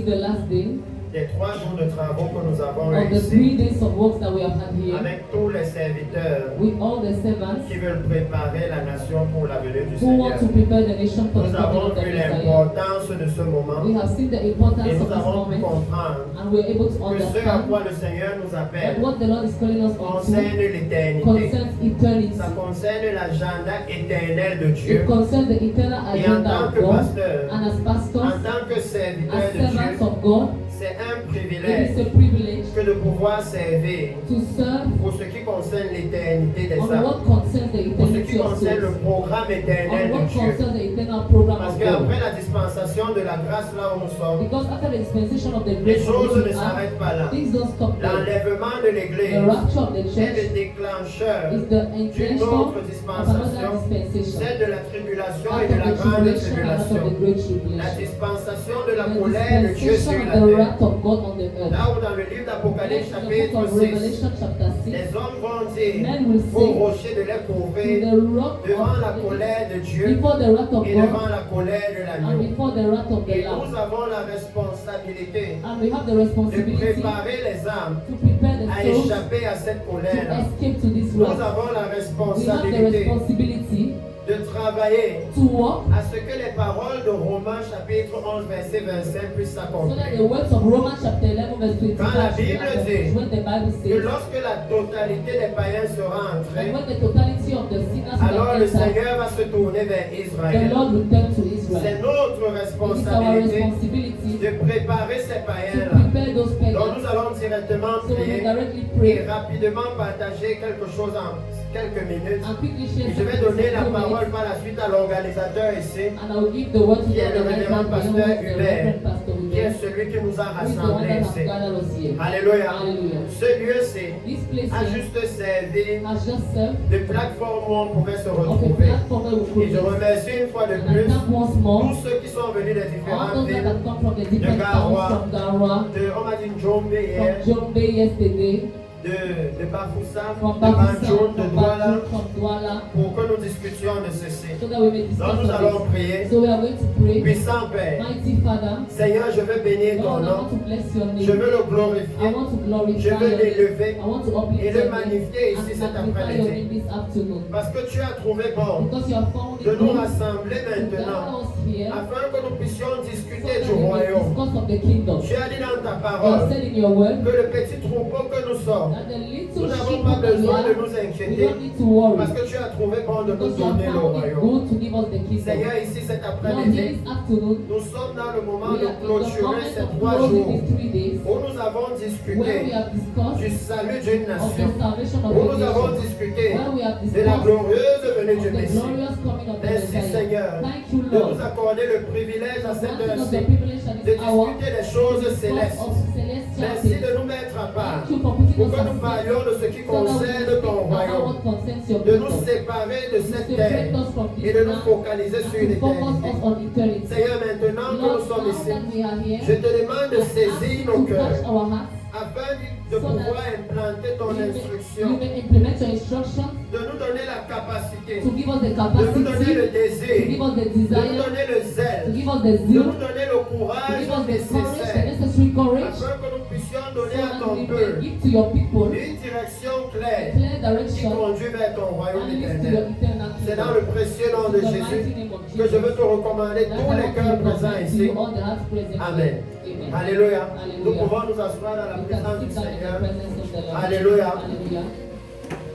is the last day des 3 jours de travaux que nous avons of the 3 réussi days of works that we have had here avec tous les serviteurs with all the servants qui veulent préparer la nation pour la venue du who want Seigneur. to prepare the nation for the Nous coming avons of the vu Messiah. l'importance de ce moment We have seen the et importance of nous this avons pu moment comprendre and we are able to que ce à understand quoi le Seigneur nous that appelle what the Lord is calling us concerne into l'éternité. concerns eternity. Ça concerne l'agenda éternel de Dieu. It concerns the eternal Et en agenda tant of que God, pasteur, and as en pastors, tant que serviteur as de Dieu, servants of God, c'est un it privilège is a privilege que de pouvoir servir to serve pour ce qui concerne l'éternité des on âmes, what concerns the pour ce eternity qui of concerne souls, le programme éternel on what de Dieu. concerns the eternal program Parce of qu'après God. la dispensation de la grâce là où nous sommes, Because after the dispensation of the les grace of choses which ne we are, s'arrêtent pas là. things don't stop there. L'enlèvement de The l'Église rapture of the est le church déclencheur is the d'une intention autre of dispensation, another dispensation. celle de la tribulation et After de la the grande tribulation and after tribulation. the great La tribulation. dispensation de la The colère de Dieu sur dispensation la of the terre. wrath of God on the earth. Là où dans le livre d'Apocalypse In the book chapitre of 6, Revelation chapter 6, les hommes vont dire men will au say rocher de les to couvrir the rock devant la of colère de Dieu before the wrath of et God devant la colère de and l'agneau. before the wrath of the Et Lamb. nous avons la responsabilité And we have the de responsibility préparer les âmes to prepare à the souls échapper à cette to colère. escape to this Nous wrath. avons la We have the responsabilité responsibility de travailler to work à ce que les paroles de Romains chapitre 11 verset 25 puissent so that the s'accomplir. words of Romans chapter 11 verse 25 Quand la should Bible be accomplished. dit When the Bible Que says lorsque la totalité des païens sera that entrée, when the totality of the sinners will alors have le entered, Seigneur va se tourner vers the Israël. Lord will turn to Israel. C'est notre It is our responsabilité responsibility de préparer ces to païens-là. prepare those Donc pagans. nous allons directement So we will prier directly et pray rapidement partager quelque chose en quelques minutes. and quickly share Et je vais some donner la few parole minutes, par la suite à l'organisateur ici, and I will give the word to qui the est le organizer, révérend the pasteur Reverend Hubert, Pastor qui est Hubert, celui qui nous a who is the one rassemblés that has ici. gathered us here. Alléluia. Hallelujah. Ce lieu-ci This place a here juste servi has just served de plateforme où on pouvait se of a retrouver. platform where we Et je could meet. remercie une fois de And I plus thank once more tous ceux qui sont venus des all différentes those that villes, have come from the different Garoua, towns, from Garwa, on m'a dit Njombe hier, from Jombe yesterday, de Bafoussam, from de Banjoun, Bafoussam, de from Douala, Banjul, from Douala, pour que nous discutions de ceci. so that we may Donc discuss nous allons on prier. this. So we are going to pray. Puissant Père, Mighty Father, Seigneur, je veux bénir ton Lord, I nom, want to bless your name. je veux le I glorifier, want to glorify je veux your name. l'élever I want to uplift et le your name magnifier ici and cet magnify your name après-midi. this afternoon. Parce que tu as trouvé bon Because you have found de it nous good rassembler to gather maintenant us here afin que nous puissions so discuter that du we may royaume. discuss of the kingdom. Tu as dit dans ta You have parole said in your word que le petit troupeau que nous sommes, that the nous little n'avons sheep pas that we besoin de are, nous we inquiéter don't need to worry. parce que tu as trouvé bon de nous Because you have donner le found it royaume. good to give us the kingdom. Seigneur, ici cet Lord, here après-midi, this afternoon, nous sommes dans le moment we de are in the clôturer moment ces of 3 closing jours these 3 days où nous avons where we discuté have discussed du salut d'une of the nation, salvation of où the nous avons nation, discuté where we have de la discussed glorieuse venue of du the Messie. glorious coming of the Merci Messiah. Seigneur Thank you, de Lord, nous accorder le privilège à for cette granting us the heure-ci privilege at de this hour discuter des choses to discuss célestes. of celestial Merci things. de nous mettre à part Thank you for putting pour us que nous aside parlions de ce qui so that we can concerne speak ton about royaume, what concerns your de nous kingdom. séparer de cette To terre separate us from et this de nous land focaliser sur and to focus l'éternité. us on eternity. Seigneur, maintenant que Lord, nous sommes now ici, that we are here, je te demande de I ask saisir you nos to touch cœurs our hearts afin de so pouvoir that implanter ton you instruction, may implement your instructions, de nous donner la capacité, to give us the de nous donner capacity, le to désir, give us the de nous desire, donner le to zèle, give us the de zeal, nous donner le to courage give us the courage, the nécessaire necessary courage, afin que nous puissions so donner à that ton we can peuple give to your people une direction a claire clear qui direction conduit vers ton royaume and leads to éternel. your eternal C'est dans kingdom. le précieux nom de In the Jésus mighty name of que je veux Jesus, te recommander that tous I les want to cœurs présents recommend to ici. you all the hearts present Amen. here. Amen. Alléluia. Alléluia. Nous pouvons nous asseoir dans la You présence can du sit down in the Seigneur. presence of the Lord. Alléluia. Hallelujah.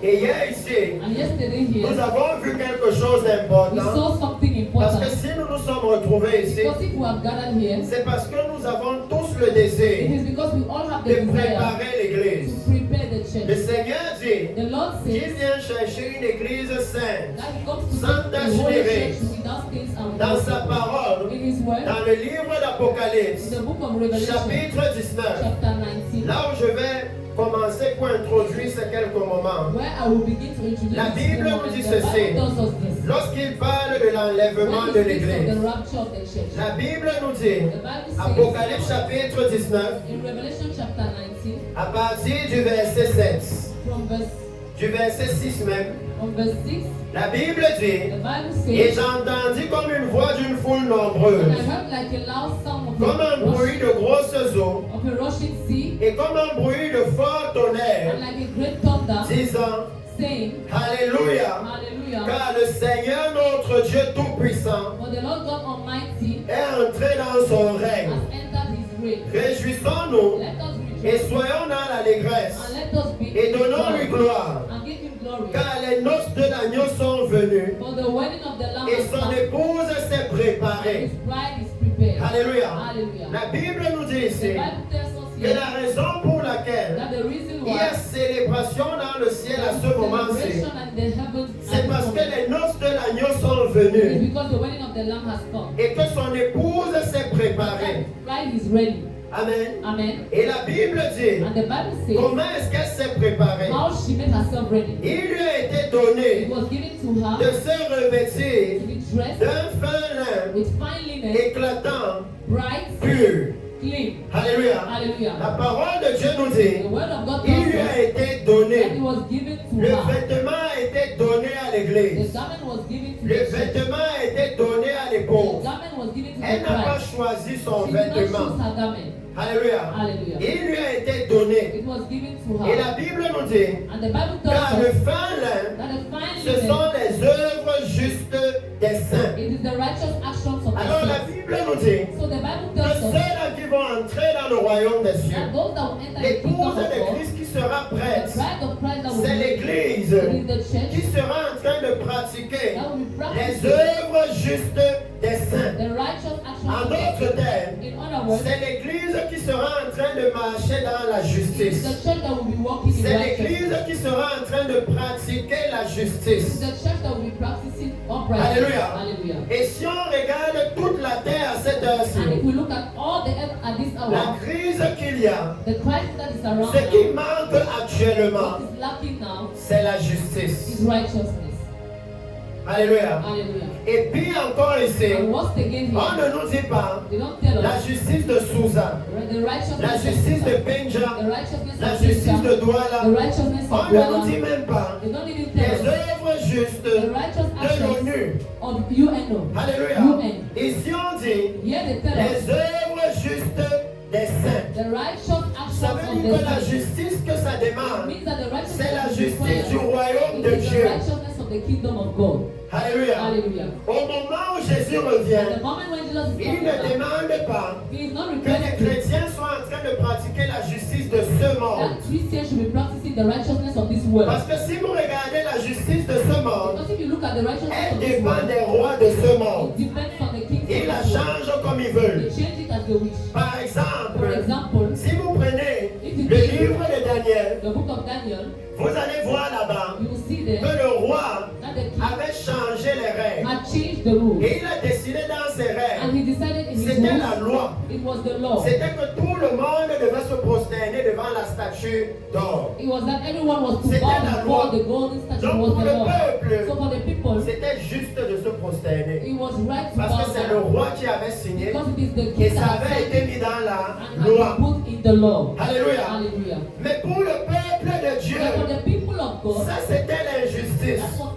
Et hier ici, And yesterday nous here, avons vu quelque chose we d'important. saw something Parce que important. si nous nous sommes retrouvés ici, Because if we have gathered here, c'est parce que nous avons tous le it désir is because we all have de the desire préparer to l'église. prepare the Le church. Seigneur dit The Lord qu'il says vient chercher une église sainte that He comes to sans make a holy tache church without stains and dans sa without parole, in His word, dans le livre in d'Apocalypse, the book of Revelation, chapitre 19. chapter 19, Là où je vais commencer pour introduire ces quelques moments. where I will begin to introduce La this Bible moment. nous dit The ceci. Bible tells us this. Lorsqu'il parle de l'enlèvement When de He speaks of l'église, the rapture of the church, la Bible nous dit, the Bible says Apocalypse chapitre 19, in Revelation chapter 19, à partir du verset 7, du verset 6 même, from verse 6, la Bible dit, the Bible et says, j'entendis comme une voix d'une foule and nombreuse, I heard like a loud sound of comme un bruit de grosses eaux of a rushing sea, et comme un bruit de fort and tonnerre, like a great thunder, disant, saying, Alléluia, Hallelujah. car le Seigneur notre Dieu Tout-Puissant For the Lord God Almighty est entré dans son règne. has entered his reign. Réjouissons-nous Let us et rejoice soyons dans l'allégresse and let us be et donnons-lui gloire, and give him glory. car les noces de l'agneau sont venues For the wedding of the Lamb et has son come, épouse s'est and préparée. his bride is prepared. Alléluia. Hallelujah. La Bible nous dit The ici Bible tells us que here la raison pour laquelle that the reason il y a why célébration dans le ciel à ce moment-ci, celebration and the heavens c'est parce que les noces de l'agneau sont is venues because the wedding of the Lamb has come. et que son épouse s'est préparée. That bride is ready. Amen. Amen. Et la Bible dit, And the Bible says comment est-ce qu'elle s'est préparée? how she made herself ready. Il lui a été It donné was given to her de se revêtir to be dressed d'un fin lin with fine linen, éclatant, bright, pur. clean. Alléluia. Hallelujah. La parole de Dieu nous dit, The word of God il tells lui us a été that it donné. was given to Le her. vêtement a été donné à The l'église. garment was given to Le the church. vêtement a été donné à The l'épouse. garment was given to Elle the n'a pas bride. choisi son She did not choose vêtement. her garment. Alléluia. Hallelujah. Il lui a été donné. It was given to Et her. la Bible nous dit, And the Bible car tells le us fin lin, that the fine ce linen, sont les œuvres justes des saints. it is the righteous actions of the Alors la saints. Bible nous dit So the Bible que tells us ceux-là qui vont entrer dans le royaume des cieux, that those that will enter the l'épouse kingdom of de God, Christ qui sera the prête, bride of Christ that will c'est be l'église it is the church qui sera en train de pratiquer that will be les practicing œuvres justes des saints. the righteous actions En of the d'autres saints. termes, In other words, c'est l'église qui sera en train de marcher dans la it is justice. the church that will be walking in C'est righteousness. l'église qui sera en train de pratiquer la It is justice. the church that will be practicing uprightness. Alléluia. Hallelujah. Et si on regarde toute la terre à cette And heure-ci, if we look at all the earth at this la hour, crise qu'il y a, the crisis that is around ce qui now, manque actuellement, what is lacking now c'est la justice. is righteousness. Alléluia. Hallelujah. Et puis encore ici, And once again on here, ne nous dit pas they don't tell la us justice de Souza, the righteousness la of justice de Peter, Benja, the righteousness la of justice de Peter, Douala. the righteousness On of ne nous dit Douala. même pas They don't even les tell us œuvres justes the righteous de actions l'ONU. of UNO. Alléluia. UN. Ici on dit Here they tell us les œuvres justes des saints. the righteous Ça actions veut of dire que the la saints. justice que ça It demande, means that the c'est la righteousness is justice du required. royaume It de is the Dieu. righteousness of the kingdom of God. Alléluia. Hallelujah. Au moment où Jésus At the revient, moment when Jesus is il coming ne back, demande pas he is not que les requesting chrétiens soient en train de pratiquer la justice de ce monde. that Christians should be practicing the righteousness of this world. Parce que si vous regardez la justice de ce monde, Because if you look at the righteousness elle of this dépend world, des rois de ce monde. it depends on the kings Ils la of this world. changent comme ils They veulent. change it as they wish. Par For exemple, example, si vous prenez if you le take livre de Daniel, the book of Daniel, vous allez voir là-bas you will see que there le roi that the king avait changé les règles. had changed the rules. Et il a décidé dans ses And règles, he decided in his c'était la rules, loi. it was the law. C'était que tout le monde devait se prosterner devant la statue d'or. It was that everyone was to C'était bow la before loi. the golden statue Donc was pour the le law. peuple, So for the people, c'était juste de se prosterner. it was right to Parce bow que c'est le down. roi qui avait signé Because it is the et king ça that avait had été signed mis dans la and had loi. been put in the law. Alléluia. Hallelujah. Mais pour le peuple de Dieu, But for the people of God, ça c'était l'injustice. that was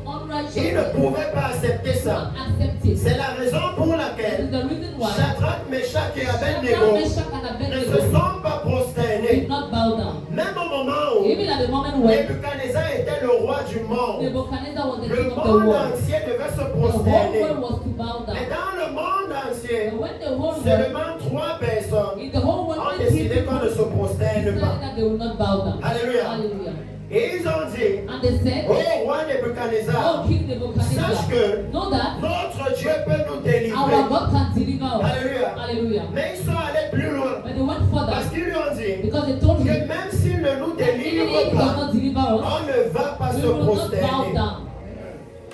Ils ne unrighteous. pouvaient pas accepter Not ça. accepted. C'est la raison pour That is laquelle the reason why Shadrach, Meshach et Shadrach, Abednego Meshach, and ne se Abednego sont pas did prosternés. not bow down. Même au moment où Even at the moment when Nebuchadnezzar était le roi du monde, Nebuchadnezzar was the le king of the monde world, entier devait se the whole prosterner. world was to bow Mais down. dans le monde entier, And when the whole world, seulement 3 personnes in the whole world, ont when three décidé qu'on ne people se prosterne decided pas. that they will not bow down. Alléluia. Hallelujah. Et ils ont dit, And they said, oh roi Nebuchadnezzar, oh King sache Nebuchadnezzar, que know that notre Dieu peut nous our délivrer. God can deliver us. Alléluia. Hallelujah. Mais ils sont allés plus loin. But they went Parce further qu'ils lui ont dit because they told que him même s'il ne nous that even if délivre he does pas, not deliver us, on ne va pas we se will not bow prosterner. down.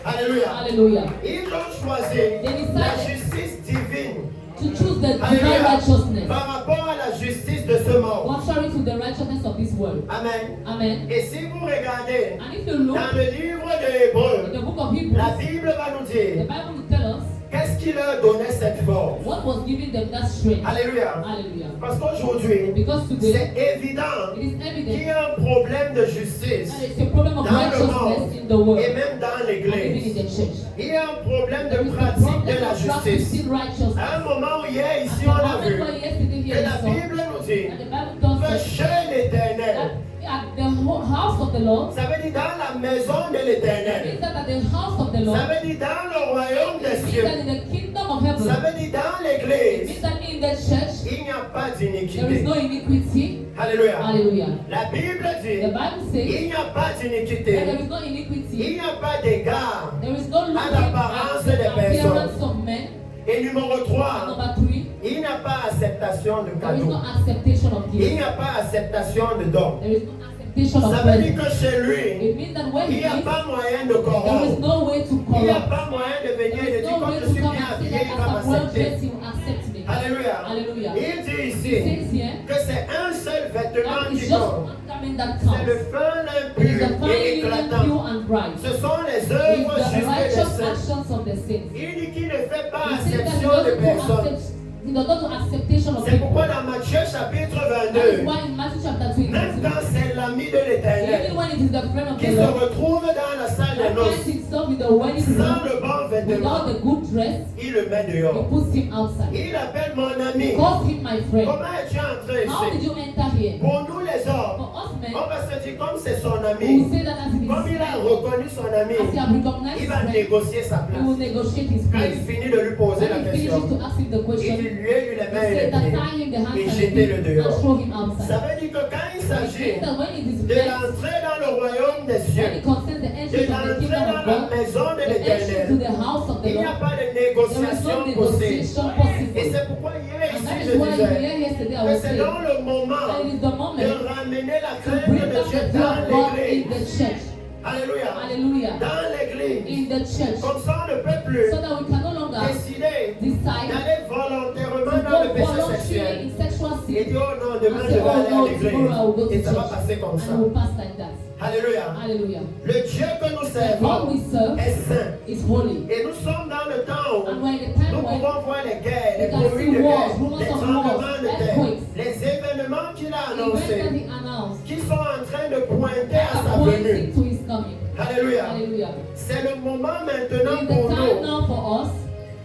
Alléluia. Hallelujah. Ils ont choisi decided la justice divine. To choose the divine Alléluia. righteousness Par rapport à la justice de ce monde. contrary to the righteousness of this world. Amen. Amen. Et si vous regardez And if you look dans le livre de in Hébreux, the book of la Hebrews, Bible va nous the dire Bible will tell us qu'est-ce qui leur donnait cette force? What was giving them that strength? Alléluia. Hallelujah. Parce qu'aujourd'hui, Because today, c'est évident it is qu'il evident y a un problème de justice that it's a problem of dans le righteousness monde in the world et même dans and even in l'église. the church. Il y a un problème There de is a pratique problem de la of justice. practicing righteousness. À un moment où hier, ici, At on the a moment vu where yesterday que here la we saw Bible nous dit that the Bible tells que us chez l'Éternel, that at the house of the Lord, ça veut dire dans la maison de it l'Éternel, means that at the house of the Lord, ça veut dire dans le royaume des it means cieux, that in the kingdom of heaven, ça veut dire dans it l'église, means that in the church, il n'y a pas there is d'iniquité. no iniquity. Alléluia. Hallelujah. La Bible dit, The Bible says il n'y a pas that there d'iniquité. is no Il iniquity. n'y a pas d'égard. There is no looking l'apparence at the des personnes. appearance of men. Et numéro 3, Number 3, il n'y a pas acceptation de there is cadeaux. no acceptation of Il gifts. n'y a pas acceptation de dons. There is no acceptation Ça of veut dire presents. que chez lui, It means that when il he n'y a is, pas moyen de there is corrompre. no way to Il n'y a corrupt. pas moyen de venir et de There is dire no quand way je to suis come bien and say habillé, that il va as I'm well m'accepter. dressed, he will accept me. Alléluia. Hallelujah. Il dit It ici says here que c'est un seul vêtement that qui it's just compte. one garment that C'est le counts. fin It is the limpide et fine linen, éclatant. pure and bright. Ce sont les It is œuvres the justes des righteous saints. actions of the saints. Il dit qu'il ne fait pas He says that exception de personnes. he does not do acceptation of C'est pourquoi people. dans Matthieu chapitre That 22, is why in Matthew chapter 20, même quand c'est l'ami de even l'Éternel when it is the friend of qui the se Lord, retrouve dans la salle des that noces finds himself in the wedding sans room le bon vêtement, without the good dress, il le met he dehors. puts him outside. Il appelle mon ami. Calls him my friend. Comment es-tu entré How did ici? you enter here? Pour nous les hommes, For us men, on va se dire comme c'est son we will ami, say that as it is comme il a friend, reconnu son ami, as he has recognized il his va friend, négocier sa he will place. negotiate his Quand il place. finit de lui poser la When he finishes question, to ask him the il question, dit lui les he mains et les said that pieds tie him the hands et and the jetez-le feet dehors. and throw him Ça outside. veut dire que quand il It s'agit means that when it is de blessed, l'entrée dans le royaume des when cieux, it concerns the de entrance of the l'entrée kingdom dans of la God, maison de the entry to l'Éternel, the house of the il n'y a Lord, pas de there is négociation no possible. negotiation Et possible. c'est pourquoi hier And ici that je is why disais here yesterday I que was c'est saying dans le moment that it is the de moment ramener la to crainte bring de back Dieu the fear dans of God in l'église. the church. Alléluia. Hallelujah. Dans l'église. In the church. Comme ça, on ne peut plus So that we can no longer décider decide d'aller to volontairement go dans le péché voluntarily sexuel. in sexual Et sin dire, oh non, demain and je say, vais aller oh à no, tomorrow I will go l'église. to Et ça va church passer comme ça. and we'll pass like that. Alléluia. Hallelujah. Le Dieu que nous The God servons we serve est saint. is holy. Et nous sommes dans le temps And où we're in the time nous when pouvons voir les guerres, les we can bruits see de wars, guerre, rumors les of tremblements wars, de terre, earthquakes, les événements qu'il a the events that annoncés, he announced qui sont en train de pointer à sa are venue. pointing to his coming. Alléluia. Hallelujah. C'est le moment maintenant It is pour the time nous now for us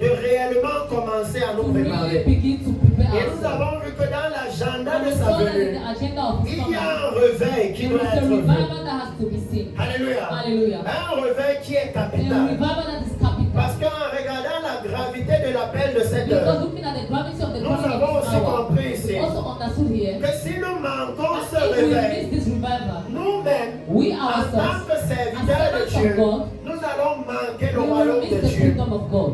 de réellement commencer à to nous really préparer. begin to prepare Et nous ourselves. avons vu que dans l'agenda And de we sa saw that in venue, the agenda of his il y coming, a un réveil qui there doit is a être vu. revival that has to be seen. Alléluia. Hallelujah. Un réveil qui est A capital. revival that is capital. Parce qu'en regardant la gravité de l'appel de cette Because heure, looking at the gravity of the nous calling avons of this aussi hour, compris ici we also understood here que si nous manquons ce that if we réveil, miss this revival, nous-mêmes, we en tant ourselves, que as serviteurs de servants Dieu, of God, nous allons manquer we le will royaume miss de the Dieu. kingdom of God.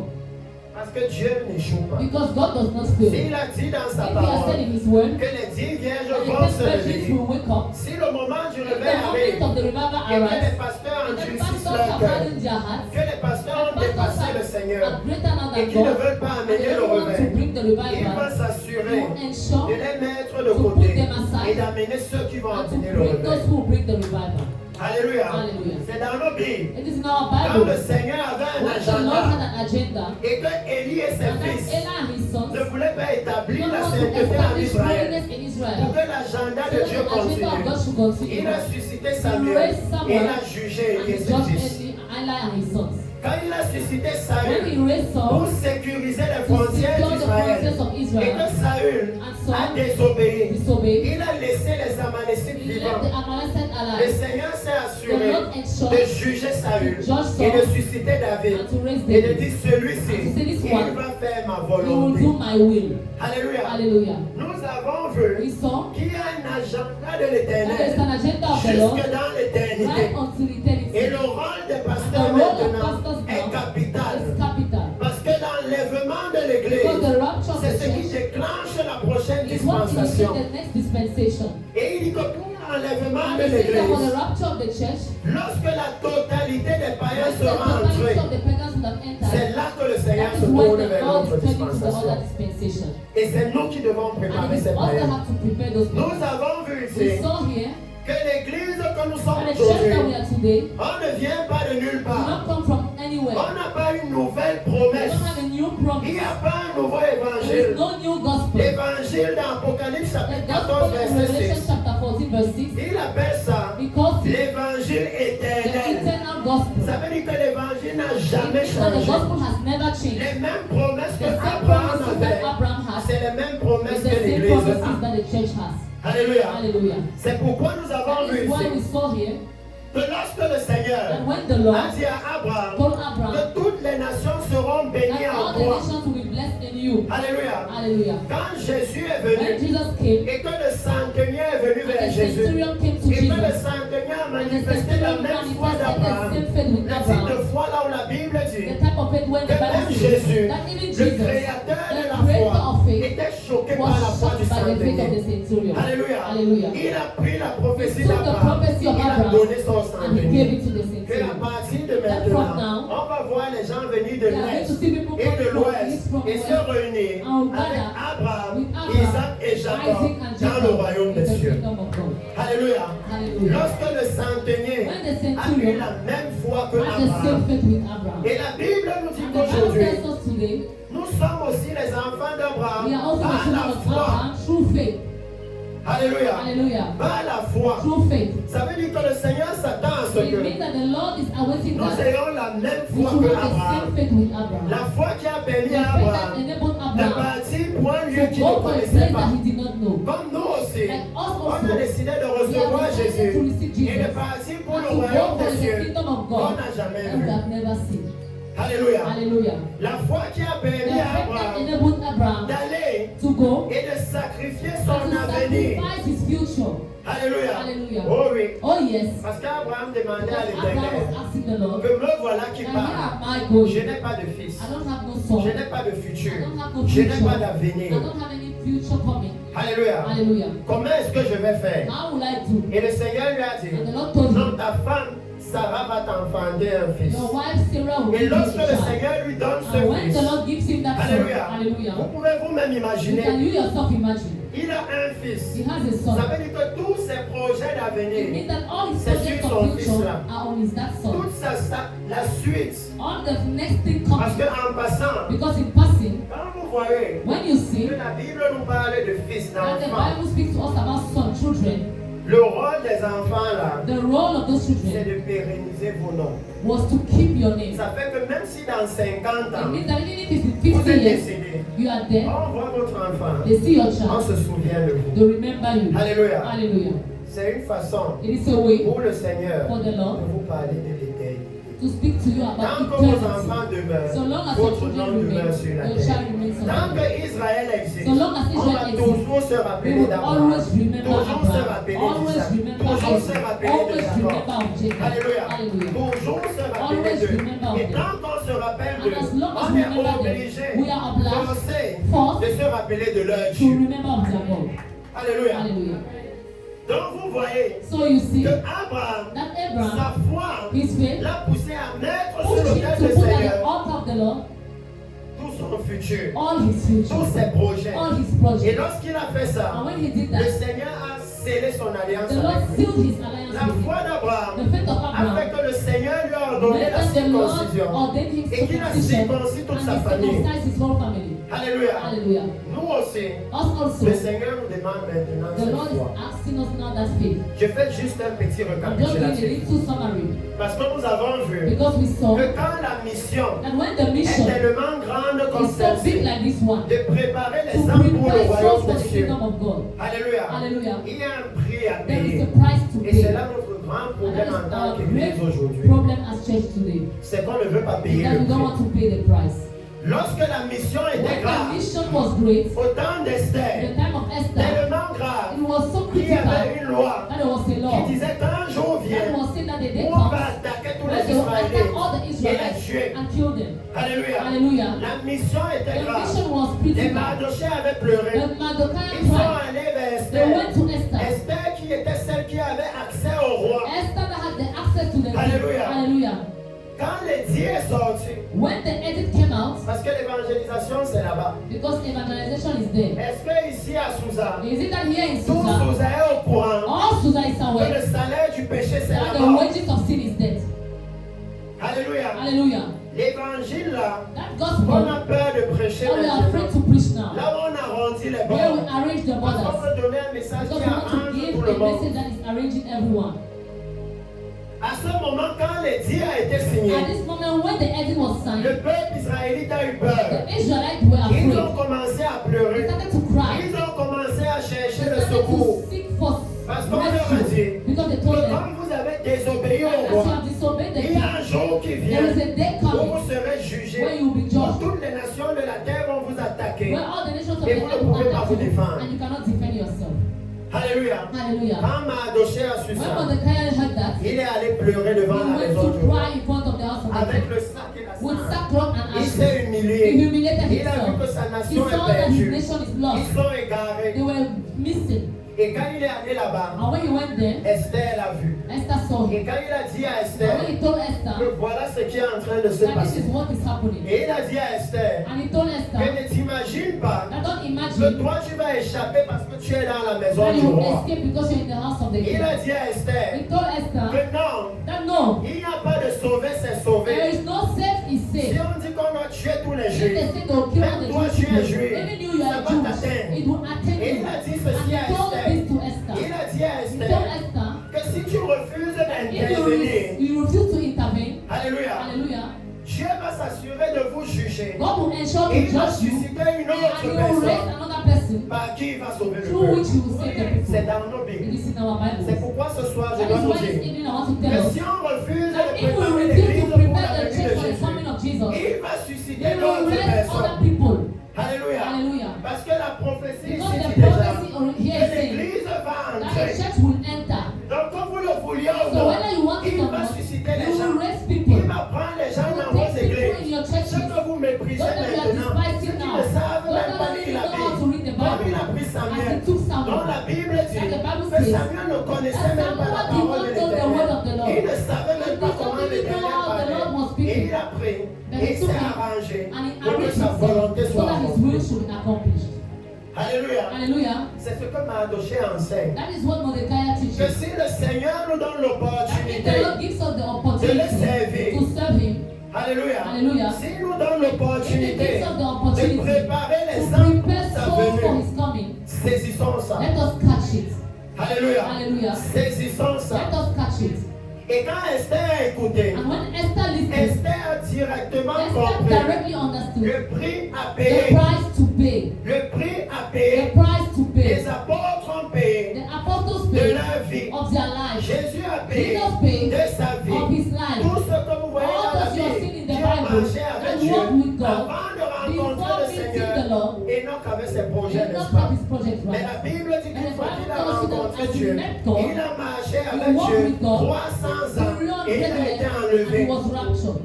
Parce que Dieu n'échoue pas. Because God does not fail. S'il a dit dans If sa He has said parole in His word, que les 10 vierges that the vont 10 se virgins réveiller, will wake up, si le moment du if réveil the arrive, moment of the revival et que les arrives, pasteurs and the endurcissent pastors leur have cœur, hardened their hearts, que les pasteurs ont the dépassé pastors le Seigneur are greater now et than qu'ils ne God, veulent pas and amener they le don't want to réveil, bring the il va revival, s'assurer to de ensure les mettre de to put côté them aside et d'amener ceux qui vont and to amener le bring réveil. those who will bring the revival. Alléluia. Hallelujah. C'est dans nos Bibles. It is in our Quand le Bible. Seigneur avait un When the Lord had agenda an agenda, et que Élie et ses and that fils Ella and his sons ne voulaient pas établir don't la want to sainteté en establish Israël holiness in pour Israel, que l'agenda so de that Dieu the agenda of continue. God should continue. Il a suscité He Samuel raised et Samuel il a jugé and Élie et he ses judged fils. Eli and his sons. Quand il a suscité When Saül he raised pour Saul sécuriser les to frontières secure the d'Israël frontiers of et Israel que Saül and a Saul désobéi, disobeyed, il a laissé les Amalécites he left vivants. the Amalekite Le alive. Seigneur s'est The assuré Lord ensured de juger Saül to judge et de Saul susciter David and to raise et de David. dire celui-ci, And to say this il one, va faire ma He will volonté. do my will. Alléluia. Hallelujah. Nous avons We vu saw qu'il y a un agenda de that there is l'Éternel an agenda of the Lord jusque dans l'éternité. right until eternity. Et le rôle des And the pasteurs role of maintenant pastors est now capital. is capital. Parce que l'enlèvement de Because l'Église, the rapture of c'est the ce qui church déclenche la prochaine is what dispensation. initiates the next dispensation. Et il dit que pour l'enlèvement And de it says that for the l'Église, rapture of the church, lorsque la totalité des païens when the sera totality entrée, of the pagans would have entered, c'est là que le Seigneur that se is when tourne the vers Lord notre is turning to the dispensation. other dispensation. Et c'est nous qui devons And préparer it is ces us that païens. have to prepare those Nous people. avons vu We ici saw here que l'Église que nous sommes that the church that we aujourd'hui, are today on ne vient pas de nulle do part. not come from anywhere. On n'a pas une nouvelle We promesse. don't have a new Il new gospel. L'évangile dans Apocalypse The chapitre gospel 14 in verset Revelation 6. chapter 14 verse 6. Il appelle ça Because it's l'évangile the éternel. eternal gospel. Ça veut dire que l'évangile n'a It jamais means that the changé. gospel has never changed. Les mêmes promesses que The same Abraham promises avait, that Abraham has, c'est les mêmes is promesses the que same l'Église promises a. that the church has. Alléluia. Hallelujah. C'est pourquoi nous avons That vu is why we ici saw here que lorsque le Seigneur that when the a Lord dit à Abraham told Abraham que toutes les nations seront bénies that all en the toi. nations will be blessed in you. Alléluia. Hallelujah. Quand Jésus est When venu Jesus came, et que le centenier est venu and vers the Jésus centurion came to et que le Jesus, centenier a and the manifesté la centurion même foi manifested d'Abraham, the same faith with le type de Abraham, foi là où la Bible the dit type of faith when que the Bible même says Jésus, that even le Jesus, créateur de the la creator foi, of faith, était choqué was par la foi du shocked by the faith of the centenier. centurion. Alléluia. Hallelujah. Il a pris la prophétie He took the d'Abraham, prophecy of il a Abraham, donné son and he gave centenier. it to the Que à centurion. partir de That from maintenant, now, on va voir les gens venir de we are going l'Est to see people et come de from l'Ouest east, from et west, se réunir and avec gather Abraham, with Abraham, Isaac et Jacob Isaac and dans le Jacob royaume in des the cieux. kingdom of God. Alléluia. Hallelujah. Lorsque le centenier When the a eu centurion la même foi que had the same Abraham, faith with Abraham, et la Bible nous dit and the Bible qu'aujourd'hui, tells us today, nous sommes aussi les enfants d'Abraham we are also the par children la of foi. Abraham through faith. Alléluia. Hallelujah. Par la foi. Through faith. Ça veut dire que le Seigneur s'attend à ce It que means that the Lord is awaiting nous that ayons la même we foi should que have the Abraham. same faith with Abraham. La foi qui a permis The à faith that Abraham enabled de Abraham partir pour un lieu to qu'il go ne to a connaissait place pas. that he did not know. Comme nous aussi, Like us on also, a décidé de we recevoir have decided to Jésus receive et de Jesus partir pour and le to go royaume for des the cieux kingdom of qu'on God n'a jamais that we vu. have never seen. Alléluia. Hallelujah. La foi qui a The permis à faith that Abraham enabled Abraham d'aller to go et de sacrifier and son to avenir. sacrifice his future. Alléluia. Hallelujah. Oh oui. Oh yes. Parce qu'Abraham demandait à Because Abraham l'Éternel was asking the Lord, que me voilà qui and here parle. am I going. Je n'ai pas de fils. I don't have no son. Je n'ai pas de futur. I don't have no Je n'ai future. pas I d'avenir. don't have any future coming. Alléluia. Hallelujah. Comment est-ce que je vais faire? How will I do? Et le Seigneur lui a And the dit, Lord told non, him, ta femme, Sarah va t'enfanter un fils. your wife Sarah will Et give you lorsque a le child. Seigneur lui donne And ce when the fils, Lord gives him that son, Alléluia, hallelujah, vous pouvez vous-même you can imaginer, you yourself imagine. il a un fils. He has a Ça son. veut dire que tous ses projets It d'avenir, means that all his C'est projects sur son of fils future là. are on his that son. toute la suite. All the next thing Parce comes. qu'en passant, Because in passing, quand vous voyez when you see que la Bible nous parle de fils, that the d'enfants, Bible speaks to us about son, children, le rôle des enfants là, the role of those c'est children de pérenniser vos noms. was to keep your name. Ça fait que même si dans 50 It ans, means that even if it's in vous 50 êtes years, décédé, you are dead, on voit votre enfant, they see your on child, se souvient de vous. they remember you. Alléluia. Hallelujah. C'est une façon It is a way pour le Seigneur for the de Lord vous parler de l'éternité. to speak to you Tant about que vos eternity. enfants demeurent, So long as your votre nom children remain, demeure sur la your terre. child remains on Tant the que earth. Israël existe, So long as on Israel va exists, toujours se We rappeler will d'Abraham, always remember toujours se Abraham, rappeler always d'Isaac, remember toujours se Isaac, rappeler de always Jacob. remember of Jacob. Alléluia. Hallelujah. Toujours se rappeler Always d'eux. remember Et them. tant qu'on se rappelle And d'eux, as long as on we est remember them, obligé, we are obliged, forcé forced de se rappeler de leur to Dieu. remember of their God. Alléluia. Hallelujah. Donc vous voyez So you see que Abraham, that sa Abraham, foi, his faith, l'a poussé à mettre sur pushed him l'autel to du put at the Seigneur altar of the Lord tout son futur, all his future, tous ses projets. all his Et projects. lorsqu'il a fait ça, And when he did le that, Seigneur a scellé son alliance the Lord avec lui. sealed his alliance La with foi him. d'Abraham The faith of a fait Abraham que le Seigneur lui a ordonné meant la that the Lord circoncision ordained him et qu'il a circumcision circoncis toute and sa he famille. circumcised his whole family. Alléluia. Hallelujah. Nous aussi, Us also, le Seigneur nous demande maintenant the cette Lord is foi. asking us now that faith. Je fais juste un petit I'm just doing a récapitulatif. little summary Parce que nous avons vu because we saw que quand la mission that when the est mission tellement grande comme is so big celle-ci, like this one, de préparer to les âmes pour le prepare souls royaume for des the cieux. kingdom of God, Alléluia. Hallelujah, Il y a un prix à there is payer. a price to Et pay. c'est là notre grand And that problème en is tant our qu'Église great aujourd'hui. problem as church today. C'est qu'on ne veut pas payer That le we don't prix. want to pay the price. Lorsque la mission était When the grave, mission was great, au temps the d'Esther, time of Esther, tellement grave, it was so qu'il y avait critical une loi that there was a qui law disait qu'un jour that vient was saying that the day où on va comes attaquer tous when les they will attack Israélites all the et les Israelites tuer. and kill them. Alléluia. Hallelujah. La mission était The grave. mission was Les critical. Mardochés avaient pleuré. The Mardochai Ils sont cried. allés vers They Esther. went to Esther. Esther qui était celle qui avait accès au roi. Esther that had the access to the king. Hallelujah. Hallelujah. Quand l'édit est sorti, When the edit came out, parce que l'évangélisation c'est là-bas. because evangelization is there. Est-ce que ici à Sousa, Is it that here in tout Susa, Sousa est au courant all Susa is que aware le salaire du péché c'est that la the mort? wages of sin is death? Alléluia. Hallelujah. L'évangile là, That on gospel a peur de prêcher that we are afraid maintenant. to preach now. Là où on a that is arranging everyone. À ce moment, quand l'édit a été signé, At this moment, when the edict was le signed, peuple israélite a eu the peur. Israelites were Ils afraid. ont commencé à They pleurer. started to cry. Ils ont commencé à They chercher le started secours. to seek for Parce qu'on leur a dit rescue because they que told them, comme vous avez désobéi au as you roi, have disobeyed the il y king, a un jour qui vient there is a day où coming vous serez where jugés. you will be judged, Toutes les nations de la terre vont vous attaquer. where all the nations of the Et vous ne earth will pouvez pas attack vous you, défendre. and you cannot defend yourself. Alléluia. Hallelujah. Quand Mardoché a su When ça, Mordecai heard that, il est allé pleurer devant la he went maison to du roi. cry in front of the house of the Avec king le sac et la with cendre. sackcloth and Il ashes. s'est He humilié. humiliated Il a vu que himself. sa He nation est saw that his perdue. nation is Ils lost. sont égarés. They were missing. Et quand il est allé là-bas, And when he went there, Esther l'a vu. Esther saw Et him. quand il a dit à And Esther when he told Esther que voilà ce qui est en train de se that this passer. is what is happening, Et il a dit à Esther and he told que Esther ne t'imagine pas that don't que imagine toi tu vas échapper parce que tu es dans la maison that du you will roi. escape because you're in the house of the king. Il a dit à Esther He told Esther que non, that no, il n'y a pas de sauver, c'est there sauver. is no safe is Si safe. on dit qu'on va tuer tous les If they juifs, say they will kill all the même toi Jewish tu es people, juif, even you ça are va Jewish, t'atteindre. it will attend Et you. il a dit And ceci à he told Esther. this to Esther. Il a dit à He Esther told Esther, que si tu refuses if d'intervenir, you refuse to intervene, alléluia, hallelujah, Dieu va s'assurer de vous juger. God will ensure Et to il va judge you, susciter une and autre he will raise personne another person par qui il va sauver le through which peuple. he will save the C'est people. dans nos It Bibles. is in our C'est Bible. pourquoi ce soir je That dois is nous why this dire evening I want to que tell us si on refuse that de if we préparer refuse l'église to pour la prepare the venue de church for the Jésus, coming of Jesus, il va he susciter will d'autres raise other personnes. people. Alléluia. Hallelujah. Parce que la prophétie Because ici the dit déjà prophecy here que is saying l'église va that the entrer. church will enter. Donc, comme vous le vouliez ou So non, whether you want it il or va not, susciter les you gens. will raise people. Il va prendre les gens You dans will vos take people in églises. your churches. Ceux que vous méprisez Those that you are maintenant, ceux despising qui now, ne savent those même that pas don't lire even la know how to Bible, read the comme il a Bible, pris as Samuel. he took Samuel. Donc la Bible dit That the Bible que says Samuel ne connaissait that même pas la Samuel parole de did not know the word of the l'Éternel. Lord. Il ne savait même He pas did comment not even l'Éternel know how the Lord was parlait. Et speaking. il a pris But et he il took s'est it arrangé and he pour que arranged sa volonté himself so soit that his will accomplie. should be accomplished. Alléluia. Hallelujah. C'est ce que Mardoché enseigne. That is what Mordecai Que teaches. si le Seigneur nous donne That if the l'opportunité, Lord gives us the de opportunity le servir. to serve Him, Alléluia. Hallelujah. S'il nous donne if He l'opportunité gives us the de opportunity préparer les to âmes prepare pour sa souls for venue, His coming, saisissons ça. let us catch it. Alléluia. Hallelujah. Saisissons ça. Let us catch it. Et quand Esther a écouté, And when Esther listened, Esther a directement Esther compris directly understood le prix à the payer. price to pay. Le prix à The payer. price to pay. Les apôtres ont payé The apostles de paid leur vie. of their life. Jésus a payé Jesus paid de sa of vie. his life. Tout ce que vous voyez All dans la those you have seen in Bible, the qui ont Bible marché avec that Dieu, walk with God avant de rencontrer before le meeting Seigneur, the Lord, Enoch avait ses did projets, not n'est-ce have pas? his project Mais right. la Bible dit qu'une And the fois qu'il a Bible tells you that rencontré as he Dieu, met God, il a marché he avec walked Dieu with God 300 ans et il a été and he enlevé. was raptured.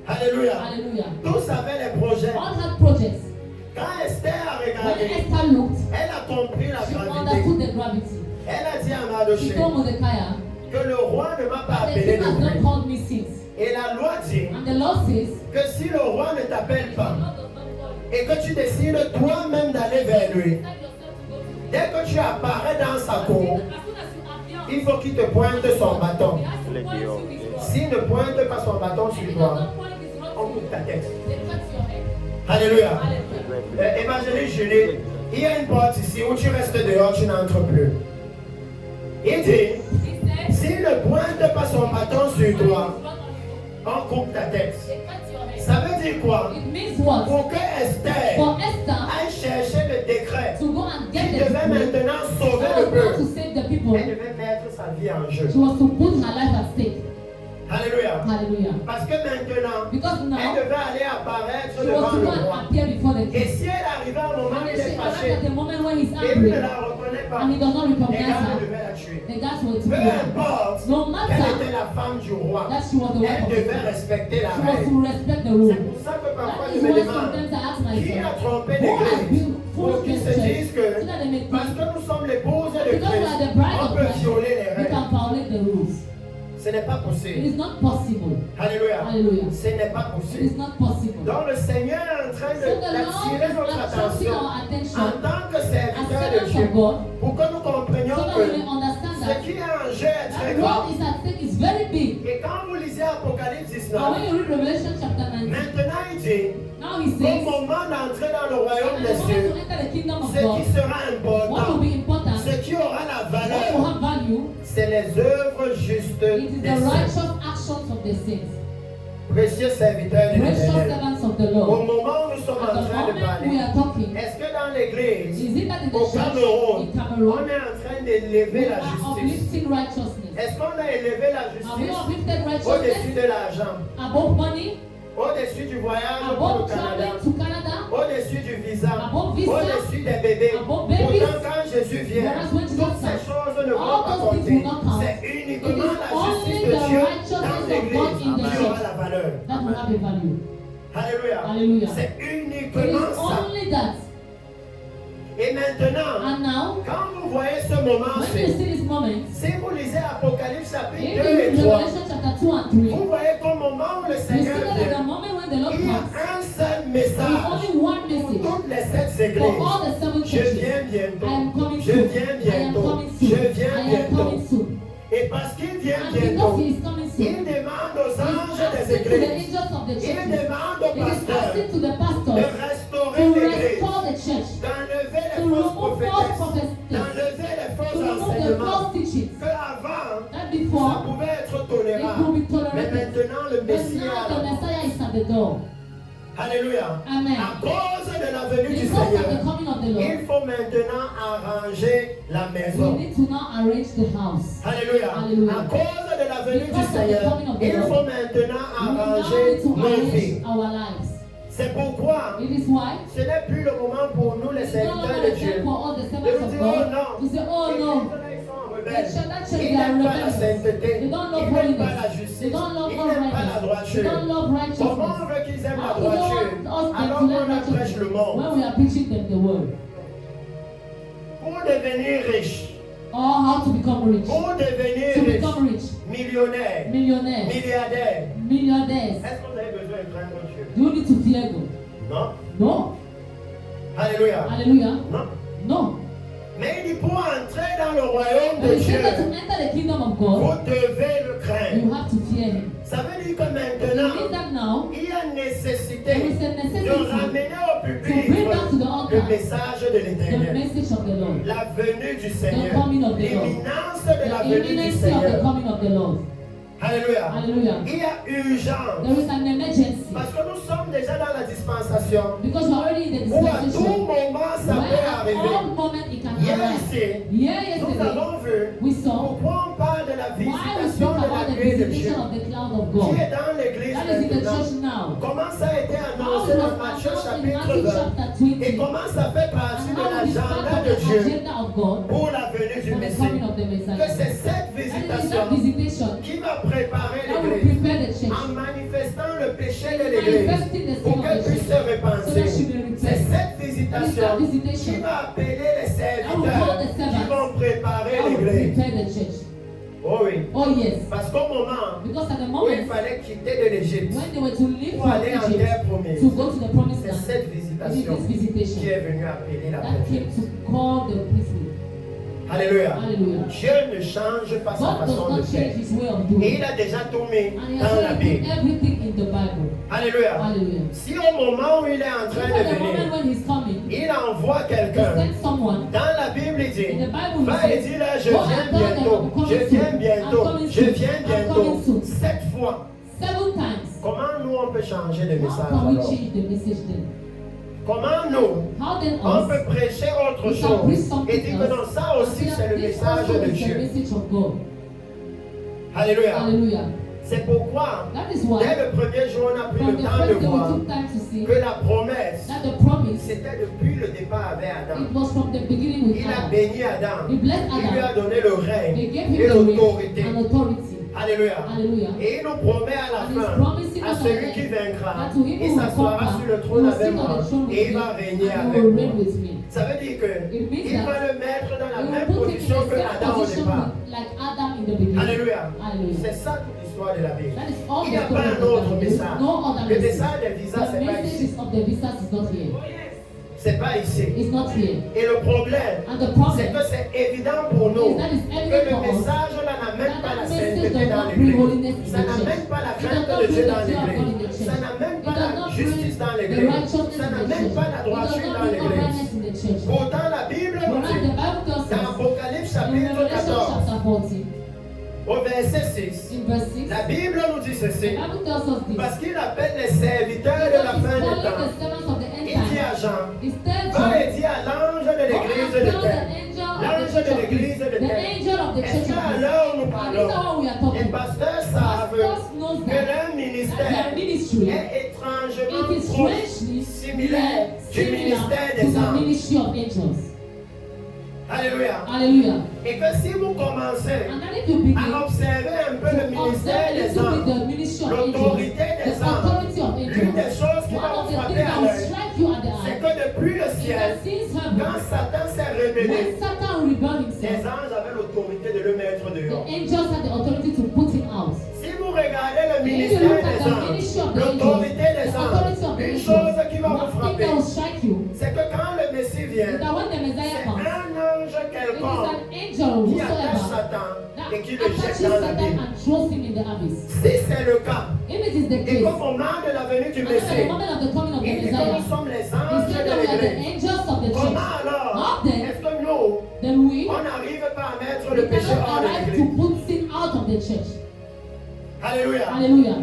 Alléluia. Hallelujah. Tous avaient les projets. All had projects. Quand Esther a When regardé, Esther looked, elle a compris la she gravité. understood the gravity. Elle a dit à She Mardoché told Mordecai, que le roi ne m'a pas the appelé king de has not nuit. called me since. Et la loi dit And the Lord says, que si le roi ne t'appelle pas et que tu décides toi-même d'aller vers lui, dès que tu apparais dans sa cour, il faut qu'il te pointe son bâton. S'il ne pointe pas son bâton sur toi, on coupe ta tête. Alléluia. Évangéliste Julie, il y a une porte ici où tu restes dehors, tu n'entres plus. Il dit, s'il ne pointe pas son bâton sur toi, on coupe ta tête. Ça veut dire quoi? It means what? Pour que Esther For Esther aille chercher le décret to go and qui get the devait people, maintenant she sauver le was going peuple. to save the people. Elle devait mettre sa vie en jeu. She was to put her life at stake. Alléluia. Hallelujah. Parce que maintenant, Because elle now, devait aller apparaître she was devant to le go and roi. appear before the Et king. si elle arrivait au moment où And il she est arrived fâché at the moment when he's et il angry, ne la reconnaît pas, and he does not les recognize gars her. devaient la tuer. The guys were to Peu kill her. importe No qu'elle matter était la femme du roi, that she was the wife elle of the devait king, respecter la she was règle. to respect the C'est rule. pour ça que parfois That je is me why demande sometimes I ask qui a myself, trompé who has l'église been pour fooled qu'ils this se church disent que so that they may parce think, que nous sommes l'épouse de because we are the Christ, bride on of peut Christ, violer les we règles. can violate the rules. Ce n'est pas It possible. is not possible. Alléluia. Hallelujah. Ce n'est pas It possible. is not possible. Donc le Seigneur est en train So the Lord d'attirer is notre attracting attention our en attention tant que as serviteur de servants Dieu of God, pour que nous comprenions so that que we may understand ce that qui est en jeu est très that grand. what is at stake is very big. Et quand vous lisez Apocalypse And 19, when you read Revelation chapter 19, maintenant il dit now he au says, moment d'entrer dans le royaume and des the moment cieux, to enter the kingdom of ce qui God, sera what will important, be important, ce qui aura la what will valeur, have value, you, c'est les œuvres justes it is des the saints. righteous actions of the saints. Précieux serviteurs de Precious l'Éternel. servants of the Au Lord. moment où nous sommes At en the train de moment we parler, are talking, est-ce que dans l'église, is it that in the au church Cameroun, in on Cameroon, est en train we d'élever la are justice? uplifting righteousness? Est-ce qu'on a élevé la Have we justice uplifted au-dessus righteousness de l'argent, above money, au-dessus du voyage pour above le Canada, traveling to Canada, au-dessus du visa, above visa, au-dessus des bébés? above babies? Pourtant, quand Jésus vient, Whereas when Jesus toutes ces comes, choses ne vont all pas those things compter. will not count. C'est It uniquement is la only justice the de Dieu righteousness dans of l'église God in the qui church aura la valeur. that will have a value. Alléluia. Hallelujah. C'est It uniquement is ça. only that. Et maintenant, And now, quand vous voyez ce moment, when you see this moment, si vous lisez Apocalypse chapitre in 2 et 3, Revelation chapter 2 and 3, vous voyez qu'au moment où le you see Seigneur that at the vient, moment when the Lord il y a comes, un seul there is message only one pour message toutes les sept for églises. all the seven Je churches. viens I bientôt. am coming Je soon. viens I am bientôt. coming Je soon. viens I am bientôt. coming soon. Et parce qu'il vient And because bientôt, he is coming soon, il demande aux he's anges des asking to the églises, angels of the il churches, demande aux he is pasteurs asking to the de pastors restaurer to l'église, restore the church, d'enlever to les fausses remove false prophétesses, prophecies, d'enlever les to faux remove the enseignements. false teachings. Que avant, That ça before, pouvait être it tolérable. could be Mais tolerated. maintenant, le But Messie est now à the la porte. Messiah is at the door. Alléluia. Amen. À cause de la venue du Because of the Seigneur, coming of the il Lord, faut maintenant arranger la we maison. need to now arrange the house. Alléluia. Alléluia. À cause de la venue Because du of the Seigneur, coming of the il Lord, faut maintenant We now arranger need to nos vies. arrange our lives. C'est pourquoi It is why ce n'est plus le moment pour nous, les it's no serviteurs longer de the time Dieu, for all the de servants nous of dire oh God non. to say, oh Les no, Israélites, ils sont the rebelles. church Ils they are n'aiment pas la rebellious. sainteté. They don't Ils love n'aiment pas la holiness. They justice. don't love Ils n'aiment pas la uprightness. They droiture. don't love Comment righteousness. on veut qu'ils aiment la How do they droiture want us alors to qu'on learn prêche le righteousness monde? when we are preaching them the word? Pour devenir riche, Or how to become rich? pour devenir To riche, become rich, millionnaire, millionaires, milliardaire, millionaires. est-ce que vous avez besoin de craindre Dieu? Do you need to fear God? Non. No. Alléluia. Hallelujah. Non. No. Mais il dit pour entrer dans le royaume But de he said Dieu, that to enter the kingdom of God, vous devez le you craindre. have to fear him. Ça veut dire que It maintenant, means that now, il y a there nécessité is a de necessity ramener au to public bring back to the le altar message de the l'Éternel. message of the Lord. La venue du Seigneur. coming of the Lord. L'imminence de la The venue du imminency of the Seigneur. coming of the Lord. Alléluia. Hallelujah. Il y a urgence. There is an emergency. Parce que nous sommes déjà dans la dispensation Because we're already in the où à tout dispensation. moment ça Where peut at arriver. all moment it can Hier arrive. ici, Here nous yesterday, avons vu we saw pourquoi on parle de la why we visitation spoke de about la the nuée de Dieu visitation of the cloud of qui God. est dans l'église That is in the maintenant. church now. Comment ça a été How annoncé it dans was Matthieu announced in chapitre Matthew 20 chapter et 20. comment ça fait partie And de how it is part l'agenda of de the Dieu agenda of God pour la venue du for the Messie. coming of the Que Messiah. c'est cette That is visitation that visitation qui va préparer that will l'église prepare the church. en manifestant le péché de l'église Manifesting the sin pour of qu'elle the puisse church. se repentir. So that she may repent. C'est cette That is visitation that visitation qui va appeler les that will serviteurs call the qui servants vont préparer that will l'église. prepare the church. Oh oui. Oh yes. Parce qu'au moment Because at the où il moment fallait quitter de l'Égypte when they were to leave pour from aller en Egypt terre promise, to go to the promised c'est land, cette it is visitation this qui visitation est venue appeler la that came prophète. to call the priesthood. Alléluia. Hallelujah. Dieu ne change pas sa God does façon de not faire. change his way of Et doing. il a déjà tout mis And he dans la has already Bible. put everything in the Bible. Alléluia. Hallelujah. Si au moment où il est en train Even de at the moment venir, when he's coming, il envoie he quelqu'un, sends someone. dans la Bible il dit, In the Bible, va he et says, dis là, je go viens and tell them bientôt, I'm coming je viens soon. bientôt, I'm coming je soon. viens I'm bientôt. coming soon. 7 fois. 7 times. Comment nous on peut changer de How message can we alors? change the message then? Comment nous How then on us? peut prêcher autre We can preach chose something et dire que non, else. ça aussi And c'est le this message also de is the Dieu. message of God. Alléluia. Hallelujah. C'est pourquoi, That is dès why le premier jour, on a pris from le the temps de first day we voir took time to see que la promesse, that the promise, c'était depuis le départ avec Adam. it was from the beginning with Il a Adam. béni Adam. He blessed Il lui a Adam. donné le He règne gave et him the l'autorité. reign and authority. Alléluia. Hallelujah. Et il nous promet à la And he's fin, promising à us celui that qui vaincra, that to him il who will s'assoira conquer, sur le he trône will avec sit on moi the throne with et il me va régner and he avec will moi. reign with me. Ça veut dire que It means il that va le mettre dans la He même will put him in position the que same Adam au position départ. like Adam in the beginning. Alléluia. Hallelujah. C'est ça toute l'histoire de la Bible. That is all Il the n'y a story pas of un the autre Bible. There is message. no other Le message. message des visas, The c'est pas message ici. of the visas is not here. C'est pas ici. It's not here. Et le problème, And the c'est problem que c'est évident pour nous is that it's que evident le for us message là n'amène that pas la that message sainteté does dans not bring holiness l'église. in Ça the church. n'amène pas la It crainte does not de Dieu bring dans the fear of God in the l'église. church. Ça n'amène It pas does la not justice dans bring the l'église. righteousness Ça in the n'amène church. pas la It droiture does dans not bring l'église. uprightness in the church. Pourtant, la Bible nous Whereas the dit, Bible tells dans us Apocalypse in chapitre Revelation 14, chapter chapter 40, au verset 6, in verse 6, la Bible nous dit the ceci, Bible tells us this. parce qu'il appelle les serviteurs de la Because fin he's des calling temps. the servants of the end Il dit à time. Jean, He tells va et John, dis à l'ange de l'église de terre. L'ange de l'église de the terre. angel of the Est-ce church of qu'à Christ. l'heure où nous And this is parlons, what we are les talking about. pasteurs savent Pastors knows que that leur their ministère ministry est étrangement it is proche, strangely similaire du similar ministère to des the anges. ministry of angels. Alléluia. Hallelujah. Et que si vous commencez And then if you begin à observer un peu le to ministère observe a des little bit anges, the ministry of angels, l'autorité des the anges, authority of l'une des angels, choses qui one va of vous the frapper things à that will l'œil, strike you at the c'est eye que depuis le is ciel, that since heaven, quand Satan s'est rebellé, when Satan rebelled les himself, anges avaient l'autorité de le mettre the dehors. angels had the authority to put him out. Si vous regardez le If you ministère look des at the anges, ministry of the l'autorité angels, des the authority anges, of the une angels, chose qui va vous one thing frapper, that will strike you c'est que quand le Messie is vient, that when the c'est Messiah comes, un ange it is quelconque an angel qui attache whosoever Satan that et qui le jette attaches dans Satan l'abîme. and throws him in the abyss. Si c'est le cas, If it is the et case, qu'au moment de la venue du and at the Messie, moment of the coming of the il dit que Messiah, nous sommes les he anges said de that we are the l'église. angels of the church. Comment alors How then, est-ce que nous, then we on n'arrive pas à mettre we le péché cannot hors de arrive to l'église? put sin out of the church. Alléluia. Hallelujah.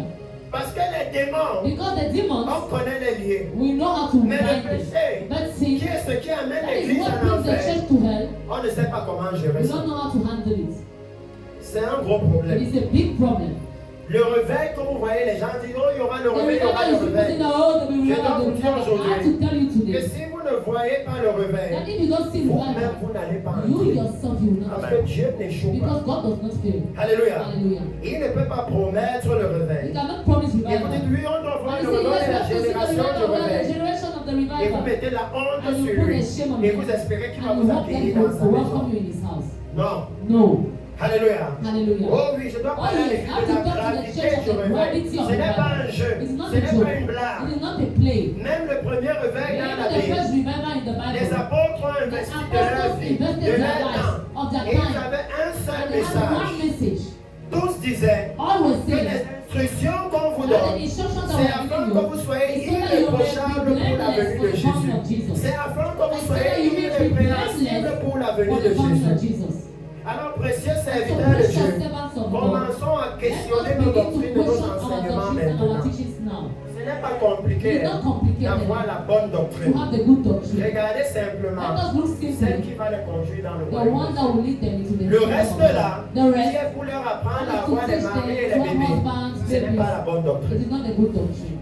Parce que les démons, Because the demons, on connaît les liens. we know how to Mais le bind them. péché, But qui sin, est ce qui amène that is l'église what en brings the enfer, church to hell. on ne sait pas comment gérer We ça. don't know how to handle it. C'est un gros It problème. is a big problem. Le réveil, comme vous voyez, les gens disent, oh, il y aura le The réveil, il y aura revival le is réveil. in the old, the Je revival, dois the vous dire revival. I have aujourd'hui to tell you que today si vous ne voyez pas le réveil, that if you don't see vous-même, revival, vous n'allez pas you entrer. yourself you will not Parce enter. que Dieu n'échoue Because pas. God does not fail. Alléluia. Hallelujah. Il ne peut pas promettre le He réveil. cannot promise Et vous revival. dites, oui, on doit voir And le you say, réveil de la yes, we have to see the génération du revival, we are the réveil. generation of the Et vous revival. mettez la honte And you sur put lui. a shame on Et him. vous espérez qu'il va And vous you hope that accueillir he dans will sa welcome maison. you in his house. Non. No. Alléluia. Hallelujah. Oh oui, je dois Oh parler à yes, I l'église have de to la talk to the gravité church of du the réveil. gravity of Ce n'est pas revival. un jeu. It's not Ce a n'est joke. pas une blague. It is not a play. Même le premier réveil dans Even la the Bible, first revival in the les Bible, apôtres ont the investi de leur apostles vie, invested de their leur lives, temps. of their Et ils time, avaient un seul and they had one message. message. Tous disaient Always que les saying instructions qu'on vous that the donne, instructions that c'est we are afin giving que you vous soyez is so that you irréprochables may be pour la blameless venue for de the coming of Jésus. Jesus. C'est afin que vous And so that soyez you may be irrépréhensibles blameless pour la for venue the de coming of Jésus. Jesus. Alors, précieux So serviteurs de precious Dieu, servants of God, commençons à let us questionner nos begin to doctrines et nos question our enseignements doctrines and our maintenant. teachings now. Ce n'est pas compliqué It's not complicated d'avoir la bonne to doctrine. have the good doctrine. Regardez simplement Let us look celle simply qui va les conduire dans le the one royaume. that will lead them into the Le kingdom reste of God. là, The qui rest, est pour leur apprendre à to avoir les teach maris et them les to have bébés, husbands, ce n'est pas la babies. bonne It doctrine. is not a good doctrine.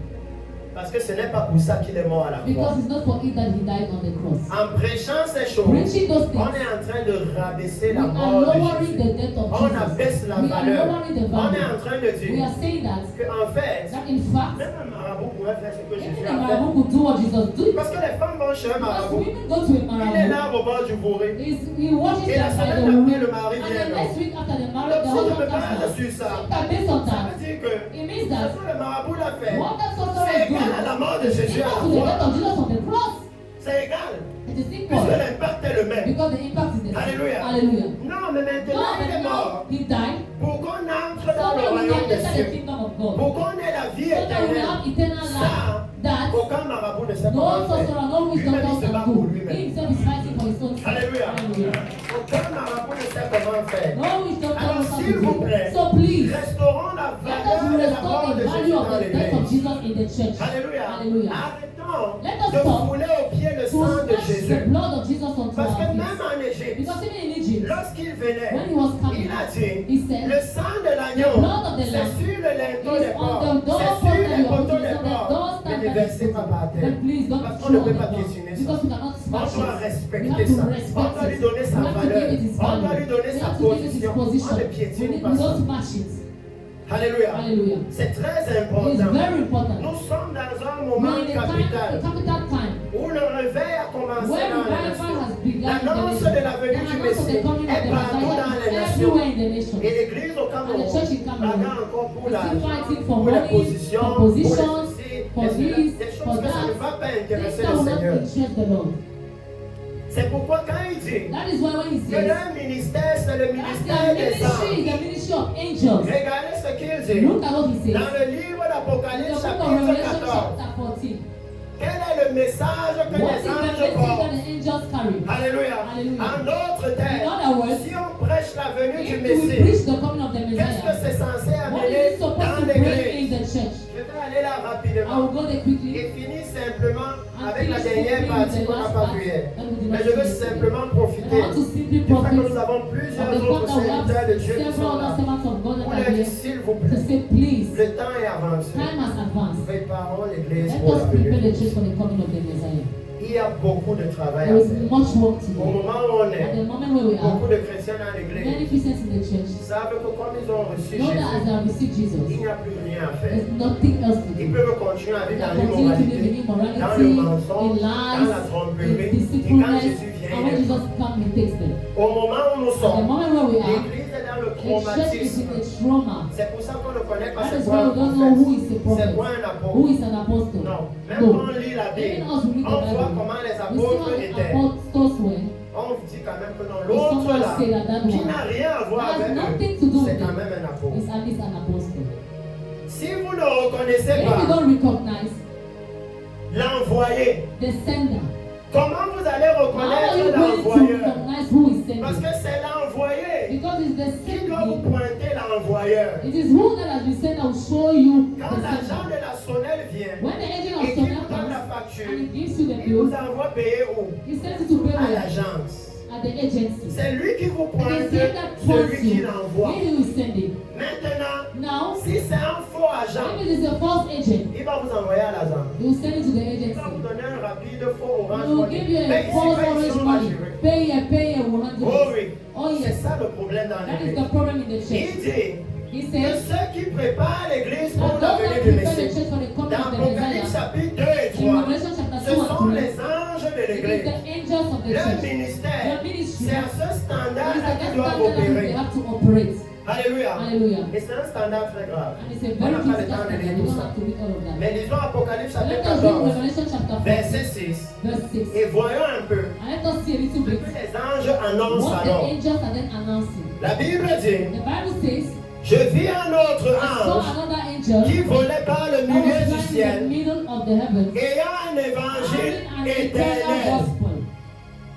Parce que ce n'est pas pour ça qu'il est mort à la croix. Because it's not for it that he died on the cross. En prêchant ces choses, Preaching those on things, est en train de rabaisser we la are mort de lowering Jésus. the death of On Jesus. abaisse la We are valeur. lowering the On est en value. train de We dire are saying that qu'en fait, that in fact, même un marabout pourrait faire ce que even Jésus a a fait. marabout could do what Jesus did. Parce que les femmes vont chez un Because marabout. women go to a Il est marabout. là au bord du bourré. He washes Et la them by semaine the d'après, woman. le mari And the vient. next week after the marriage, Donc, the si je me husband base comes sur ça, back. So based on ça that, veut dire que it means ce that que le marabout l'a fait, what that sorcerer c'est is doing égal à la mort de Jésus à la equal to the death croix. of Jesus on the cross. C'est égal. It is Puisque equal. l'impact est le même. Because the impact is the same. Alléluia. Hallelujah. Non, mais No, maintenant il but est mort. now he died. Pour qu'on entre So dans le that we royaume can des enter the cieux. kingdom of God. Pour qu'on ait la vie So that we éternelle. have eternal Ça, life. That aucun marabout ne sait no comment faire. sorcerer, no witch Lui-même, il doctor se bat can pour do. He lui-même. himself is fighting for his own sake. Alléluia. Hallelujah. Aucun marabout ne sait comment faire. No witch doctor Alors, knows how s'il to vous do. plaît, So please, restaurons la let us valeur de la restore mort the de value Jésus of dans the death of l'église. Jesus in the church. Alléluia. Hallelujah. Arrêtons Let us de stop fouler au pied le to sang de splash the Jésus. blood of Jesus onto Parce que our même feet. en Égypte, Because even in Egypt, lorsqu'il venait, when he was coming, il a dit, he said, le sang de the l'agneau, blood of the c'est lamb sur le linteau is des on porcs, the door c'est post sur that les you are poteaux putting, des so the porcs. door Ne stand les versez pas par terre. But please don't Parce qu'on throw ne peut on pas the door. piétiner ça. Because we cannot On smash doit it. We respecter have to ça. On respect doit lui it. donner We sa have to valeur. give it his On doit value. lui donner We sa have to give it his position. On ne position. We piétine need pas to ça. not smash it. Alléluia. Hallelujah. C'est très It is important. very important. Nous sommes dans un We moment are in a capital capital time. où le réveil a commencé Where dans les revival nations. has begun in the L'annonce nation. de la venue The du announcement of Messie the coming of est the partout dans les Messiah is nations. everywhere in the nation. Et l'église au Cameroun And the church in Cameroon bagarre encore pour is still l'argent, fighting for pour les money, positions, for pour les positions, ceci, for et cela. this, Des for choses que ça ne that. va pas Things intéresser that le will not Seigneur. interest the Lord. C'est pourquoi quand il dit That is why when he que says, leur ministère, c'est le that's ministère the des ministry, anges. the ministry of angels. Regardez ce qu'il dit Look at what he says. dans le livre In the d'Apocalypse book of chapitre Revelation 14. chapter 14. Quel est le message que What les is the anges message that portent? the angels carry? Alléluia. Hallelujah. En d'autres In termes, other words, si on prêche la venue du if we Messie, preach the coming of the qu'est-ce que Messiah, c'est censé what is amener it supposed dans to bring in l'église? the church? Je vais aller là I will rapidement go there quickly. et finir simplement And avec la finish dernière with partie the qu'on n'a last pas part vue hier. that we did Mais not je veux see yesterday. simplement And I profiter want to simply du fait que profit nous avons of plusieurs the autres fact that we serviteurs de have Dieu qui several sont other là. servants of God that Pour are leur dire, here s'il vous to plaît, say, please, le temps est avancé. time has advanced. Préparons l'église Let pour us la prepare venue. the church for the coming of the Messiah. Il y a beaucoup de travail There à is faire. much work to Au do. moment où on At est, the moment where we beaucoup are, de chrétiens dans many l'église Christians in the church savent que comme ils ont reçu know that as Jésus, they have received il Jesus, n'y a plus rien à faire. there's nothing else to Ils do. peuvent continuer à They vivre dans continue to live in l'immoralité, dans le immorality, mensonge, in dans la lies, tromperie. in Et quand deceitfulness, Jésus vient, and il when est Jesus comes, He takes them. au moment où nous At the sommes, moment where we are, l'église est dans le the church is traumatisme. in a trauma. C'est pour ça qu'on ne connaît pas That c'est is quoi why un we don't know who is a prophète. C'est prophet, quoi un who apôtre. is an apostle. Non, même No. quand on lit la Bible, Even us who read the on voit Bible, comment les we see apôtres how the étaient. apostles were. On dit quand même que non, But l'autre someone là, say that qui one n'a rien à voir has avec nothing eux, to do c'est with quand it. même un apôtre. Is at least an apostle. Si vous ne reconnaissez If you pas don't recognize l'envoyé, the sender, comment vous allez how are reconnaître you going to l'envoyeur? recognize who is Parce sending? que c'est l'envoyé Because it's the qui doit vous sending. pointer l'envoyeur. It is who that has been sent that will show you Quand the l'agent sender. de la sonnelle vient When the agent of et qu'il Sonia vous donne la comes facture, and he gives you the il vous bill, envoie payer où? he sends it to pay À where? l'agence. At the agency. C'est lui qui vous And pointe the same that celui points qui you, l'envoie. he who is sending. Maintenant, Now, si c'est un faux agent, if it is a false agent, il va vous envoyer à l'agent. he will send it to the Il agency. va vous donner un rapide faux orange. He will give you Mais a ici, false pas ici, orange on va money. gérer. Pay, we'll handle Oh it. oui, Oh c'est yes, ça le problème dans that is l'église. the problem in the Il church. dit He que says, ceux qui préparent l'église that pour la those that venue du prepare the Messie, church for the coming dans of the Apocalypse Messiah, chapitre 2 et in 3, Revelation chapter ce 2 and sont 3, les anges de it is l'église. the angels of the Leur church. ministère, Their ministry, c'est à ce it standard is là at qu'ils that doivent standard that they opérer. have to operate. Alléluia. Hallelujah. Et c'est un standard très grave. And it's a On very n'a pas le critical temps de standard. lire We tout don't ça. have to read all of that. Mais lisons Apocalypse Let chapitre us read 14, Revelation chapter 4, verset 6. verse 6. Et voyons un peu And let us see a little ce bit que les anges annoncent what the alors. angels are then announcing. La Bible dit, The Bible says, je vis un autre I saw ange another angel qui volait par le that milieu was du flying in the ciel, middle of the heavens, ayant un évangile having an eternal éternel. gospel.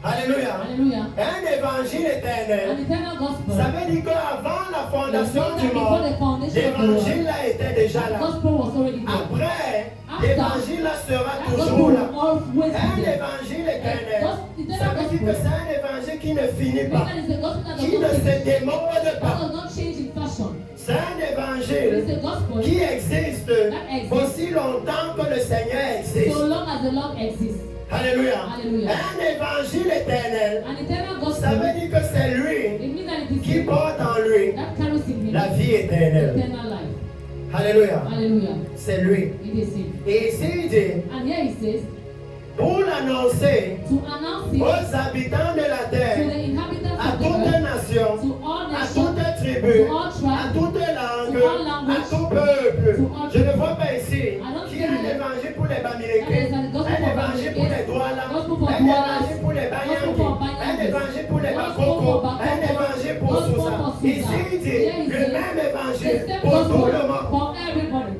Alléluia. Hallelujah. Un évangile An éternel. eternal gospel. Ça veut dire qu'avant la It fondation means du that before monde, the foundation of the l'évangile world, là était déjà the là. gospel was already there. Après, After, l'évangile là sera that gospel toujours là. will always Un be there. évangile éternel. Ça Eternal veut dire que gospel. c'est un évangile qui ne finit Means pas, that it's a gospel that qui does ne not se change. démode That pas. does not change in fashion. C'est un It's évangile a gospel qui existe aussi longtemps que le Seigneur existe. so long as the Lord exists. Alléluia. Hallelujah. Un évangile éternel. An eternal Ça gospel, veut dire que c'est lui it means that it is qui him porte en lui that carries in him la vie éternelle. eternal life. Alléluia. Hallelujah. C'est lui. It is him. Et ici il dit, And here he says, pour l'annoncer to announce it aux habitants de la to terre, the inhabitants à of the toute earth, nation, to all à nations, toute tribu, to all à tribes, toute langue, to all language, à tout peuple. to all Je ne people. vois pas ici qu'il y a un évangile pour les Bamileke, un évangile pour les Douala, un évangile pour les Bayangi, un évangile pour les Bakoko, un évangile pour Sousa. Ici, il dit le même évangile the same pour tout gospel le monde. for everybody.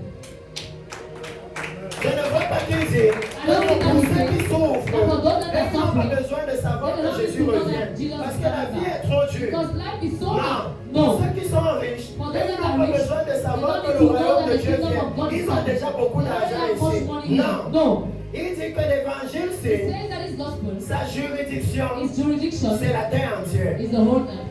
Je ne vois pas qu'il dit que pour ceux qui souffrent, ils n'ont pas besoin de savoir que Jésus revient. Parce que la vie est trop dure. Because life is so Non, hard. pour No. ceux qui sont riches, ils n'ont pas besoin de savoir que le royaume de Dieu vient. Ils ont déjà beaucoup d'argent ici. Non. No. Il dit que l'évangile, It c'est says that his gospel, sa juridiction, his jurisdiction c'est la terre entière. is the whole earth.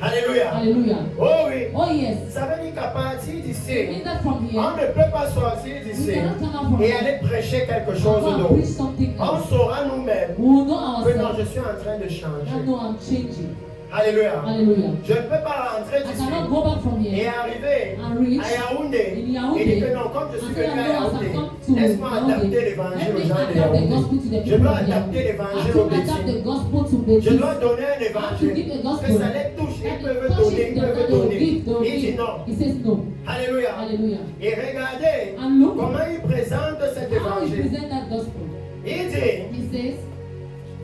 Alléluia. Hallelujah. Oh oui. Oh yes. Ça veut dire qu'à partir It d'ici, means that from on here, ne peut pas sortir we d'ici cannot come out from et here aller prêcher quelque and chose go and d'autre. preach something On else. saura nous-mêmes We will know que non, ourselves je suis en train de that changer. no, I'm changing. Alléluia. Hallelujah. Je ne peux pas rentrer I d'ici cannot go back from et here arriver and reach à Yaoundé in et dire Yaoundé que non, comme je suis and say venu à that no, as I Yaoundé, come to laisse-moi adapter Yaoundé, l'évangile let aux me gens de adapt the Yaoundé. gospel to the Je people dois of adapter Yaoundé. I l'évangile have aux to adapt the Bétis. gospel to Je Bétis. dois donner un I have to évangile. give a Que gospel ça les touche, that ils it peuvent touches donner, ils them, peuvent that they will donner. give, they will Il dit give. non. He says no. Alléluia. Hallelujah. Et regardez And look comment il présente cet how he évangile. presents that gospel. Il dit, He says,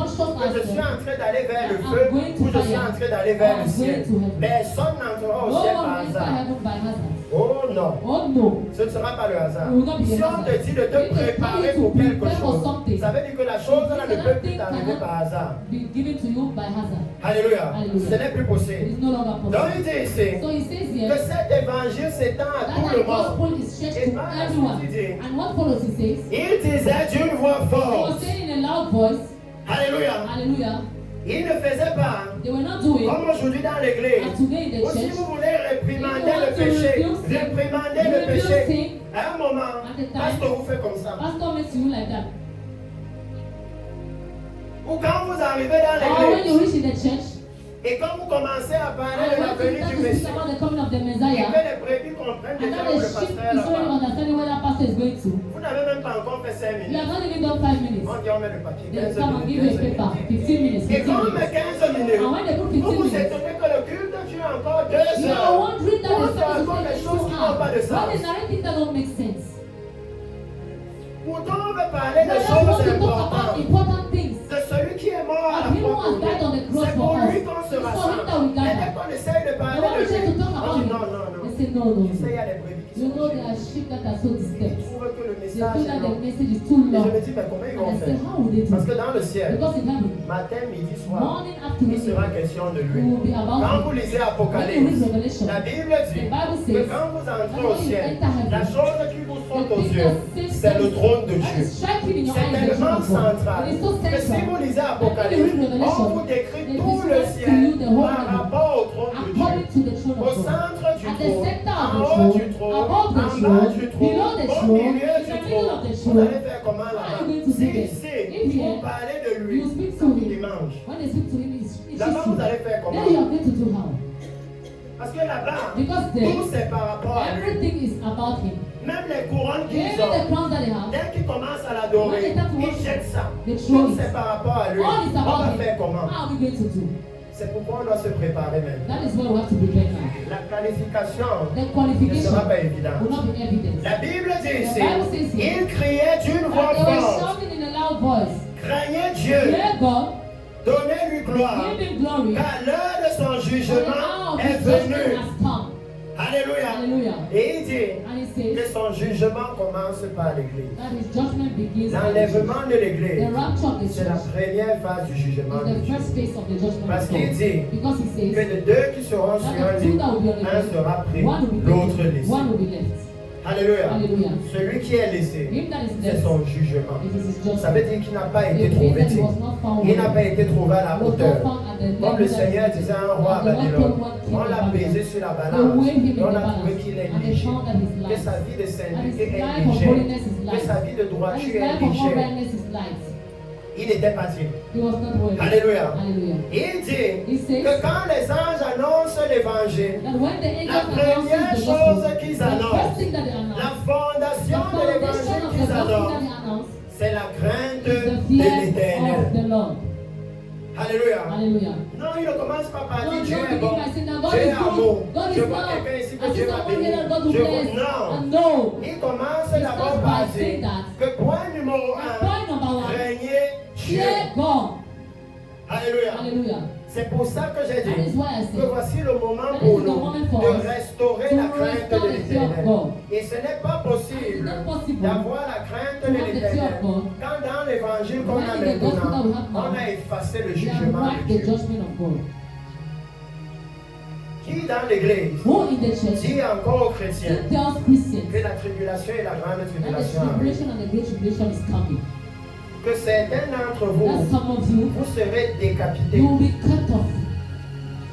conscious que je as suis en train d'aller vers le I'm feu going to ou je suis fire. en train d'aller vers I'm le ciel. going to heaven. Personne n'entrera au No ciel one par will enter hasard. heaven by hazard. Oh non. Oh no. Ce ne sera pas le hasard. It will not be Si a on hasard. te dit de te If they préparer tell you pour to quelque prepare for chose, something, ça veut dire que la chose là ne that peut plus thing t'arriver cannot par hasard. be given to you by hazard. Alléluia. Hallelujah. Ce n'est plus It possible. is no longer Donc possible. il dit ici So he says que here cet évangile s'étend à that tout the le monde. gospel is stretched Et to par la suite, everyone. il dit, And what follows, he says, il disait d'une voix he forte. was saying in a loud voice, Alléluia. hallelujah. Il ne faisait pas They were not doing comme aujourd'hui dans l'église. as today in the Ou si church. vous voulez réprimander If you le want to péché, rebuke sin, réprimander you le rebuke péché. sin. À un moment, At the time, pasteur vous fait comme ça. Pastor makes you like that. Ou quand vous arrivez dans Or when l'église you reach in the church, et quand vous commencez à parler and de la when you venue start du to speak Messie, about the coming of the et Messiah, que les brebis comprennent and déjà now où the le sheep pasteur est is already là-bas, understanding where that pastor is going to. vous n'avez même pas encore fait 5 You minutes. have not even done 5 minutes. On dit on met le papier, They 15 come and give you a minutes. paper, 15 minutes, Et 15 quand on met minutes. 15 minutes, And when they put vous 15 vous minutes, étonnez que le culte dure encore 2 you are heures. wondering that Pour the faire service encore des is choses going qui to n'ont pas de When sens. they narrate things that don't make sense. Pourtant, on veut parler We de are not supposed choses to talk about importantes. important things. De celui qui est mort à la And he who croix has pour died on the nous. cross C'est for pour us. lui qu'on se It's for him rassemble. that we Et gather. dès qu'on essaye de And parler when we de try lui, to talk on about dit him, non, non, they non. say no, no, Tu sais, il y no. a des brebis qui You sont know there are tuées. sheep that are so Ils disturbed. trouvent que le They message feel est that the long. message is too Et je long. me dis, mais comment ils And vont I say, faire? how will they do Parce que it? dans le ciel, Because in heaven, matin, midi, soir, morning, il afternoon, sera question de it lui. will be Quand about vous him. lisez When you read Apocalypse, Revelation, la Bible dit the Bible que says quand vous entrez that au when you ciel, enter heaven, la chose qui vous saute the aux thing yeux, that seems c'est le trône de that Dieu. is striking in your C'est eyes is the tellement throne of God. central It is so que si central. vous lisez When you Apocalypse, read Revelation, on vous décrit they tout le describe to you ciel the whole par heaven rapport au trône de Dieu. according to the throne Au of God. centre du At the trône, center en of the haut throne, du trône, above the en bas throne, du trône, below the au throne, milieu in du the middle of the trône. Vous throne. allez faire comment How là-bas? are you going to Si do this? ici, If vous here, parlez de lui, you speak to comme him. dimanche, When they speak to him, it's là-bas vous allez faire then you comment? are going to do how? Parce que là-bas, Because tout there, c'est par rapport à lui. everything is about him. Même les couronnes qu'ils Even the ont, crowns that they have, dès qu'ils commencent à l'adorer, ils jettent ça. they throw Tout it. c'est par rapport à lui. All is On va about faire him. comment? How are we going to do? C'est pourquoi on doit se préparer maintenant. That is what we have to prepare now. La qualification The ne qualification sera pas will évidente. not be evident. La Bible dit The ici, Bible says here, il criait d'une voix that they were forte, shouting in a loud voice, craignez Dieu, Fear God, donnez-lui gloire, give him glory, car l'heure de son for the hour jugement of est his judgment venue. has come. Alléluia. Hallelujah. Et il dit And he que says son jugement commence par l'Église. that his judgment begins at the church. L'enlèvement de l'Église, The rapture of the c'est la church première phase du jugement de is the Dieu. first phase of the judgment Parce of qu'il God. dit Because he que says les deux qui seront sur un that the two lit, that will be on the un bed, sera pris, one will be l'autre taken, laissé. one will be left. Alléluia. Hallelujah. Celui qui est laissé, Him that is c'est left, son jugement. it is his Ça veut judgment. dire qu'il n'a pas It été trop means that he vêtu. was not found Il n'a pas worthy. été trouvé à la He was hauteur. not found at the Comme level le that Seigneur he disait à un was. roi à And the Lord Babylone, told one king on in l'a Babylon, pesé sur la they balance. weighed him in Et on the a trouvé balance, qu'il est and they léger. found that his Que life, sa vie de and sainteté his est life of légère. holiness is Que light, sa vie de and droiture his est life of légère. uprightness is light. Il n'était pas digne. He was not worthy. Alléluia. Hallelujah. Il dit He says que quand les anges annoncent l'évangile, that when the la angels première announce the chose gospel, qu'ils the first annoncent, thing that they la announce, the fondation de foundation l'évangile of the qu'ils gospel that annoncent, they announce, c'est la crainte is the de fear l'éternel. of the Lord. Alléluia. Hallelujah. Non, il ne commence pas par No, dire not Dieu est begin bon, by saying that God Dieu is est amour. good, God Je is vois love. quelqu'un ici que I Dieu see va someone here bénir. that God will Je vois, bless. non. And no. Il commence He d'abord starts par by dire saying that que point numéro point number 1, one, craignez Dieu. fear God. Alléluia. Hallelujah. C'est pour ça que j'ai That dit is why I que say voici le moment that pour is the nous moment for de us restaurer to la crainte restore de the fear of l'éternel. God. Et ce n'est pas possible It's not possible d'avoir la crainte to de have the fear l'éternel of God quand dans l'évangile qu'on a when in the gospel that we maintenant, have now, on a effacé le we have jugement wiped de the Dieu. judgment of God. Qui dans l'église Who in the church dit encore aux chrétiens still tells Christians que la tribulation et la grande that the tribulation arrivent. tribulation and the great tribulation is coming. Que certains d'entre That vous, some of you, vous serez décapités. you will be cut off.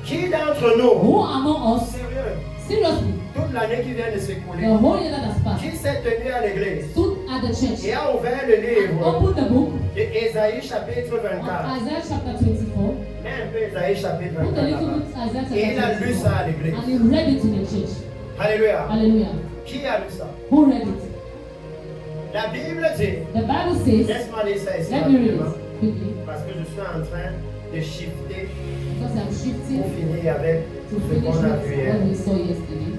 Qui d'entre nous, Who among us, sérieux, seriously, toute l'année qui vient de the s'écouler, whole year that has passed, qui s'est tenu à l'église stood at the et church, a ouvert le livre opened the book de Ésaïe chapitre of 24. Isaiah chapter 24, Mets un peu Ésaïe chapitre put a 24 little là-bas. bit Isaiah Et il a chapter lu ça à 24, l'église. and he read it to the church. Alléluia. Hallelujah. Qui a lu ça? Who read it? La Bible dit, The Bible says, laisse-moi lire ça ici let me read rapidement, it quickly, parce que je suis en train de shifter because I'm shifting pour finir avec to ce finish qu'on a with vu hier. what we saw yesterday.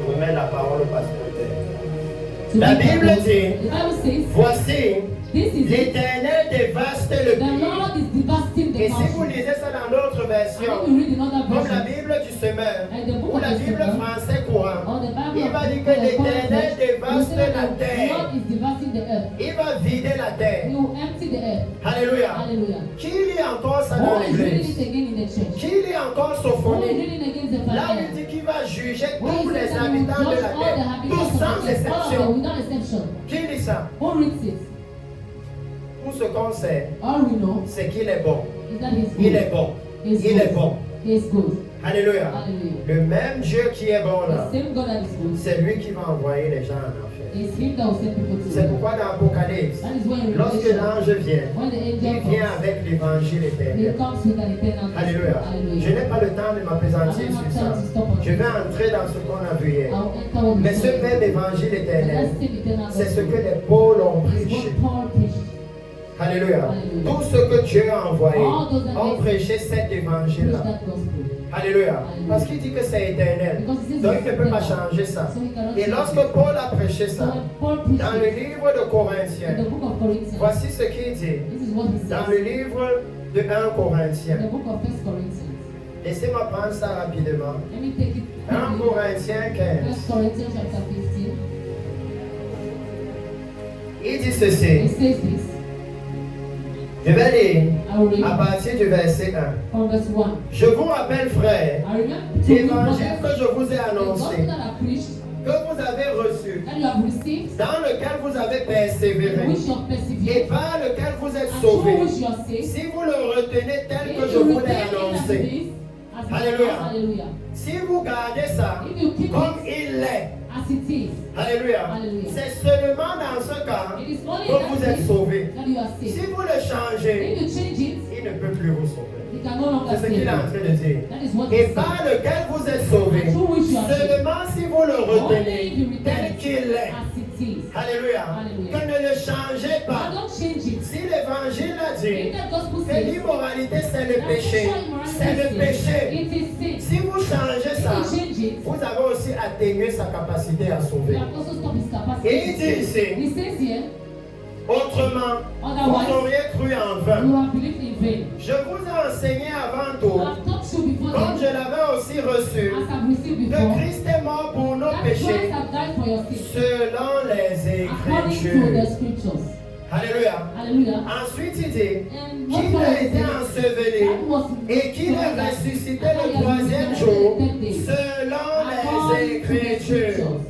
Je remets la parole au pasteur. To La be Bible purpose. dit, The Bible says, voici, this is it. l'Éternel dévaste le The pays. Lord is devastating the Et si vous country. lisez ça dans d'autres And versions, when you read another comme la version, Bible du semeur, like the book ou of la the Bible Psalm, français courant, or the Bible l'Éternel dévaste you say la that the terre. Lord is devastating the earth. Il va vider la terre. He will empty the earth. Alléluia. Hallelujah. Qui lit encore ça dans Who is reading l'église? it again in the church? Qui lit encore Who is Sophonie? reading against the Là où il fire? dit qu'il va juger Who is tous les saying that he will habitants de judge la all the terre, inhabitants tous of sans the earth, all of them, exception. without exception? Qui lit ça? Who reads it? Tout ce qu'on sait, All we know c'est qu'il est bon. is that he's Il good. est bon. He's Il est good. bon. He's good. Alléluia. Hallelujah. Le même Dieu qui est bon là, The same God that is good c'est lui qui va envoyer les gens en enfer. is him that will send people to C'est hell. pourquoi dans l'Apocalypse, That is why in lorsque Revelation, l'ange vient, when the il angel vient comes, avec l'évangile he éternel. comes with an eternal gospel. Alléluia. Je Hallelujah. n'ai pas le temps de m'appesantir sur ça. Je vais entrer dans ce qu'on a vu hier. I'll enter what Mais he ce said. même évangile The éternel, same eternal c'est ce que gospel les Paul ont is prêché. what Paul preached. Alléluia. Alléluia. Tout ce que Dieu a envoyé All those that ont prêché cet Preach évangile-là. that gospel. Alléluia. Alléluia. Parce qu'il dit que c'est éternel. Because he says Donc it's il ne peut pas eternal. changer ça. So he cannot Et change lorsque it. Paul a prêché So ça, when Paul preached dans le it, livre de in Corinthiens, the book of Corinthians, voici ce qu'il dit. this is what he Dans says. le livre de 1 In Corinthiens. the book of 1 Corinthians. Laissez-moi prendre ça rapidement. Let me take it 1 quickly. Corinthiens 15. 1 Corinthians chapter 15. Il dit It ceci. says this. Je vais lire I will read à partir du verset 1. from verse 1. Je vous rappelle, frères, I remember to read l'évangile brothers, que je vous ai the annoncé, gospel that I preached, que vous avez reçu, that you have received, dans lequel vous avez in persévéré which you have et persevered, par lequel vous êtes and through sauvés, which you are saved, si vous le retenez tel if que je you vous retain l'ai it as it annoncé. is, as it is, Hallelujah. hallelujah. Si vous gardez ça If you keep comme it il l'est, as it is, alléluia, Hallelujah. c'est seulement dans ce cas it is only que in vous that êtes case sauvés. that you are Si saved. vous le changez, If you change it, il ne peut plus vous sauver. it can no longer C'est ce save qu'il est en you. train de dire. That is what he Et said. par lequel vous êtes sauvés, Through which you are saved. seulement si vous le Only if you retenez retain tel it qu'il est. as it is. Alléluia. Hallelujah. Que ne le changez Now pas. don't change it. Si l'évangile a If dit that gospel que says l'immoralité c'est le that péché, sexual immorality c'est le is sin, péché. it is sin. Si vous changez If ça, you change it, vous avez aussi atténué sa capacité à you sauver. have also stopped his capacity. Et il dit ici, He says here, autrement, otherwise, vous auriez cru en you vain. have believed in vain. Je vous ai enseigné avant tout, I have taught you before comme je them, l'avais aussi reçu, as I've received que before, Christ est mort pour nos that Christ péchés has died for your sins, selon les according to the Écritures. scriptures. Alléluia. Hallelujah. Ensuite, il dit And what qu'il Paul a été said, enseveli that was et qu'il est ressuscité le troisième jour selon les Écritures.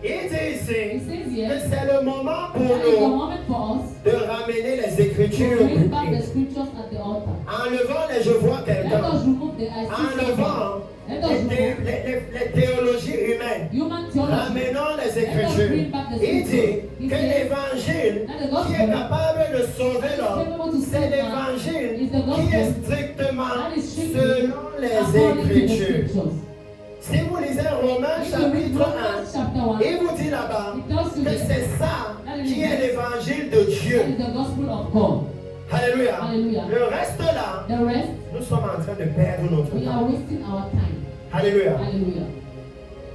Il dit He ici says que here, c'est le moment pour that is the nous moment for us de ramener les to Écritures au bring back the public. scriptures at the altar. En levant les je vois Let quelqu'un, us remove the I en see levant someone. Let us remove les théologies humaines, human theology. ramenons les Écritures. Il dit que l'évangile qui est capable de sauver l'homme, c'est l'évangile qui est strictement selon les According to the Écritures. scriptures. Si vous lisez Romains If you read chapitre 1, Romans chapter 1, il vous dit là-bas it tells you que that c'est ça qui est l'évangile de Dieu. that is the gospel of God. Alléluia. Hallelujah. Le reste là, The rest, nous sommes en train de perdre notre we are temps. wasting our time. Alléluia. Hallelujah.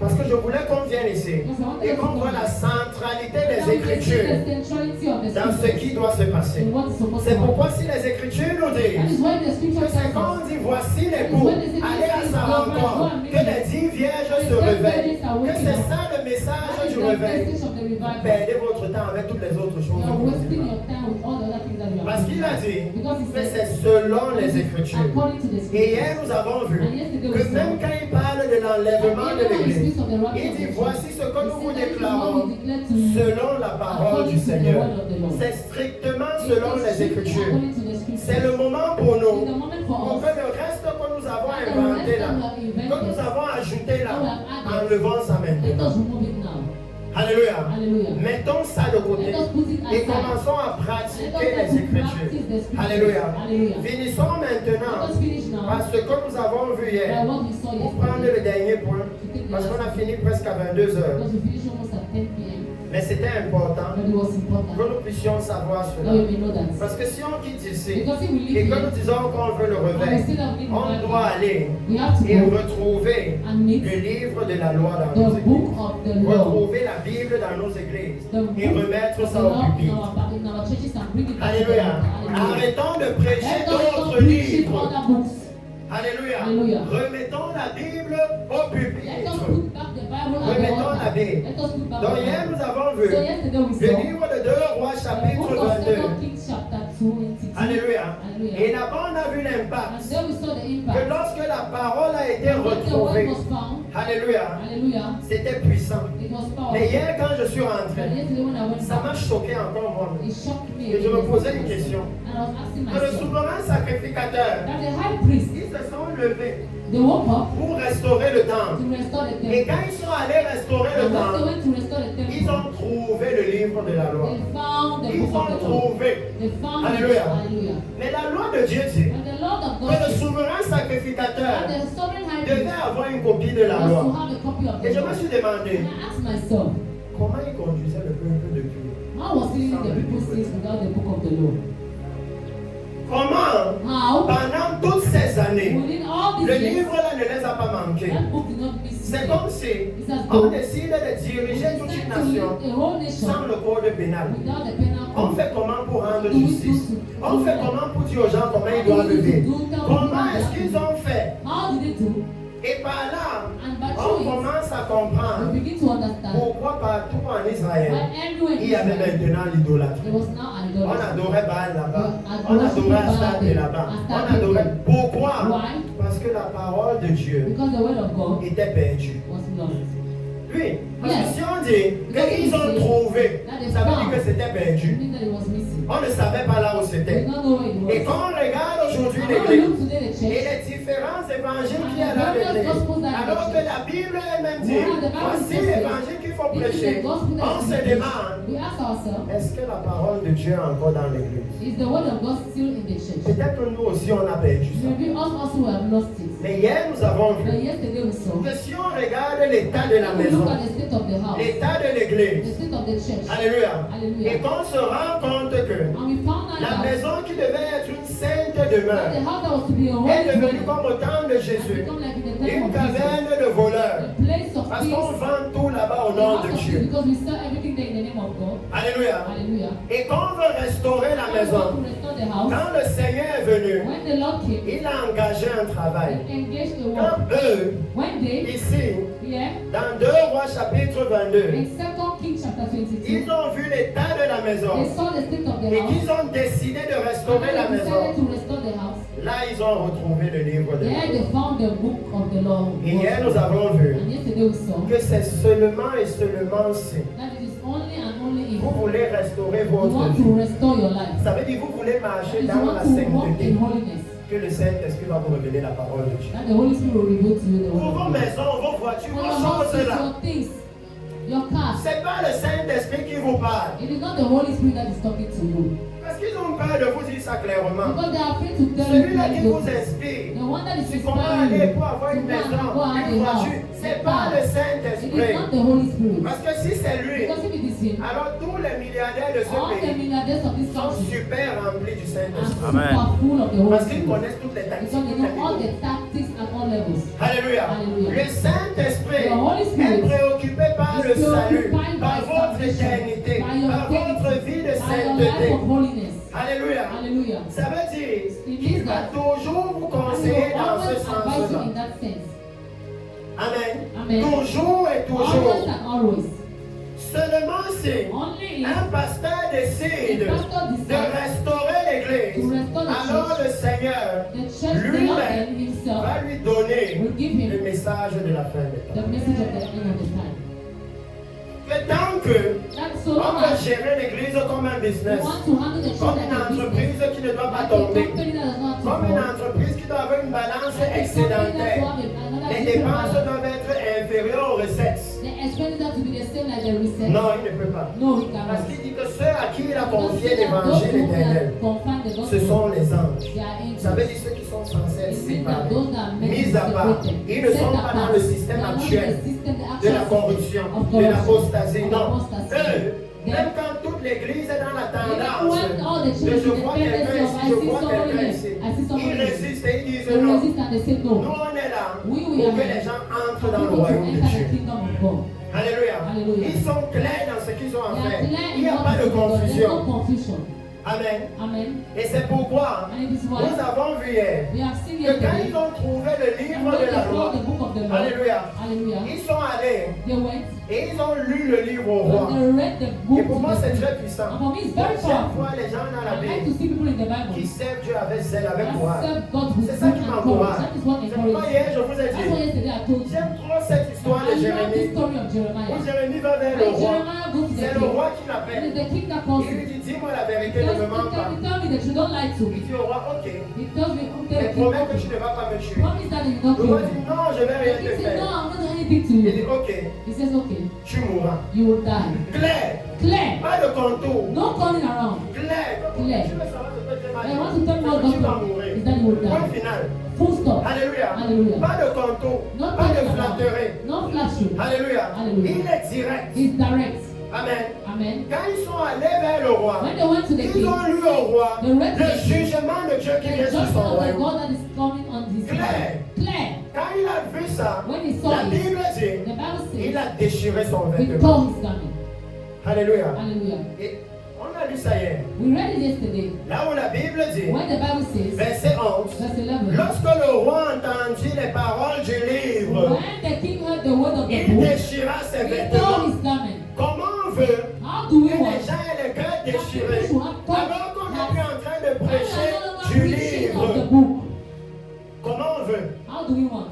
Parce que je voulais qu'on vienne ici et qu'on voit la centralité des Now we see Écritures the centrality of the dans ce scriptures qui doit se passer. in what is supposed C'est to happen. pourquoi si les Écritures nous That is disent why the que scripture c'est tells quand us on dit voici l'époux, allez à sa rencontre, que les 10 vierges se réveillent, que c'est ça le that message is du the réveil. message of the revival. Perdez votre temps avec toutes les autres choses. You are wasting your time with all the other things that you are Parce qu'il a dit Because he que said, c'est selon les Écritures. according to the Et scripture. hier, nous avons vu And yesterday we que saw même quand il parle de l'enlèvement de l'Église, of the rapture il of dit the voici church. ce que nous vous He said, déclarons "This is what we declare to you selon la parole du Seigneur. according to the word of the Lord." C'est strictement It selon is les strictly Écritures. according to the scripture. C'est le moment pour It's nous, the moment pour for que us. le reste que nous avons And the inventé rest là, that we have que invented, nous avons ajouté là, that we have added, enlevons ça let maintenant. us remove it now. Alléluia. Hallelujah. Mettons ça de côté Let us put it et aside. commençons à Let pratiquer us les practice Écritures. the scripture. Alléluia. Hallelujah. Finissons Let maintenant us finish now par ce que nous avons vu by hier. what we saw Pour prendre yesterday. le dernier point, parce qu'on a fini presque à 22 heures. Because we finished almost at 10 p.m. Mais c'était important But it was que important nous puissions savoir that cela. we may know that. Parce que si on quitte ici Because if we et live que nous here, disons qu'on veut le and we réveil, still have been on doit aller we have to et go retrouver and meet le livre de la loi dans the nos book églises. of the law. Retrouver la Bible dans nos églises The et book remettre of the ça au law in pupitre. our churches and bring it back to the Alléluia. altar. Hallelujah. Arrêtons de prêcher Let us stop d'autres preaching livres. other books. Alléluia. Alléluia. Remettons la Bible au Let us pupitre. put back the Bible at the Remettons altar. la Bible. Let us put back Donc the hier, Bible. nous avons vu So yesterday we le saw livre de 2 Rois the chapitre book of 22. 2 Kings chapter 2 Alléluia. Hallelujah. Et là-bas, on a vu And l'impact. there we saw the Que impact. lorsque la parole a été When the word retrouvée, was found, Alléluia, hallelujah, c'était puissant. it was Mais powerful. hier, quand je suis But rentré, yesterday when I went ça m'a back, choqué encore moi. it shocked me. Et je me posais une question. And I was asking Que le myself souverain sacrificateur, that the high priest, ils se sont levés they woke up pour restaurer le temple. to restore the Et temple. quand ils sont allés restaurer le And when they temple, went to restore the ils temple, ont trouvé le livre de la loi. they found the Ils book of ont the law. trouvé. They found it. Alléluia. Hallelujah. Mais la loi de Dieu dit And the Lord of que God le said souverain sacrificateur that the sovereign high devait priest avoir une copie de la was to loi. have a copy of Et the je law. me suis demandé, And I asked myself, comment il conduisait le peuple de Dieu? how was he leading the people since without the book of the law? Comment, How? pendant toutes ces années, Within all le these years, livre là ne les a pas manqués? that book did not miss C'est comme si It's as on though décide de diriger toute une to nation lead a whole nation sans le code pénal. without the penal On code. fait comment pour rendre justice? On fait comment pour dire aux gens comment ils doivent vivre? Comment est-ce qu'ils ont fait? How did they do? Et par là, And by on through it, commence à we comprendre begin to understand pourquoi partout en Israël, why everywhere il y avait in Israel, maintenant l'idolâtrie. there was now On idolatry. adorait Baal là-bas. On adorait Astarte là-bas. On adorait. Pourquoi? Why? Parce que la parole de Dieu Because the word of God était perdue. was lost. Oui. Parce que Yes. si on dit qu'ils ont trouvé, ça veut dire que c'était It perdu. means that it was missing. On ne savait pas là où We c'était. did not know where it Et was. quand on regarde aujourd'hui And when we l'église, look today the et church, les différents évangiles qu'il y a dans l'église, alors que la Bible elle-même dit, voici l'évangile qu'il faut this is prêcher, the gospel on that se is demande, we ask ourselves, est-ce que la parole de Dieu est encore dans l'église? is the word of God still in the church? Peut-être que nous aussi on a perdu ça. Maybe us also have lost it. Mais hier nous avons But vu yesterday we saw, que si on regarde l'état de la when we maison, look at the state of the house, l'état de the l'église, state of the church, alléluia, hallelujah, et qu'on se rend compte que and we found out la that maison qui devait être une sainte the demeure house that was to be a est holy devenue dwelling comme au temps de has Jésus, become like in the time une of Jesus, caverne de voleurs. a place of Parce peace, qu'on vend tout là-bas au a nom house de of peace, Dieu. because we sell everything there in the name of God, Alléluia. hallelujah. Et quand on veut restaurer la When we want maison, to restore the house, quand le Seigneur est venu, when the Lord came, il a engagé un travail. he engaged the Quand work. eux, When they, ici, here, dans 2 Rois chapitre 22, in 2 Kings chapter 22, ils ont vu l'état de la they maison saw the state of the et house, qu'ils ont décidé de and restaurer la they decided maison, to restore the house. là ils ont retrouvé le livre de There la they loi. found the book of the law. Et hier nous avons vu And yesterday we saw que c'est seulement et seulement si that it is only and only if vous you voulez restaurer votre want vie. to restore your life, Ça veut dire que vous voulez marcher if you dans want la to walk sainteté, in holiness, que le Saint-Esprit va vous révéler la parole de Dieu. that the Holy Spirit will reveal to you the Pour word vos of God. maisons, vos voitures, For vos your houses, choses là, your things, your cars, c'est pas le Saint-Esprit qui vous parle. it is not the Holy Spirit that is talking to you. Parce qu'ils ont peur de vous dire ça clairement. Because they are afraid to tell you Celui-là qui the vous inspire, the one that is c'est comment inspiring aller you pour avoir to une go maison, and go and have une a house. voiture. C'est a pas car. le It is Saint-Esprit. not the Holy Spirit. Parce que si c'est lui, Because if it is him, alors tous les milliardaires de ce all the pays milliardaires of this sont country super remplis du are Saint-Esprit. super full of the Holy Parce qu'ils Spirit. connaissent toutes les Because tactiques. they toutes les know all the techniques. tactics at all levels. Alléluia. Alléluia. Le Saint-Esprit The Holy est Spirit préoccupé par is le salut, preoccupied par by votre salvation, éternité, by your par votre vie de by your life sainteté. of holiness. Alléluia. Hallelujah. Ça veut dire It qu'il means va that toujours vous And he conseiller will dans always ce advise you sens-là. in that sense. Amen. Amen. Toujours et toujours. Always and always. Seulement si Only if un pasteur décide the pastor de decides restaurer to l'église, restore the alors church, le Seigneur the church, the Lord lui-même then himself va lui donner will give le him message de la fin des the temps. message of the end of the time. Que tant que That so on long veut as gérer l'église comme un you business, want to handle the church comme like une a business, entreprise qui ne doit pas like a tomber, company that does not comme une fall, entreprise qui doit avoir une balance like a company that excédentaire. will have another Les different dépenses balance. doivent être inférieures aux recettes. The expenditure to be the same like the receipt. Non, il ne peut pas. No, he Parce cannot. qu'il dit que ceux à qui il a Because confié those l'évangile who éternel, can confirm the ce gospel, sont les anges. they are angels. Ça veut dire ceux qui sont censés être It means that séparés, those that are meant to mis be à part. separated, Ils ne set sont pas apart, dans le système they are not in actuel the system, the de la actual corruption, of de l'apostasie. of Non. apostasy. Eux, Then, même quand toute l'église est dans la when tendance all the de churches je in the vois quelqu'un tendency ici, of I je see vois somebody quelqu'un there, ici, I see ils somebody there, résistent et ils disent they non. resist and they say Nous, no. on est là We pour are que here les gens for entrent dans le people to royaume de enter the Dieu. kingdom of God. Alléluia. Alléluia. Ils sont clairs dans ce qu'ils ont à They are faire. clear Il n'y in a pas what de to do. There's confusion. no confusion. Amen. Amen. Et c'est pourquoi And it is nous why avons vu hier we have seen que quand yesterday, ils ont trouvé le and livre when de they la loi, found the book of the law, Alléluia, hallelujah, ils sont allés they went Et ils ont lu le livre au roi. And they read the book. Et pour moi, to c'est the très king. puissant. And for me, it's very Chaque powerful. fois, les gens dans la I like to Bible see people in the Bible qui servent Dieu avec zèle, avec that courage. serve God with C'est ça qui zeal and courage. m'encourage. That is what C'est pourquoi encourages hier, me. je vous ai That's why dit, yesterday I told you. j'aime trop cette histoire de I love this Jérémie. story of Où Jeremiah. Jérémie va vers le When roi. Jeremiah goes to the C'est le king, roi qui it is l'appelle. the king that calls Il lui him. dit, dis-moi la vérité, He ne tells me mens pas. tell me that you don't lie to Il me. dit au roi, ok, He tells me, mais promets que tu ne vas pas me tuer. promise that you will not Le kill roi me. dit, non, je ne vais rien He te said, no, faire. I'm not doing anything to Il you. dit, ok, He says, okay, tu mourras. you will die. Clair, Clear. pas de contour. No calling around. Clair. Clair. Tu veux savoir ce que Dieu m'a I dit? want to tell you what C'est que tu vas God mourir. is that you will Point die. final. Full stop. Alléluia. Alléluia. Pas de contour. No Pas de calling around. flatterie. No flashing. Alléluia. Alléluia. Il est direct. He's direct. Amen. Amen. Quand ils sont allés vers le roi, When they went to the ils king, ont lu au roi they read le the- jugement de Dieu qui the vient sur judgment son of the royaume. God that is coming on his Clair. life. Clear. Quand il a vu ça, When he saw la it, Bible dit, the Bible il says, a déchiré son he vêtement. tore his garment. Alléluia. Hallelujah. Et on a lu ça hier. We read it yesterday. Là où la Bible dit, When the Bible says, verset 11, verse 11, lorsque le roi entendit les paroles du livre, when the king heard the word of the il book, déchira ses he tore vêtements. his garment. Comment on veut How do we que want? les gens aient le cœur déchiré alors qu'on est en train de prêcher du Preaching of the livre? book. Comment on veut? How do we want?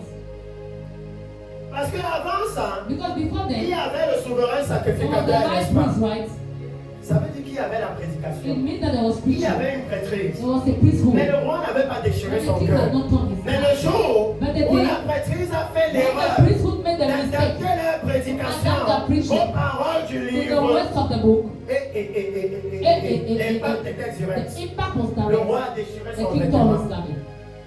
Parce qu'avant ça, Because before il y then, avait le souverain there was the sacrificateur, high n'est-ce pas? priest, right? Ça veut dire qu'il y avait la It prédication. means that there was Il y preaching. avait une prêtrise. There was a priesthood. Mais le roi n'avait pas déchiré And the son king cœur. had not torn his Mais le heart. jour But the où day la prêtrise a fait when the l'erreur priesthood made the mistake d'adapter leur prédication Adapt the preaching aux paroles du to the livre, words of the book, l'impact était direct. the impact was Le direct. roi a déchiré The son king tore his vêtement. garment.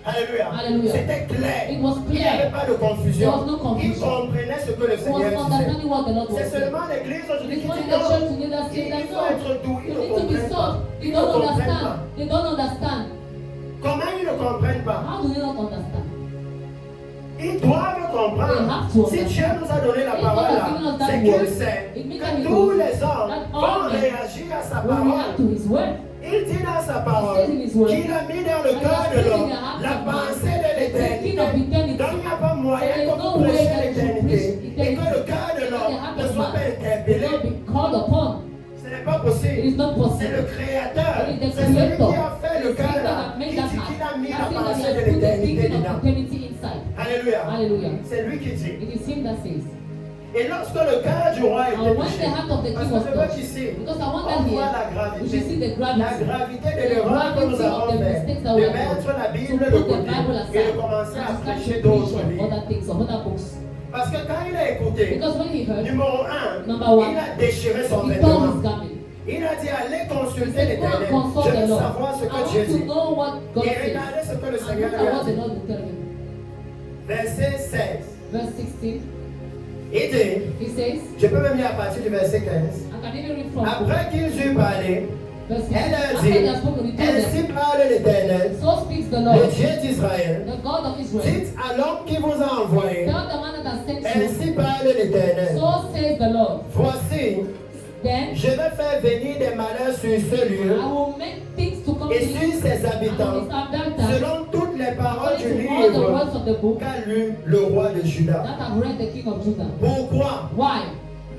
Alléluia. Alléluia. C'était clair. It was Il n'y avait clear. pas de There confusion. was no Il confusion. comprenait ce que le He was Seigneur disait. understanding what the Lord was C'est saying. seulement l'église aujourd'hui It's qui only dit the non. church today that says Il that faut no. être doux. Ils You ne need to be comprennent pas. soft. Ils They ne don't comprennent understand. pas. They don't understand. Comment ils ne comprennent pas? How do they not understand? Ils doivent comprendre. They have to Si understand. Dieu nous a donné la If God parole has là, given us that c'est qu'il word, sait it means que that he tous knows les hommes that all vont men réagir à sa will react to parole. his word. Il dit dans sa parole He says in his word, qu'il a mis dans le and cœur he has de put in l'homme the heart la of man pensée de the thinking of l'éternité. eternity. Donc il n'y a pas moyen There is que no vous way prêchiez that you l'éternité preach et que le eternity. cœur de And the l'homme heart ne of soit man pas will interpellé. not be called upon. Ce n'est pas It possible. is not C'est possible. le Créateur. It is the C'est celui Creator. qui a fait le It's cœur God là. that made Il that dit heart. qu'il a mis la That thing that he pensée has de put the l'éternité thinking dedans. of eternity inside. Alléluia. Hallelujah. C'est lui qui dit. It is him that says. Et lorsque le cœur du roi And était when touché, the heart of the parce king que was je veux touched, qu'ici, because I want on that voit here, la we should see the gravité. La gravity. gravité de The l'erreur que nous gravity of avons the fait, mistakes that de we have mettre la done. To Bible de put the côté Bible et aside de commencer à and start prêcher to d'autres preach of livres. other things, of other books. Parce que quand il a écouté, Because when he heard, numéro 1, Number one, il a déchiré son he tore his vêtement. garment. Il a dit, allez He consulter said, go and l'Éternel. consult Je the veux Lord. savoir ce I que want Dieu to dit. know what God Et says. regardez ce que le And Seigneur look lui at a what the dit. Lord will tell him. Verset 16. Verse 16, Il dit, he says, je peux même lire à partir du verset 15. I can even read from Après qu'ils eurent parlé, verse 15. elle a After they have dit, spoken, he told ainsi them, parle l'Éternel, so speaks the le Lord, Dieu d'Israël. the God of Israel. Dites à l'homme qui vous a envoyé, Tell the man that has sent you, ainsi parle l'Éternel. so says the Lord. Voici, Then je vais faire venir des malheurs sur ce I lieu will make things to come to et you sur ses and habitants, his inhabitants, selon toutes les paroles du according to all the livre words of the book qu'a lu le roi de Juda. that have read the king of Judah. Pourquoi? Why?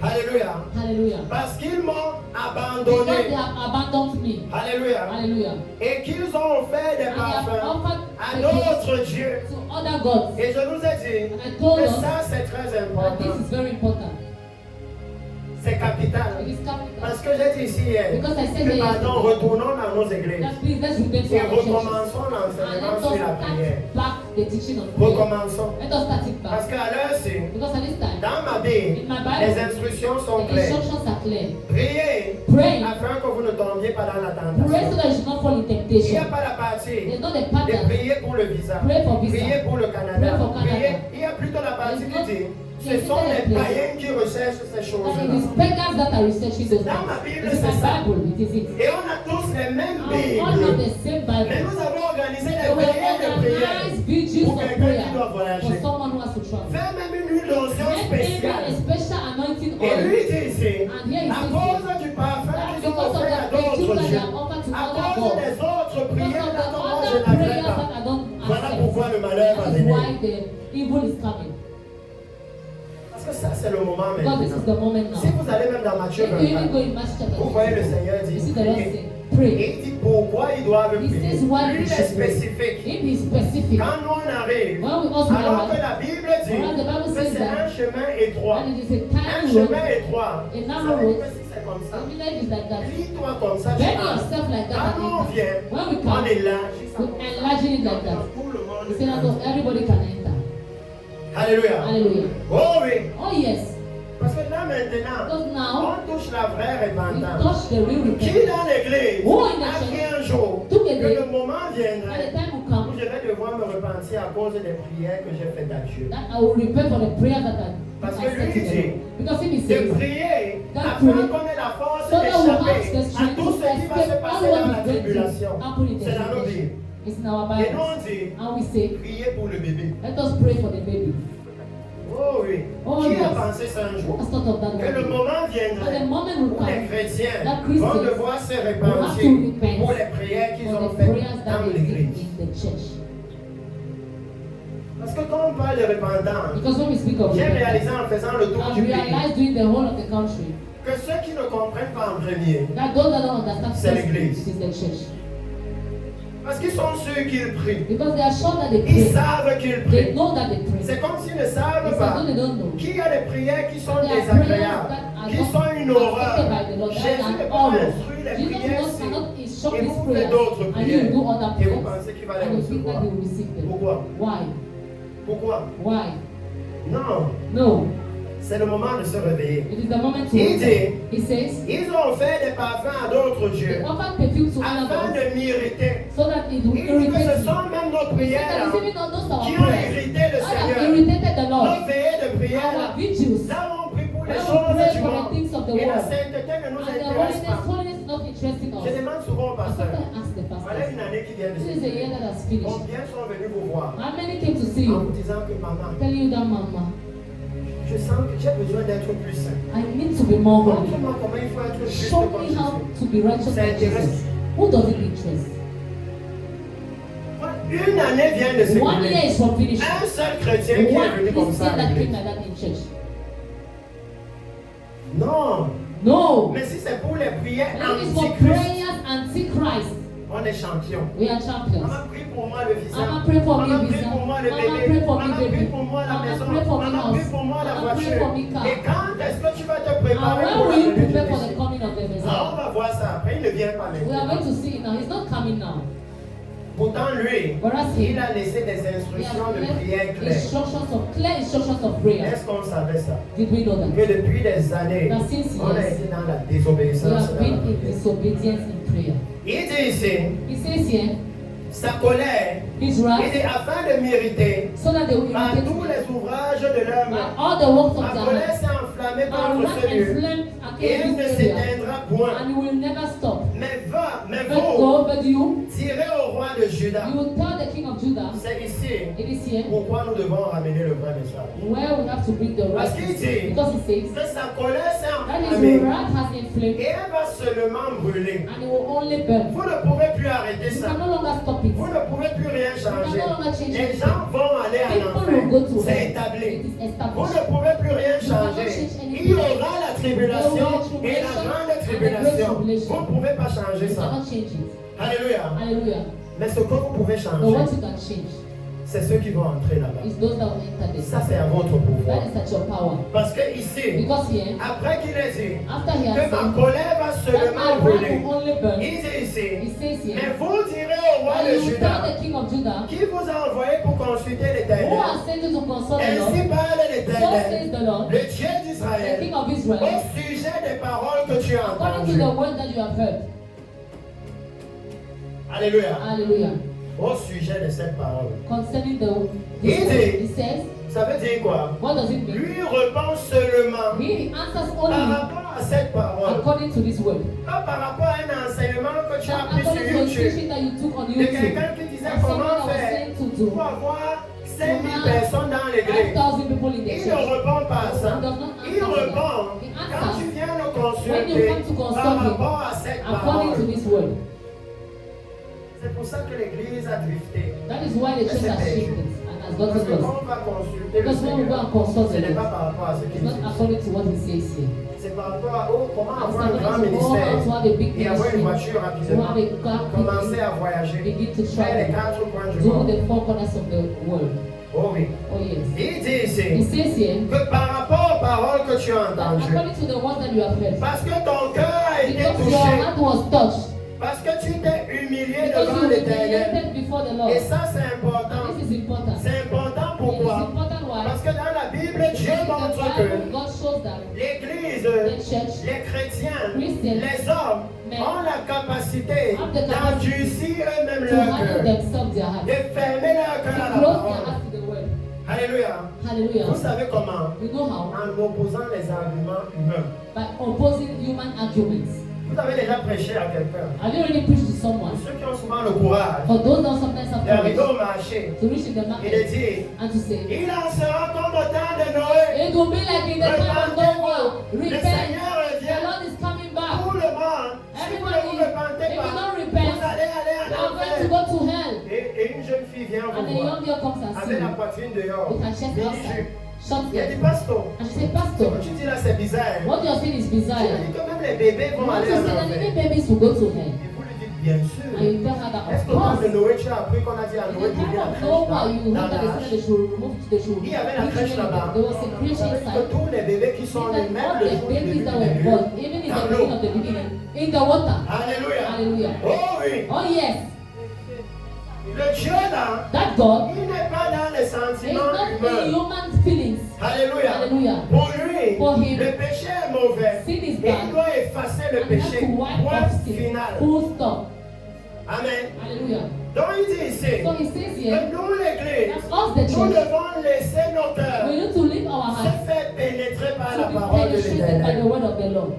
Alléluia. Hallelujah. Parce qu'ils m'ont Because they abandonné. have abandoned me. Alléluia. Hallelujah. Et qu'ils ont fait des And they have parfums offered à the d'autres gifts dieux. to other gods. Et je nous ai dit And I told que us ça c'est très that important. this is very important. C'est capital. It is capital. Parce que j'ai dit ici hier Because I said que here pardon, retournons dans nos églises that please let's repent to et our churches. recommençons And l'enseignement let us sur la prière. start back the teaching of prayer. Recommençons. Let us start it Parce back. qu'à l'heure-ci, Because at this time, dans ma Bible, in my Bible, les instructions sont the claires. instructions are clear. Priez Pray. afin que vous ne tombiez pas dans la Pray so tentation. that you should not fall in Il n'y a temptation. pas la partie There's not a de pattern. prier pour le visa, Pray for visa. prier pour le Canada, Pray for Canada. prier. Il y a plutôt la partie qui dit ce sont les païens qui recherchent ces And it choses-là. is pagans that are researching those Dans ma things. Bible, It's c'est my ça. Bible, it is it. Et on a tous les mêmes And we all have Bibles. the same Mais Bible. nous avons organisé des So we prières de prière organize vigils pour of quelqu'un prayer qui doit for voyager. someone who has to travel. Fais même une huile d'onction Let even a spéciale. special anointing Et lui oil. dit ici, And here he à says cause du parfum that qu'ils ont because of offert à the d'autres perfume that they dieux, have offered to à other cause gods, des autres because prières of the dont moi je other n'avais prayers pas. that I don't Voilà accept. pourquoi le malheur va That is venir. why the evil is coming. Parce que ça, c'est le moment Because this is maintenant. the moment now. Si vous allez même dans Matthieu If you even 24, go in Matthew chapter vous voyez le 24, Seigneur you dit see the Lord priez. say, Et pray. il dit pourquoi ils doivent He prier. says why Lui, we il est should pray. spécifique. If he is specific, Quand nous on arrive, when we also alors que arrive, la Bible dit Whereas the Bible que says c'est that- un chemin étroit. and it is a Un tiny chemin road, étroit. a Ça narrow veut dire road, que si c'est comme ça, the village is like that. lis-toi comme ça. tu Bend vas. yourself like that. Quand on and vient, enter. When we on come, élargit ça. we enlarge it like that. Tout le monde He said that peut. everybody can enter. Alléluia. Hallelujah. Oh oui. Oh yes. Parce que là maintenant, Because now, on touche la vraie we repentance. touch the real Qui repentance. dans l'église Who in the a church? pris un jour Took que a day. le moment At the viendrait time will où come je vais devoir me repentir à cause des prières que j'ai faites à Dieu. that I will repent for the prayer that I Parce que said lui to dit, them. Because if he de says, prier that afin pray, qu'on ait la force so that we have d'échapper the à strength tout to ce qui va se escape all passer dans la what is going tribulation. to happen in the C'est dans nos tribulation. vies. It's in our Et nous on Bible. dit, And we say, priez pour le bébé. let us pray for the baby. Oh oui. Oh, Qui a yes. pensé ça un jour? Let's thought of that Que le one. moment But the viendrait moment will où les come chrétiens that Christians vont devoir se will have repentir to repent pour les prières qu'ils for ont the faites prayers that dans they did l'église. in the church. Parce que quand on parle de repentance, Because when we speak of j'ai repentance, réalisé en faisant le tour I du pays realized doing the whole of the country que ceux qui ne comprennent pas en premier, that those that don't understand C'est first, l'église. it is the church. parce qu'ils sont ceux qui prient, Because they are sure that they ils pray. savent qu'ils They prient. know that they pray. C'est comme s'ils ne It's savent as pas though they don't know. qu'il y a des prières qui sont There are désagréables, prayers that are qui not sont une accepted horreur. by the Lord. That Jésus are ne peut an pas horror. instruire les Jesus prières was ici. cannot instruct Et these vous faites prayers, d'autres and prières. you do other Et vous prayers, pensez qu'il va les and you think recevoir. that he will receive them. Pourquoi? Why? Pourquoi? Why? Non, No. c'est le moment de se réveiller. It is the moment to Il repent. dit, He says, ils ont fait des parfums à d'autres they dieux offer perfume to afin others de m'irriter. so that it will Il dit que irritate ce you. sont même nos He said prières that it's even not those our qui ont prayers irrité le that have Seigneur. irritated the Lord. Nos veillées de prière, Our vigils, là où on prie pour les when we choses pray du for the monde. things of the Et la world, sainteté ne nous and the intéresse pas. holiness is not interesting us. Je demande souvent au I pasteur, sometimes ask the voilà pastor, une année qui vient de this is a year se that has finished. combien sont venus vous voir How many came to see en vous you? disant que maman, Telling you that, Mama, je sens que j'ai besoin d'être plus saint. I need to be more holy. Montre-moi comment il faut être juste Show comme me Jésus. how to be righteous Ça like intéresse. Jesus. Who does it interest? Une année vient de se 1 year is from finishing. Un seul chrétien qui est One venu comme ça Christian à that came l'église. like that in church. Non. No. Mais si c'est pour les prières When it is for anti-Christ, prayers anti-Christ, on est champion. we are champions. Maman prie pour moi le visa. Mama pray for me Maman prie visa. pour moi le Mama bébé. pray for me Maman baby. prie pour moi la Mama maison. pray for me Maman house. prie pour moi la Mama pray voiture. for me car. Et quand est-ce que tu vas te And préparer when pour la will you venue de prepare for the Jésus? coming of the Ah, on Messiah? va voir ça après. Il ne vient pas We are maintenant. going to see it now. He's not coming now. Pourtant, lui, Whereas il he a laissé des has instructions de left prière claires. clear instructions of prayer. Est-ce qu'on savait ça? Did we know that? Que depuis des années, That since on a years, été dans la we désobéissance. have dans been la in prière. disobedience in prayer. Il dit ici, He says here, sa colère, his il wrath, dit afin de m'irriter so that they will par imitate tous me. les ouvrages de l'homme. By all the works of Ma their colère hands. s'est enflammée Our contre wrath ce lieu inflamed et elle against ne this area, s'éteindra point. and it will never stop. Mais But vous, go, but you direz au roi de Juda, will tell the king of Judah, c'est ici it is here, pourquoi nous devons ramener le vrai message. where we have to bring the right Parce qu'il message. dit Because he says, que sa colère s'est that his enflammée wrath has inflamed, et elle va seulement brûler. and it will only burn. Vous ne pouvez plus arrêter You ça. can no longer stop it. Vous ne pouvez plus rien You changer. can no longer change Les it. gens vont aller à People will go l'enfer. to C'est hell. établi. It is Vous established. ne pouvez plus rien changer. Il y aura la tribulation et la grande tribulation. Vous ne pouvez pas changer You ça. cannot change it. Alléluia. Hallelujah. Mais ce que vous pouvez But changer, what you can change c'est ceux qui vont entrer là-bas. is those that will enter this. Ça, c'est à votre pouvoir. That is at your power. Parce que ici, Because here, après qu'il ait dit after he has que ma said colère va that seulement my brûler, wrath will only burn, il dit he ici, says mais here, vous direz au roi and de you will Juda, tell the king of Judah, qui vous a envoyé pour consulter who l'Éternel. has sent you to consult the Ainsi Lord, parle so says l'Éternel, the Lord, le Dieu the d'Israël, king of au Israel, sujet des paroles que tu as according to entendues. the word that you have heard. Alléluia. Hallelujah. Au sujet de cette parole. Concerning He did. he says, Ça veut dire quoi? what does it mean? Lui répond seulement He answers par only rapport à cette parole. according to this word. Pas par rapport à un enseignement que tu as Not appris sur according to a YouTube. teaching that you took on De YouTube. quelqu'un qui disait And someone comment that was faire saying to do. pour avoir 5000 personnes dans l'église. 5,000 people in the Il ne church. répond pas à ça. He does not Il answer répond that. He quand tu answers viens le when you consulter come to par consult rapport him à cette according to parole. this word. C'est pour ça que l'église a drifté. That is why the church has shifted and has God Parce que told us. quand on va consulter le Because when we go Seigneur, and consult ce the n'est pas Lord, par rapport à ce it's qu'il not dit. according to what He says here. C'est par rapport à comment It's avoir un grand according to how ministère to have a big et avoir une voiture ministry, to rapidement. have a car Commencer à quickly, voyager. begin to Faire les travel, quatre coins du do monde. the four corners of the world. Oh oui. Oh yes. Il dit He ici says here que par rapport aux paroles que tu as that entendues, according to the words that you have heard, parce que ton cœur a été because your touché, heart was touched, parce que tu t'es humilié because devant you l'Éternel. humiliated before the Lord. Et ça, c'est important. This is important. C'est important It is pourquoi? important why? Parce que dans la Bible, Dieu In the montre Bible, que God shows that l'Église, the church, les chrétiens, Christians, les hommes men ont la capacité have the capacity d'endurcir eux-mêmes to leur handle cœur, themselves their heart, de fermer leur to cœur à la close their parole. heart to the word. Alléluia. Hallelujah. Vous savez comment? You know how? En opposant les arguments humains. By opposing human arguments. Vous avez déjà prêché à quelqu'un. Have you already preached to Pour someone? ceux qui ont souvent le courage For those that sometimes have d'arriver courage au marché to reach in the et de market dire, and to say, il en sera comme au temps de Noé. it will be like in the time of Noah. Le Repent. Seigneur The revient. Lord is coming back. Tout le monde, si vous ne vous repentez If you pas, don't vous repent, allez aller you are en going to enfer. go to hell. Et une jeune fille vient And vous a voir young girl comes and avec sees la you poitrine dehors. with her chest Mini outside. jupe. Short Il a dit, skirt. pasteur, And she said, ce que Pastor, tu dis là, c'est bizarre. what you're saying is Il a bizarre. dit que même les bébés You vont want aller to en say that enfer. even babies will go to hell. Et vous lui dites, bien And sûr. you tell her that, Est-ce of que au temps de course, Noé, tu as appris qu'on a dit à in Noé the de time la of crèche Noah, you dans heard that they l'arche? said they should remove, they should Il y avait la preach crèche là-bas. There was a Vous creation savez que inside. tous les bébés qui sont nés, That même all le the jour du babies début that du were début, born, even in the dans beginning l'eau. of the beginning, in the water. Alléluia. Hallelujah. Oh oui. Oh yes, Le Dieu là, that God il n'est pas dans les is sentiments not in humains. human feelings. Alléluia. Hallelujah. Pour lui, For him, le péché est mauvais. sin is Et il bad. doit effacer le And he has péché. to wipe Point off sin. final. Full stop. Amen. Hallelujah. Donc il dit ici So he says here, que nous, l'Église, that us the nous church, devons laisser nos cœurs we need to leave our se hearts faire pénétrer par to la be parole de penetrated by the l'Éternel. word of the Lord.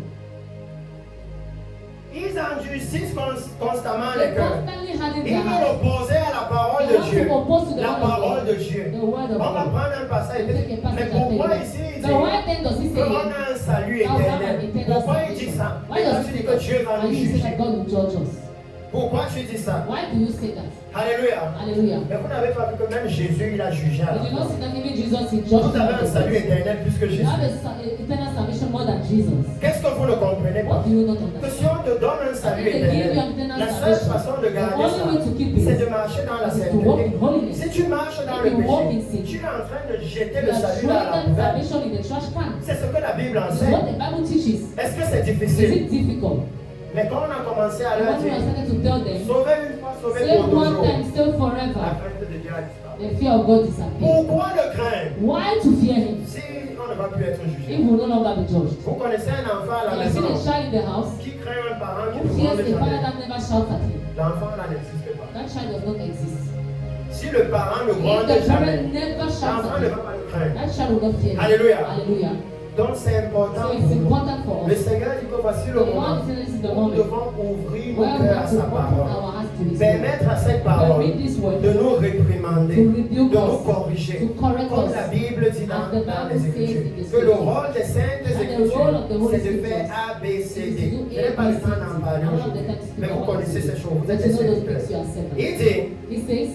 Ils endurcissent constamment They les cœurs. constantly had it Ils in their veulent hearts. opposer à la parole They de want Dieu. to oppose to the La word of parole God. de Dieu. The word of On va God. prendre un passage. Take a passage Mais and pourquoi take ici il it. dit But why then does he say qu'on here, a un salut now we have an éternel? eternal Pourquoi il dit salvation? ça? Why Et quand does tu he dis say que that? Dieu va And nous you say juger. that God will judge us. Pourquoi tu dis ça? Why do you say that? Alléluia. Hallelujah. Mais vous n'avez pas vu que même Jésus, il a jugé à la Did you croix. not see that even Jesus he Vous judged avez un salut us? éternel plus que You Jésus. have a eternal salvation more than Jesus. Qu'est-ce que vous ne comprenez pas? What do you not Que understand? si on te donne un salut If they give you éternel, an eternal la seule salvation, façon de the garder only way to keep ça, c'est it de marcher dans la is to walk in sainteté. holiness. Si tu marches dans If le you walk in péché, sin, tu es en train de jeter you le are salut throwing à la that poubelle. salvation in the trash can. C'est ce que la Bible This is what enseigne. the Bible teaches. Est-ce que c'est Is difficile? it difficult? Mais quand on a commencé à And leur when we dire, are started to tell them, sauver une fois, sauver save pour one toujours, time, save la forever, crainte de Dieu a disparu. the fear of God disappears. Pourquoi le craindre Why to fear him si on ne va plus être if jugé? we will no longer be judged? Vous connaissez un enfant à la And you see maison the child in the house qui craint un parent qui who ne fears demande a father jamais. that never shouts at him. L'enfant là n'existe pas. That child does not exist. Si le parent ne If gronde the jamais, parent never shouts l'enfant at ne him, va pas le craindre. that child will not fear him. Alléluia. Hallelujah. Donc c'est important So it's pour nous. important for Le us. Seigneur dit que voici The le moment Lord says this is the où nous moment devons ouvrir nos where we cœurs à have to sa open parole. our hearts to His word. Permettre à cette parole Permit this word de nous réprimander, to rebuke de nous us, corriger. to correct Comme us. la Bible dit dans As the les Bible says Écritures. in the Que le Scriptures. rôle des saintes And the Écritures, role of the Holy c'est de faire Scriptures A, B, C, is D. to do Je n'ai pas le temps d'en ABC. parler I don't have the aujourd'hui. time to speak Mais vous about connaissez this. ces choses. Vous But êtes you des know those things serviteurs. you are servants. Il dit, He says,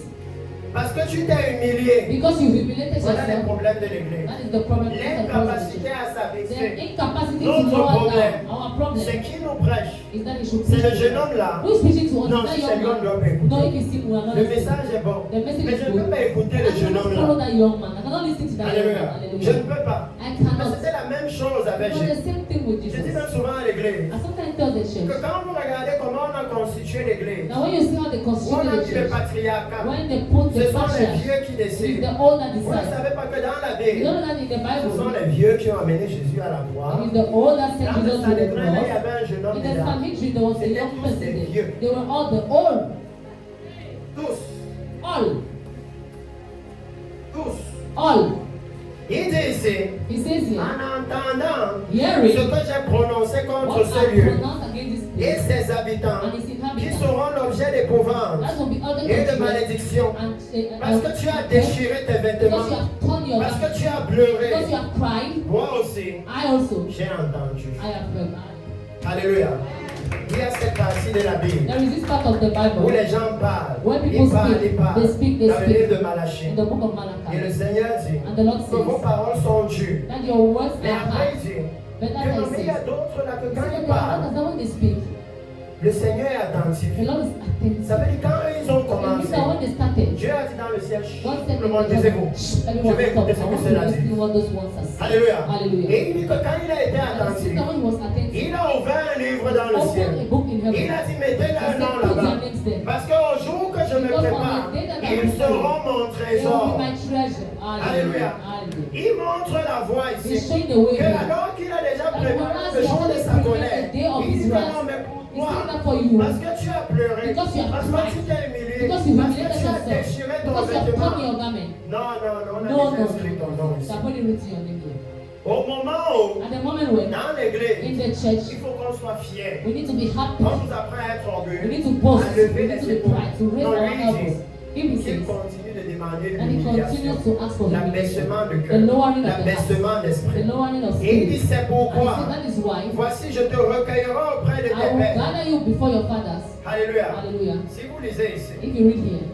parce que tu t'es humilié, because you humiliated voilà les yourself, problèmes de l'Église. that is the problem. That's the problem. L'incapacité à The s'abaisser. incapacity to Notre lower problème, down. Our problem c'est qui nous prêche. is that he should C'est preach. le jeune homme là. Who is preaching to us? Non, Is that si c'est young lui, on ne doit man? pas No, écouter. if it's him, we are not Le listening. message est bon. The message Mais is je ne good. peux pas écouter I le jeune cannot homme follow là. that young man. I cannot listen to that young Alléluia. man. Je ne Hallelujah. peux pas. I Mais cannot. c'était la même chose avec It was the Jésus. same thing with Je dis Jesus. même souvent à l'église I sometimes tell the que church. quand vous regardez comment on a constitué l'église, Now when you see how they où on constitute a the mis le church, patriarcat, when they put ce the sont les patriarch, vieux qui it's décident. the old that Vous ne decide. savez pas que dans la You Bible, don't know that in the ce sont Bible, les vieux qui ont amené Jésus à la croix. it's the old that sent Dans le Jesus to the Sanhédrin, il y cross. avait un jeune homme In the là. Sanhedrin, there was a C'était young tous person des there. vieux. They were all the old. Tous. All. Tous. All. Il dit ici, He says here, en entendant ce hearing que j'ai prononcé contre what ce I lieu pronounce against this et place ses habitants, and its qui inhabitants, seront l'objet d'épouvante that will be all the et de country malédiction. and Parce que tu as déchiré tes because vêtements, you have torn your parce garment, que tu as because you pleuré. have cried, Moi aussi, I also, j'ai entendu. I have heard. Alléluia. Il y a cette partie de la Bible There is this part of the où Bible les gens parlent. when Ils people parlent, speak, ils parlent. they speak, they Dans le speak. livre de Malachie. In the book of Et le Malachi. Seigneur dit And the Lord que vos says paroles sont dures. that your words Mais are après, hard. il dit But que that non, I mais il y a say, d'autres là que you quand see, ils the parlent, others, when they speak, le Seigneur est attentif. the Lord is attentive. Ça veut dire quand ils ont It means commencé, that when they started, Dieu a dit dans le ciel, chut, God said, tout le monde taisez-vous. "Shh, Je everyone vais stop. écouter I ce que want to cela listen dit. to what those ones are saying." Alléluia. Hallelujah. Et il dit que quand il a été And you see attentif, that when he was attentive, il a ouvert un livre dans le opened a ciel. book in Il heaven. a dit, mettez leur He nom said, "Put là-bas. their names there. Parce qu'au jour que je me Because on prépare, the day that I ils will seront mon They will trésor. be my treasure." Alléluia. Hallelujah. Hallelujah. Il montre la voie He's ici. showing the way Que here. alors qu'il a déjà That préparé whereas le he jour has de sa already colère, prepared the day of il his dit, wrath. non, mais He pourquoi? said that for you. Parce que tu as pleuré, Because you have parce que cried. tu t'es humilié, Because you parce que humiliated tu as yourself. déchiré ton Because you have vêtement. torn your garment. Non, non, non, on a No, déjà no, inscrit ton no. nom They ici. have already written your name here. Au moment où, At the moment when dans in l'église, the church, il faut qu'on soit fier. we need to be happy. On nous apprend à être We orgueilleux, need to boast. à We lever need to les be épaules. proud, to raise Non, our lui, il dit elbows. If he qu'il says, continue de demander and he l'humiliation, continues to ask for humiliation, l'abaissement de the cœur, lowering of the heart, l'abaissement the d'esprit. lowering of Et il dit, spirit. c'est And he pourquoi, said, that is why voici, je te recueillerai auprès de I tes will pères. gather you before your fathers. Alléluia. Hallelujah. Si vous lisez ici, If you read here,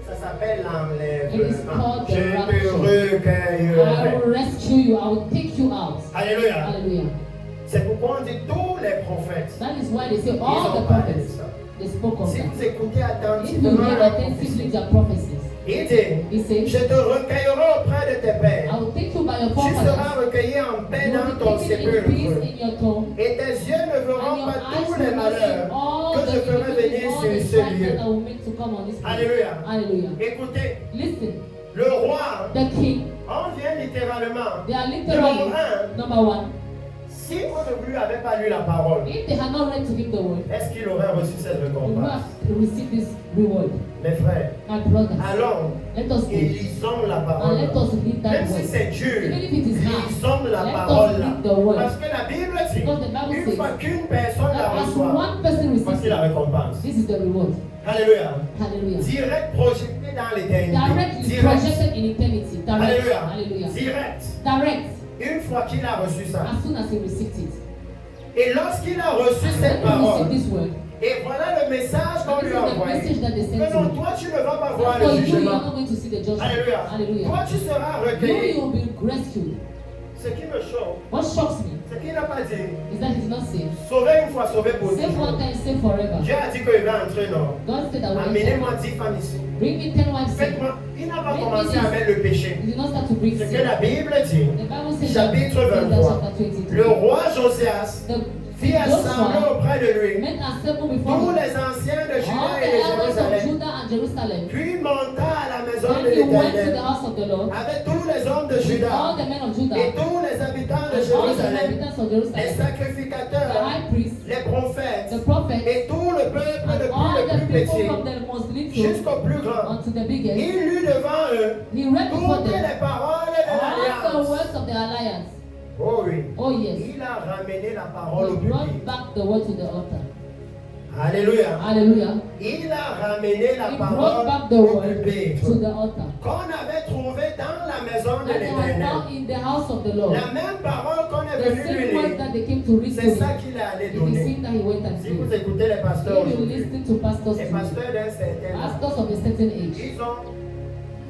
ça s'appelle It is l'enlèvement. called the Je te rapture. I recueillerai. will rescue you. I will take you out. Alléluia. Hallelujah. C'est pourquoi on dit tous les prophètes. That is why they say Ils all ont the parlé de prophets, ça. they spoke of Si that. vous écoutez If you attentivement hear la attentively prophétie, their prophecies, il dit, he says, je te recueillerai auprès de tes pères. I will take you by your Tu seras forefathers. recueilli en paix You dans will ton be taken in peace sépulcre. in your tomb. Et tes yeux ne And verront your pas eyes tous will les not see malheurs all que the je ferai venir iniquities, all sur the ce strife lieu. that I will make to come on this place. Alléluia. Hallelujah. Écoutez, Listen, le roi, the king, on vient littéralement. they are Numéro literally, 1, number one, si on ne lui avait pas lu la parole, if they had not read to him the word, est-ce qu'il aurait reçu cette they would récompense? have received this reward. Mes frères, My brothers, allons let us et go. lisons la And parole. let us read that Même si word. c'est dur, Even if it is hard, lisons la let us parole là. read the word. Parce que la Bible dit, Because the Bible une says fois qu'une personne la that as reçoit, one person receives voici la it, récompense. this is the reward. Alléluia. Hallelujah. Direct projeté dans l'éternité. Directly Direct. projected in eternity. Direct. Alléluia. Hallelujah. Direct. Direct. Une fois qu'il a reçu ça. As soon as he received it. Et lorsqu'il a reçu And cette when he parole, received this word, et voilà le message qu'on and this lui a is the envoyé. message that they sent Que to non, him. toi tu ne vas pas voir For le you, you are jugement. not going to see the judgment. Alléluia. Hallelujah. Toi tu seras You recueilli. will be rescued. Ce qui me choque, What shocks me c'est qu'il n'a pas dit is that he's not saved. sauver une fois, sauver pour Save toujours. one time, save forever. Dieu a dit qu'il va entrer, non. God said that when Amenez-moi 10 femmes ici. bring me 10 wives. Faites-moi. Il n'a pas Make commencé me this. avec le péché. He did not start to bring Ce sin. que la Bible dit, The Bible says that chapitre in 23, chapter 22. le roi Josias The fit assembler Joshua auprès de lui men assemble before tous him. les anciens de All Juda the et de elders of Jérusalem. Judah and Jerusalem. Puis monta à la maison de Then he went to the l'Éternel house of the Lord avec tous les hommes de with all Juda the men of Judah et tous les habitants de and all the Jérusalem, inhabitants of les Jerusalem, the sacrificateurs, high priest, les prophètes the prophets, et tout le peuple and depuis all le the plus people petit from the most little jusqu'au plus grand. unto the biggest. Il lut devant eux He read before toutes them les paroles de all the l'Alliance. words of the alliance. Oh oui. Oh yes. Il a ramené la parole au He brought public. back the word to the altar. Alléluia. Hallelujah. Il a ramené la He brought parole back the au word public. to the altar. Qu'on avait trouvé dans la maison de That they had l'Éternel. found in the house of the Lord. La même parole qu'on est The venu lui same word lire. that they came to read to C'est ça him. qu'il est allé It is donner. seen that he went and Si vous did. écoutez les pasteurs If you aujourd'hui, listen to pastors les today, pasteurs d'un certain âge, pastors of a certain age, ils ont,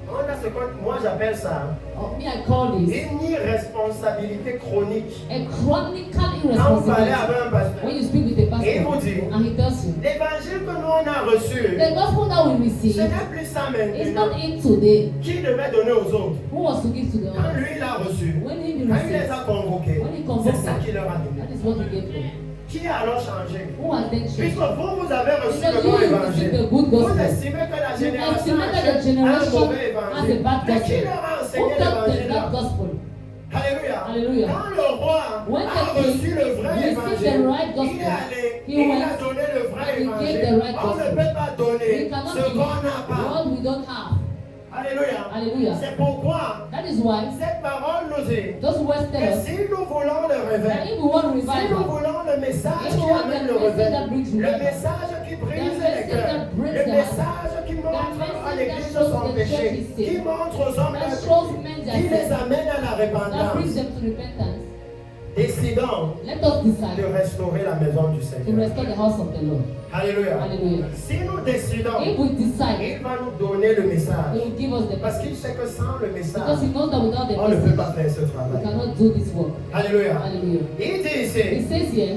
on a ce que moi j'appelle ça or me I call this une irresponsabilité chronique. a chronical Quand vous parlez irresponsibility. avec un pasteur, When you speak with a il pastor vous dit, and he tells you, l'évangile que nous on a reçu, the gospel that we ce receive n'est plus ça is maintenant. not in today. Qui devait donner aux autres? Who was to give to the Quand others? lui il a reçu, When he quand il les received, a convoqués, when he convoked c'est ça them, qu'il leur a donné. that is what he gave them. Qui a alors changé? Who has then changed? Puisque vous avez reçu Because le bon you évangile, received the good vous gospel. estimez que la You génération estimate that the a un generation mauvais has a évangile. bad Mais qui gospel. leur a Who enseigné taught them l'évangile that là? gospel? Alléluia. Hallelujah. Quand le roi When a the king reçu le vrai received évangile, the right il gospel, est allé, he il went a donné le vrai and he gave évangile. the right On ne gospel. peut pas We donner cannot ce give qu'on n'a pas. what we don't have. Alléluia. Hallelujah. C'est pourquoi That is why cette parole nous dit those words tell que us si nous voulons le that réveil, if we want si nous revival, voulons le message if qui we want amène the le message réveil, that brings le revival, message qui brise the les message cœurs, that breaks le the heart, message qui montre à message l'église that shows son the péché, church is qui sin, montre aux hommes that leur shows péché, men qui their les sin, amène à la that brings repentance. them to repentance. Des décidons Let us de decide restaurer la maison du to Seigneur. restore the house of the Lord. Alléluia. Hallelujah. Si nous décidons, If we decide, il va nous donner le He message. will give us the Parce message. qu'il sait que sans le Because message, He knows that without the on ne peut message, pas faire ce we travail. cannot do this work. Alléluia. Hallelujah. Il dit He ici, says here,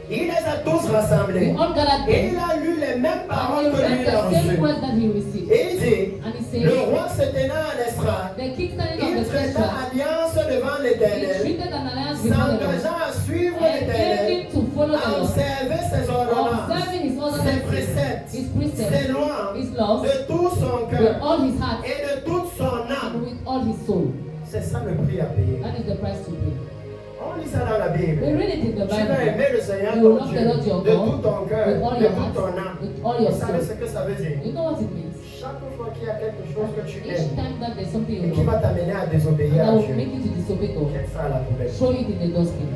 il les a tous we rassemblés. all gathered Et there, il a lu les mêmes and paroles he que lui read il a the same reçues. words that he received. Et il dit, And he le says, roi se tenant à l'estrade, the king standing on il the traita threshold, alliance devant he l'Éternel, treated an alliance before the Lord, s'engageant à suivre and l'Éternel, came to follow the à Lord, observer ses ordonnances, observing his ses ordinances, préceptes, his ses precepts, lois, his laws, de tout son with cœur all his heart et de toute son and âme. with all his soul. C'est ça le prix à payer. That is the price to pay. On lit ça dans la Bible. We read it in the Tu vas Bible. aimer le Seigneur You will ton love Dieu the Lord your de tout God ton cœur, with all de your toute ton heart, âme. with all Vous your savez soul. ce que ça veut dire? You know what it means? Chaque fois qu'il y a quelque chose que tu Each aimes time that there's something et you qui va love, t'amener à désobéir that à will Dieu, make you to disobey God, jette ça à la poubelle. throw it in the dustbin.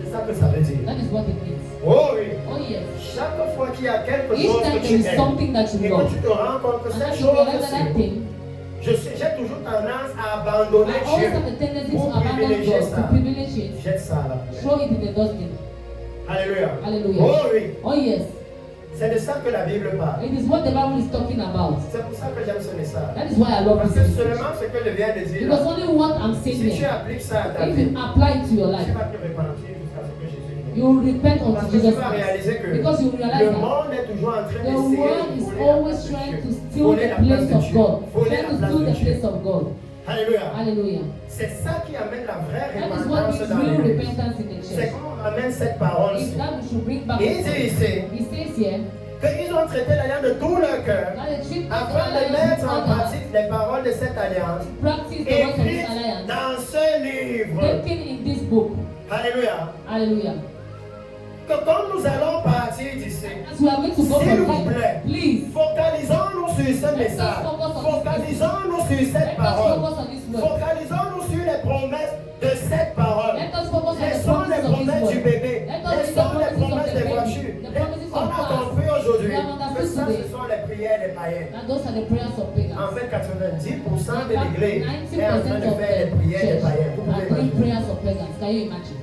C'est ça que ça veut dire. That is what it means. Oh oui. Oh yes. Chaque fois qu'il y a quelque Each chose time que there tu is aimes something that et you que love, tu te rends compte que and cette that you realize chose that thing, j'ai toujours tendance à abandonner I always Dieu. have the tendency to Pour abandon privilégier God, ça. to privilege it, Jette ça à la poubelle. throw it in the dustbin. Alléluia. Hallelujah. Oh oui. Oh yes. C'est de ça que la Bible parle. It is what the Bible is talking about. C'est pour ça que j'aime ce message. That is why I love Parce this que message. seulement ce que je viens de dire, Because là, only what I'm saying si tu here, appliques ça à ta if vie, you apply it to your tu life, vas te repentir jusqu'à ce que Jésus dit. you will repent Parce unto que tu Jesus vas Christ. réaliser que Because you realize le that monde est toujours en train the d'essayer world de is voler la always place de trying to Dieu. steal Voler the la place place de of Dieu. God. Voler Trying la to place steal de the Dieu. place of God. Alléluia. Hallelujah. C'est ça qui amène la vraie That is what repentance brings dans real l'église. repentance in the C'est church. qu'on ramène cette parole If ici. that we should bring back Et il dit ici He says here qu'ils ont traité l'alliance de tout leur cœur that the treat afin de mettre en pratique les paroles de cette alliance practice the words of this écrites alliance dans ce livre. taken in this book. Alléluia. Hallelujah. Que quand nous allons partir d'ici, As we are going to go s'il vous from plaît, here, please focalisons-nous sur ce message. Focalisons-nous sur cette let us parole. focus on this word. Focalisons-nous sur les promesses de cette parole. Let us focus on the Laissons les promises of promesses this du word. bébé. Let us read the Laissons les promises of promesses the des baby, voitures. the promises On of a cars. compris aujourd'hui We have understood que ça, today. ce sont les prières des païens. And those are the prayers of pagans. En fait, 90% de In fact, l'église 90% est en train de of faire les the prières des church païens. Vous pouvez are doing imaginer. prayers of pagans. Can you imagine?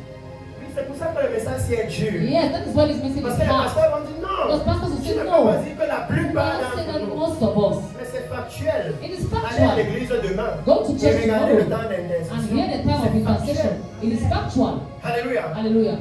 Oui, c'est pour ça que le message si est dur. Yes, that is why this message Parce is que les hard. pasteurs vont dire non. Because pastors will Tu say ne peux no. pas dire que la You plupart cannot say d'entre that nous. most of us. Mais c'est factuel. It is Allez à factual. l'église demain. Go to Et church regardez le tomorrow temps and d'intercession. hear the time of C'est intercession. factuel. It is factual. Alléluia. Hallelujah.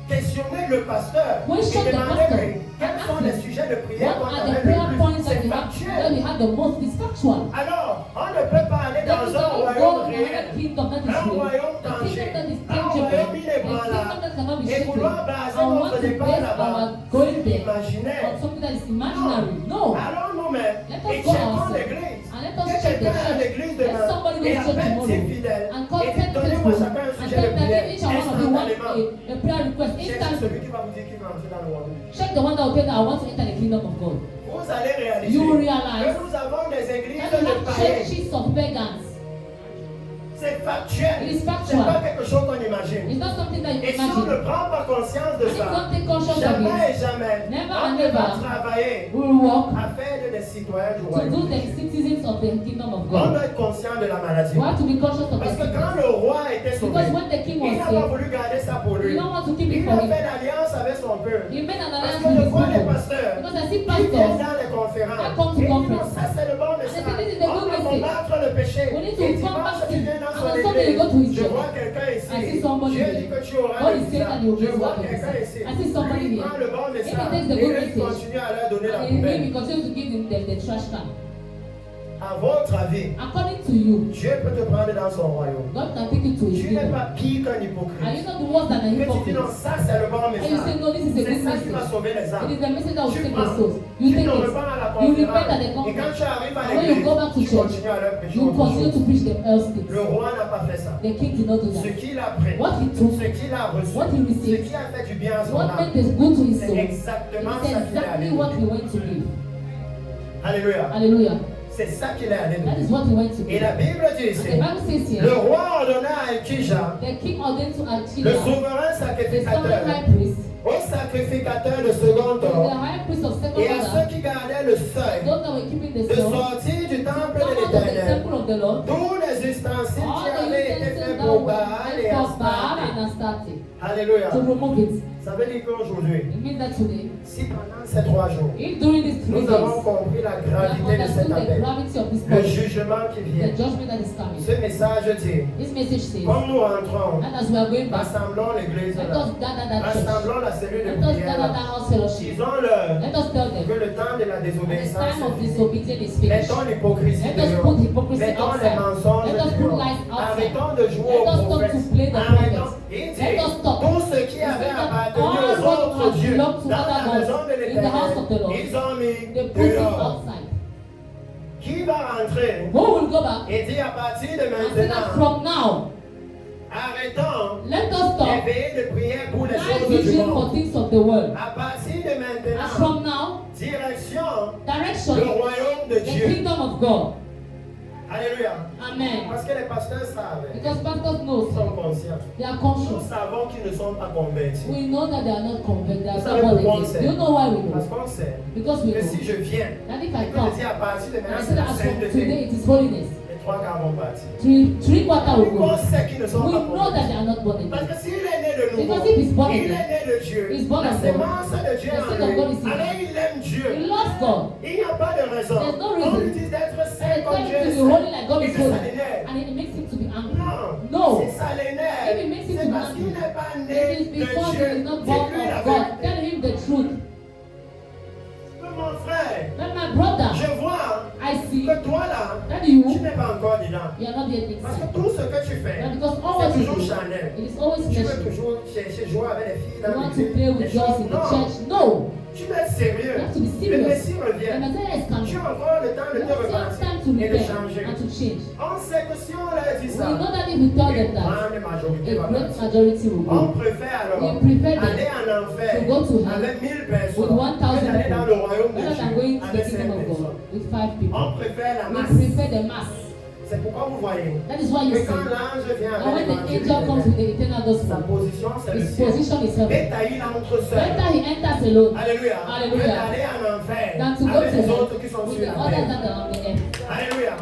Questionnez le pasteur. Question Et the demandez-lui pastor. quels sont les sujets de prière qu'on What are the avait prayer le points plus. that C'est we have factuel. the most? It is factual. Alors, on ne peut pas aller That dans is un not royaume go in réel, another kingdom that is un real. royaume A kingdom tangible, that is un tangible. royaume A inébranlable, kingdom that cannot be et shaken. vouloir baser I want notre to départ base là-bas our going sur there l'imaginaire. on something that is imaginary. No. Allons nous-mêmes Let us et go checkons ourselves. l'église. And let us Que check the quelqu'un à church. l'église Let demain somebody go et to church appelle tomorrow 10 fidèles and call et 10 dit donnez-moi people chacun un and sujet de tell them prière each and one of you want instantanément. a prayer request Cherchez instantly. celui qui va vous dire qu'il va entrer dans le royaume. Check the one that will tell that I want to enter the kingdom of God. Vous allez réaliser You will realize que nous avons des églises That we de have païens. churches of pagans. C'est factuel. It is C'est factual. pas quelque chose qu'on imagine. It's not something that you Et si on imagine. ne prend pas conscience de And if you ça, don't take conscious of jamais it, et jamais, never on and ne va never travailler we will walk à faire des citoyens du to royaume. do the citizens of the kingdom of On God. doit être conscient de la maladie. We have to be conscious of the Parce que quand sickness. le roi était sauvé, Because when the king il was n'a pas saved, voulu garder ça pour lui. he don't want to keep it Il for a him. fait l'alliance avec son peuple. He made an Parce alliance que with je his vois les people. pasteurs Because I see qui viennent pastors dans les conférences. that come to Et ils disent, conference. ça c'est le bon And they say, message. this is the On good va message. combattre le péché. We need to Et combat dimanche, tu sin. viens dans And son on Sunday you go to église. his Je church. vois quelqu'un I ici. see somebody Dieu here. dit que tu auras God le is saying visa. that you will Je be vois what quelqu'un is. ici. I see somebody Lui, il here. prend le bon If he message. takes the Et good lui, il message, continue à leur donner la and he poubelle. continues to give him the trash can. À votre avis, According to you, Dieu peut te prendre dans son royaume. God can take you to his Tu n'es kingdom. pas pire qu'un Are you hypocrite. not worse than a Que tu dis non, hypocrite? ça c'est le bon And you say, message. no, this is a C'est good ça qui va message. sauver les It âmes. is the message that will Tu save prends, the souls. tu You take te it. repars à la You repent at conférence. the Et quand conference. tu arrives à And when you l'église, go back to tu church, continues à leur prêcher you autre continue chose. to preach the else things. Le roi n'a pas fait ça. The king did not do Ce that. qu'il a pris, What he took, ce qu'il a reçu, what he ce received, qui a fait du bien à son what âme, made this good to his c'est soul, it exactement is ça qu'il est allé exactly what he donner. went to give. Alléluia. Hallelujah. C'est ça qu'il est allé That is donner. what he went to Et give. la Bible dit And ici, the Bible says le here, roi ordonna à Elkija, the king ordained to le Achilles, souverain the sacrificateur, sovereign high priest, au sacrificateur de second the ordre, high priest of second et à ceux order, qui gardaient le seuil, those that were keeping the de soul, sortir du temple come de out of the l'Éternel, temple of the Lord, tous les ustensiles qui avaient été faits pour pour Baal et for Baal Astarte. and Astarte. Alléluia. To remove it. Ça veut dire qu'aujourd'hui, It means that today, si pendant ces 3 jours, if during these 3 nous days, avons compris la we have gravité de cet understood the appel, gravity of this le body, jugement qui the vient, judgment that is coming. ce message dit, This message says, comme nous rentrons, and as we are going back, rassemblons l'église let là, us gather that church. rassemblons la cellule de Let us prière gather là. that house fellowship. Disons-leur Let us tell them que le temps de la the désobéissance time of est fini. disobedience is finished. Mettons l'hypocrisie Let us dehors. put hypocrisy Mettons les outside. mensonges Let us put dehors. lies outside. Arrêtons de jouer Let aux us stop prophètes. to play the Arrêtons. prophets. Il dit, Let us stop. tous ceux qui He avaient said that appartenu all aux what autres has dieux belonged to dans other la maison gods de in the house of the l'Éternel, Lord, ils ont mis they put it dehors. outside. Qui va rentrer Who will go back et dit à partir de and say that maintenant, from now, arrêtons let us stop d'éveiller de prière pour les night choses du vision for monde. things of the world. À partir de And maintenant, from now, direction direction, le royaume de the Dieu. kingdom of God. Alléluia. Amen. Parce que les pasteurs savent, Because pastors know, ils sont conscients. they are Nous conscious. savons qu'ils ne sont pas convertis. We know that they are not converted, they are Vous not savez born pourquoi on again. sait? Do you know why we Parce know? qu'on sait Because we que know si je viens that if et I que je come, dis à partir de and I maintenant say c'est that la as from sainteté, today it is holiness, les 3 quarts vont partir. three quarters will Pourquoi go. on sait qu'ils ne sont We pas know that they convertis? are not born Parce again. que s'il est né de nouveau, Because if he's born il est again, né de Dieu, he's born la of God. sémence de Dieu The en seed of God is lui, in alors him. il aime Dieu. He loves God. Il n'y a pas de raison. There's no On reason. lui dit d'être And saint they comme tell Dieu him est to be holy saint. like God Et is que ça holy. l'énerve. And it makes him to be angry. Non. No. Si ça l'énerve, If it makes him c'est to be parce qu'il angry, n'est pas it né is de because Dieu. he is not born Dis-lui la of God. vérité. Tell him the truth. Mon frère, But my brother, je vois I see que toi là, that tu you n'es pas encore dedans. are not yet Parce inside. que tout ce que tu fais, But because all what c'est you toujours do, charnel. it is always Tu veux special. toujours chercher jouer avec les filles You dans want to l'église. play des with girls choses. in the Non, church? No. tu dois être sérieux. You have to be Le serious. Messie The revient. Messiah is Tu coming. as encore le temps de You te still have time to repentir et de repent changer. and to change. On sait que si on leur dit We ça, know that if we tell them une that, grande majorité a va great partir. majority will On go. préfère alors We prefer them aller en enfer to go to hell avec 1000 with personnes 1,000 que d'aller dans le royaume de rather than Dieu going to the avec 5 kingdom of God personnes. with 5 people. On préfère la We masse. prefer the mass. C'est pourquoi vous voyez That is why you que see quand l'ange vient that when avec the l'évangile, angel comes with the eternal sa gospel, position c'est le his ciel. position is heaven. Et Taïl entre seul. Better he enters alone Alléluia. Hallelujah. Que d'aller en enfer than to go avec to les hell autres qui sont with sur the la others terre. that are on the earth. Alléluia.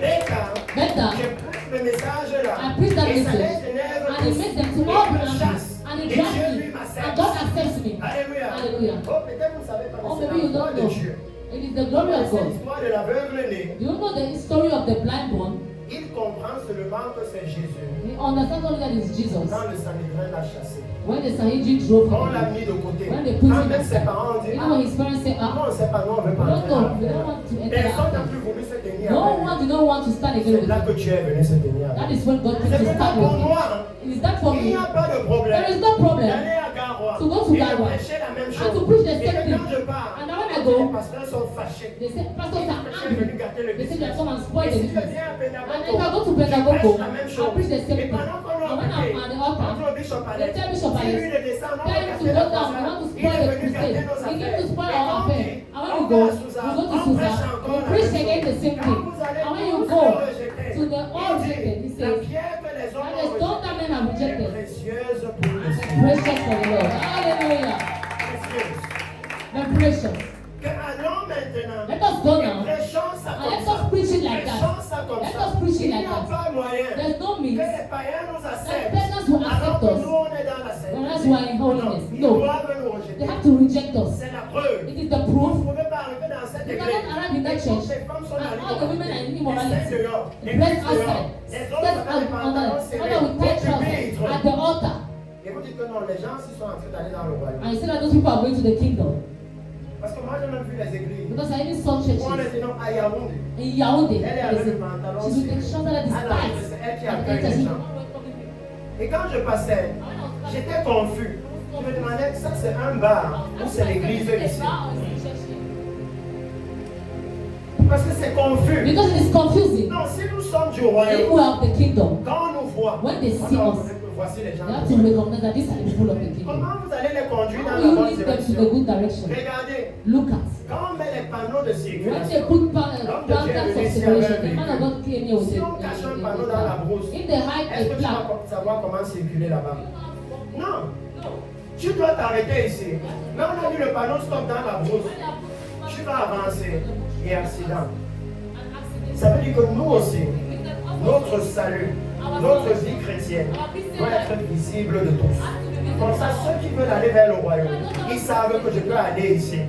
Dès que Better je prends le message là, I preach that et ça message, les énerve and it makes them to tous. all Et be me angry, chasse. and Et it drives Dieu me, lui and m'accepte. God accepts me. Alléluia. Hallelujah. Oh, peut-être vous ne savez pas, mais Or c'est maybe you la foi don't de know. Dieu. It is the glory of C'est God. l'histoire de l'aveugle né. Do you know the story of the blind one? Il comprend seulement que c'est Jésus. He understands only that it's Jesus. Quand le Sanhédrin l'a chassé, When the Sanhedrin drove on him, l'a mis de côté. when they put Quand him même ses aside, parents ont dit, even when his parents say, non, ah, on ne sait pas, nous on ne veut we pas don't entrer know, dans we don't l'affaire. want to enter Personne n'a that. plus voulu se tenir No avec one lui. did not want to stand again C'est with là him. que tu es venu se tenir avec That lui. is when God came C'est to pas stand pour with him. moi. It is that for Il me. n'y a pas de problème. There is no problem D'aller à Garoua to go to et de Garoua prêcher la même and chose. to preach the Et same que thing. quand je pars, And when I les go, pasteurs sont fâchés. they say, pastors are Je suis venu angry. gâter le They say they business. are come and spoil Et the si je business. viens à And if I Pédagogo, go to je prêche Pedagogo, la même I chose. preach the same Et thing. pendant qu'on And when I'm at the altar, entre au Bishop they tell Bishop Alex, Alex, lui de descendre, on va tell him to casser go la down, we croisade. want to Il spoil est the venu gâter crusade. nos He came to affaires. spoil Et our quand affair. on And when on we go, va à Sousa, we go to on prêche Susa, encore we la preach même again the chose. same Quand thing. vous allez And when tous you le go rejeter, to the all il rejected, he dit, la says, pierre que les hommes and ont the stone rejetée that men have est rejected précieuse pour le is Seigneur. precious for the Lord. Hallelujah. Précieuse. The precious. Que allons maintenant Let us go et now. prêchons ça And comme let ça. us preach it like that. Prêchons ça comme Let ça. us preach it Il n'y like a that. pas moyen There's no que means les païens nous that acceptent pagans will alors accept que us. nous on est dans la sainteté. Whereas we are in holiness. Ils No. doivent nous They rejeter. have to reject us. C'est la preuve. It is the Vous proof. ne pouvez pas arriver dans cette You église. cannot arrive in that Et toutes church. les femmes sont And dans all the women are in l'immoralité. immorality. Les dehors. The Les breast dehors. outside. Les Step autres avec les on pantalons that. serrés. Other with tight Au trousers pupitre. at the altar. Et vous dites que non, les gens s'ils sont en train d'aller dans le royaume. And you say that those people are going to the kingdom. Parce que moi j'ai même vu les églises. Because I even saw Où on churches est non à Yaoundé. in Yaoundé. Elle est avec le pantalon She's with the serré. shoulder that is Alors, tight. c'est elle qui And accueille enters les in. gens. Et quand je passais, j'étais confus. Je me demandais, ça c'est un bar ou c'est l'église ici? Parce que c'est confus. Because it is confusing. Non, si nous sommes du If we royaume, are of the kingdom, quand on nous voit, when they on see dit, us, voici les gens. they have to recognize that these are the people of the kingdom. Comment vous allez les conduire dans How la will bonne you lead them to the direction? good direction? Regardez, Look at. quand on met les panneaux de When they circulation, put panels of separation, the man of God came here with si on cache un panneau dans la brousse, if they hide est-ce que a tu plaque, vas savoir comment circuler là-bas? Non. Tu dois t'arrêter ici. Mais on a mis le panneau stop dans la brousse. Tu vas avancer et accident. Ça veut dire que nous aussi, notre salut Notre vie chrétienne doit être visible de tous. Comme ça, ceux qui veulent aller vers le royaume, ils savent que je peux aller ici.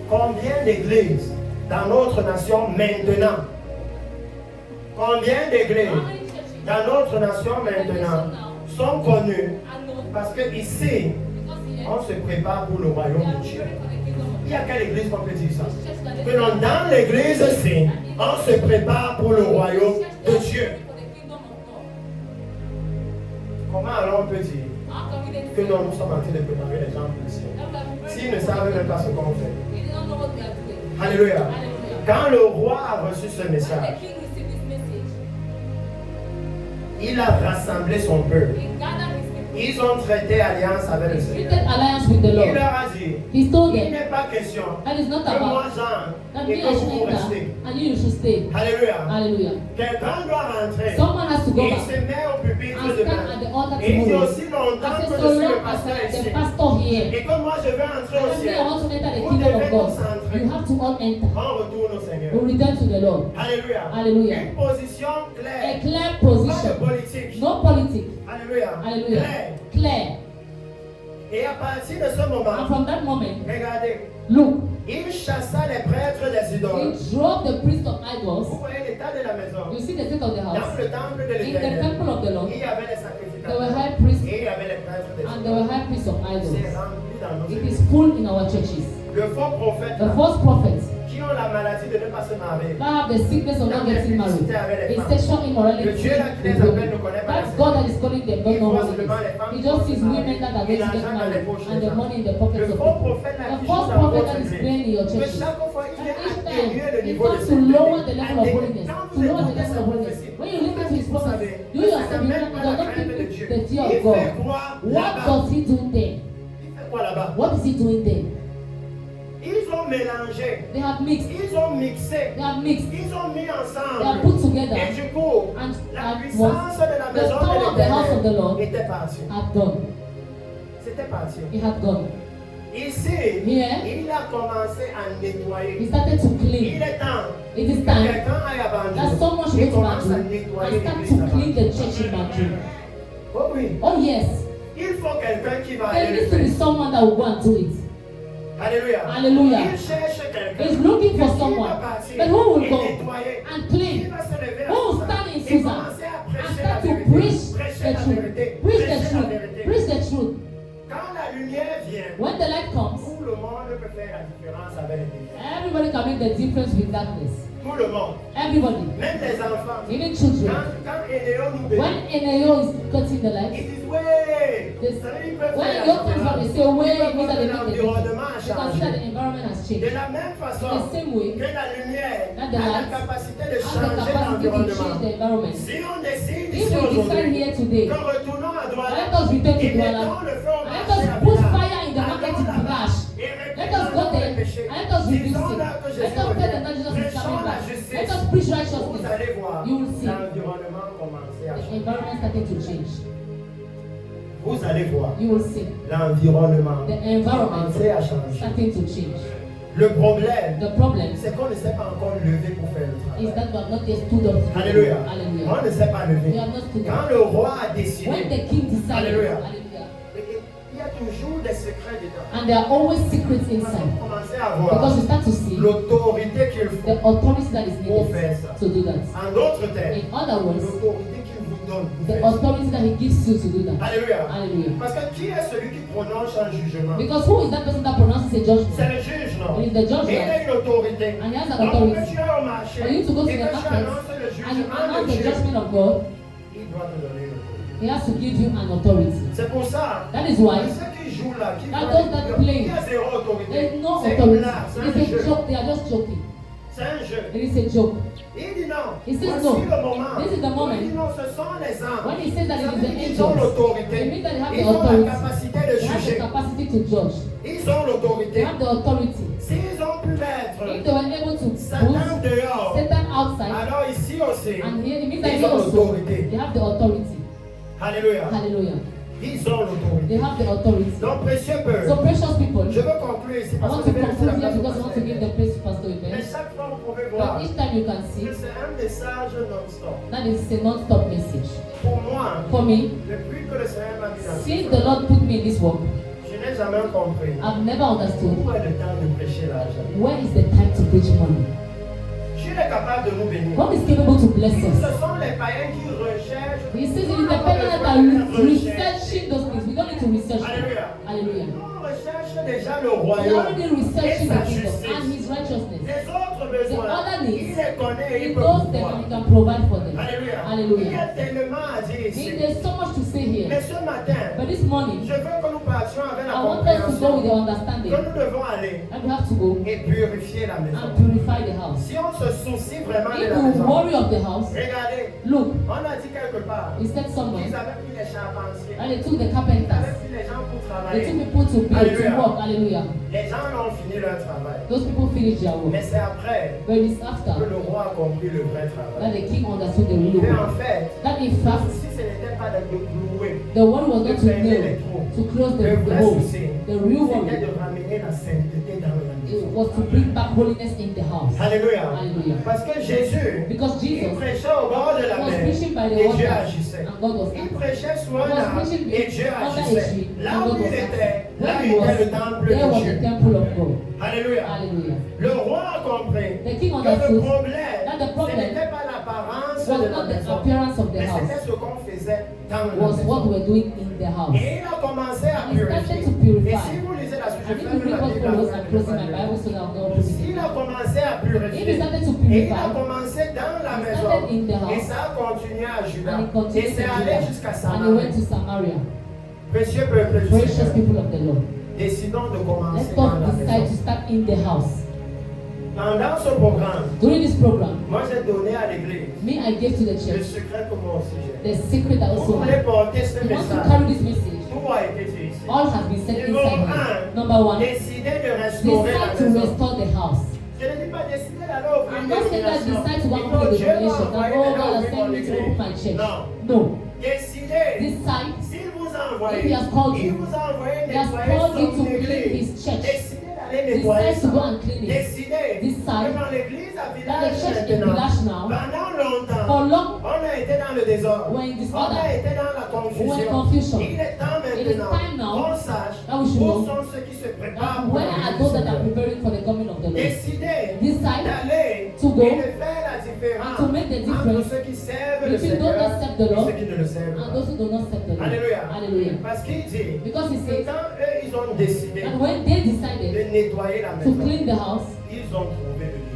Combien d'églises dans notre nation maintenant? Combien d'églises dans notre nation maintenant sont connues parce que ici, on se prépare pour le royaume de Dieu? Il y a quelle église qu'on peut dire ça? Que non, dans l'église ici, on se prépare pour le royaume de Dieu. Comment alors on peut dire que non, nous sommes en train de préparer les gens pour ici? S'ils ne savent même pas ce qu'on fait. Alléluia. Quand le roi a reçu ce message, il a rassemblé son peuple. Ils ont traité alliance avec le Seigneur. Il leur a dit, il n'est pas question que moi j'entre et que vous restez. Alléluia. Quelqu'un doit rentrer. Et il se met au pupitre demain. Et il dit aussi longtemps que je suis le pasteur ici. Et que moi je vais entrer au ciel. Vous devez tous entrer. On retourne au Seigneur. Alléluia. Une position claire. Pas de politique. No politics. Alléluia. Claire. Et à partir de ce moment, And from that moment, regardez, look, il chassa les prêtres des idoles. he drove the priest of idols. Vous voyez l'état de la maison. You see the state of the Dans house. le temple de In the l'Éternel, temple of the Lord, il y avait les there were sacrificateurs high priests et il y avait les prêtres des and there were idoles. high priests of C'est idols. rempli dans nos It églises. is full in our churches. Le faux prophète The false prophets qui ont la maladie de ne pas se marier. that have the sickness of not getting married, in sexual immorality, Le Dieu là qui les appelle ne connaît pas that's les God that is calling them, don't Il know voit what it seulement les is. femmes He qui just vont sees se women marier that are et going to get l'argent dans les married poches and des the femmes. money in the pockets Le of faux people. prophète là The qui joue false dans prophet votre that is église. playing in your Que churches. chaque fois il And vient each atténuer time, le he niveau de comes to lower the level of sainteté. holiness, Quand to vous lower the écoutez level sa of holiness. prophétie, When you listen to his vous prophets, savez, you ça yourself, you n'amène pas la don't crainte de think Dieu. the fear Il of God. fait quoi What là-bas? does he do there? Il fait quoi là-bas? What is he doing there? Ils ont mélangé. They have mixed. Ils ont mixé. They have mixed. Ils ont mis They have ensemble. put together. Et du coup, And la was puissance de la the maison power of de the house of the l'Éternel Lord était partie. had gone. C'était parti. It had gone. Ici, Here, il a commencé à he nettoyer. started to Il clean. est temps It is que time quelqu'un aille à that Banjul someone should et go to commence à Banjul nettoyer and start l'église to là-bas. clean the church in Banjul. Oh oui, Oh yes, il faut quelqu'un qui va there aller needs le to be faire. someone that will go and do it. Alléluia. Hallelujah. Il cherche quelqu'un. He's looking for Qui someone. va partir But who will et go nettoyer. and Qui clean? va se lever à Who will Susa stand in et Susa commencer à and prêcher la start to vérité. preach Prêcher the la truth? vérité. Preach the Prêcher la truth. vérité. Preach the truth. Quand la lumière vient, When the light comes, tout le monde peut faire la différence avec les ténèbres. everybody can make the difference with darkness. Tout le monde. Everybody, Même les enfants. even children. Quand Énéo nous bénit, When Eneo is cutting the ils light, disent ouais. This- Ça veut dire qu'ils peuvent when faire it la opens up, they différence. say, wait, Ils it peuvent means that voir they que make the l'environnement a difference. They can see that the changé. environment has De changed. la même façon The same way, que la lumière that the a la light capacité de has the changer capacity to change l'environnement. the environment. Si on décide If ici we decide aujourd'hui here today, que retournons à Douala let us return to et Douala. mettons le feu au Let marché us à put Villars, fire in the market in allons là-bas Village. et Let us go répandons there. les péchés. Let us rebuke Disons sin. là que Let Jésus us tell them revient. that Jesus is Prêchons coming la back. Let justice. us preach Vous righteousness. allez voir You will see. l'environnement commencer à The changer. environment starting to change. Vous allez voir You will see l'environnement the environment commencer à changer. starting to change. Le problème, The problem c'est qu'on ne s'est pas encore levé pour faire le is travail. that we have not yet stood up. to Alléluia. Hallelujah. On ne s'est pas levé. We have not stood Quand up. le roi a When décidé, the king decided, Alléluia. hallelujah, il y a toujours des secrets dedans. and there are always secrets Parce inside, qu'on commençait à because voir you start to see l'autorité qu'il the faut authority that is pour faire needed ça. to do that. En d'autres termes, In other words, l'autorité qu'il vous donne pour the faire ça. authority that he gives you to do that. Alléluia. Hallelujah. Parce que qui est celui qui prononce un jugement? Because who is that person that pronounces a C'est judgment? le juge, non? It is the judge, Et il a right? une autorité. And he has an Donc, authority. que tu es au marché For you to go to et the que tu market annonces le and you jugement announce de the Dieu, judgment of God, il doit te donner l'autorité. he has to give you an authority. C'est pour ça. That is why Ceux qui jouent là, qui that voient those les that vidéos, play, il y a zéro autorité. there is no C'est une authority. blague, c'est un It's a jeu. joke. They are just joking. C'est un jeu. It is a joke. Il dit non. He says Voici no. le moment. This is the moment. Il dit non, ce sont les anges. When he says that it is the Ils ont angels, l'autorité. it means that they have the Ils ont la authority. capacité de They have the juger. capacity to judge. Ils ont They l'autorité. have the authority. S'ils ont pu If mettre they were able to Satan put dehors, Satan outside, alors ici aussi, and here it means that ils here ont also l'autorité. they have the authority. Alléluia. Hallelujah. Ils ont l'autorité. They have the authority. Donc, précieux peuple, So precious people, je veux conclure ici I parce want que to je vais laisser la conclude here place au because I want to give pasteur. the place to Pastor Mais Iben. chaque fois, vous pouvez voir But each time you can see que c'est un message non-stop. that is a non-stop message. me, Depuis que le Seigneur m'a mis dans since ce the work, Lord put me in this work, je n'ai jamais compris. I've never understood Où est le temps de prêcher l'argent? where is the time to preach money. Dieu est capable de nous bénir. God is capable to bless Ce us. sont les païens qui recherchent. He says it is the people that are researching those things. We don't need to research them. Alléluia. Hallelujah. Nous on recherche déjà le We are royaume already et researching sa the kingdom and justice. his righteousness. Les autres besoins, The other needs, il les connaît et He il peut knows them pouvoir. and he can provide for them. Alléluia. Il y Hallelujah. a tellement à dire ici. There's so much to say Mais here. ce matin, But this morning, je veux que nous partions avec la I want us to go with compréhension the que understanding nous devons aller that we have to go et purifier la maison. and purify the house. Si on se soucie vraiment de If la we maison, worry of the house, regardez, look, on a dit quelque part, he said somewhere, ils avaient pris les charpentiers, and they took the ils avaient carpenters, pris les gens pour they travailler. took people to build, to Hallelujah. work, hallelujah. Les gens ont fini leur travail. Those people finished their Mais work. c'est après But it's que after le roi a compris le vrai that travail. the king understood the real Mais en work. fait, That in le fact, souci ce n'était pas de clouer. the worry was not to nail, to close Le the vrai holes. souci, The real c'était worry de ramener la sainteté dans la it maison. was to bring back holiness in the house. Alléluia. Hallelujah. Parce que Jésus, Because il Jesus prêchait au bord de la was mer preaching by the et Dieu water agissait. and God was Il acting. prêchait sur He un was arbre preaching et Dieu under a agissait. tree Là and où God il was était, acting. là Where he était le was, temple there de was Dieu. the temple of God. Alléluia. Hallelujah. Le roi a compris The king que le understood problème, that the ce problem n'était pas l'apparence was de la not the maison, appearance of the mais c'était house, ce qu'on faisait dans la was what we maison. were doing in the house. Et il a commencé à And he started purifier. to purify. Et si vous lisez la suite, I je need to ferme read la what Bible. follows après, and je vais closing my pas Bible lire. so that I'll not read Il it. a commencé à If he purifier. started to Et il a purify, commencé dans la he maison. started in the Et house ça a continué à Juda. and he Et continued to c'est allé Judah jusqu'à and he Samarie. went to Samaria. Précieux peuple du Precious Seigneur. people of the Lord, Décidons de commencer let's dans la not decide to maison. start in the house. Pendant ce programme, During this program, moi j'ai donné à l'église me, I gave to the le church secret que moi aussi j'ai. the secret that Vous also voulez porter ce he wants to message. carry this message. Tout a été fait ici. All has been said Numéro inside un, here. Number one, décider de restaurer la decide to maison. restore the house. Je ne dis pas décider d'aller ouvrir I'm une not saying that dénomination. decide to go Il and faut open the Dieu m'a revelation. envoyé That d'aller God has ouvrir sent mon me to open my église. church. Non. No. Décidez. Decide. S'il vous a envoyé, If he has called il you, vous a envoyé he has nettoyer called you to son clean église. his church. Décidez d'aller nettoyer Decide to go ça. and clean it. Décidez Decide que dans l'église à That the village church in maintenant, Village now, pendant longtemps, for long, on a été dans le désordre. we're in On disorder. a été dans la We're in confusion. confusion. Il est temps It is maintenant time now qu'on sache that we should où know sont ceux qui se préparent And pour where la are venue those du that are Seigneur. preparing for the coming of the Lord? Décidez Decide d'aller to go et de faire la différence and to make the entre difference ceux qui servent le between those Seigneur that serve the et Lord ceux qui ne le servent and pas. those who do not serve the Lord. Alléluia. Hallelujah. Parce qu'il dit Because he que says quand eux, ils ont décidé that when they de decided nettoyer la to maison, clean the house, ils ont trouvé le livre.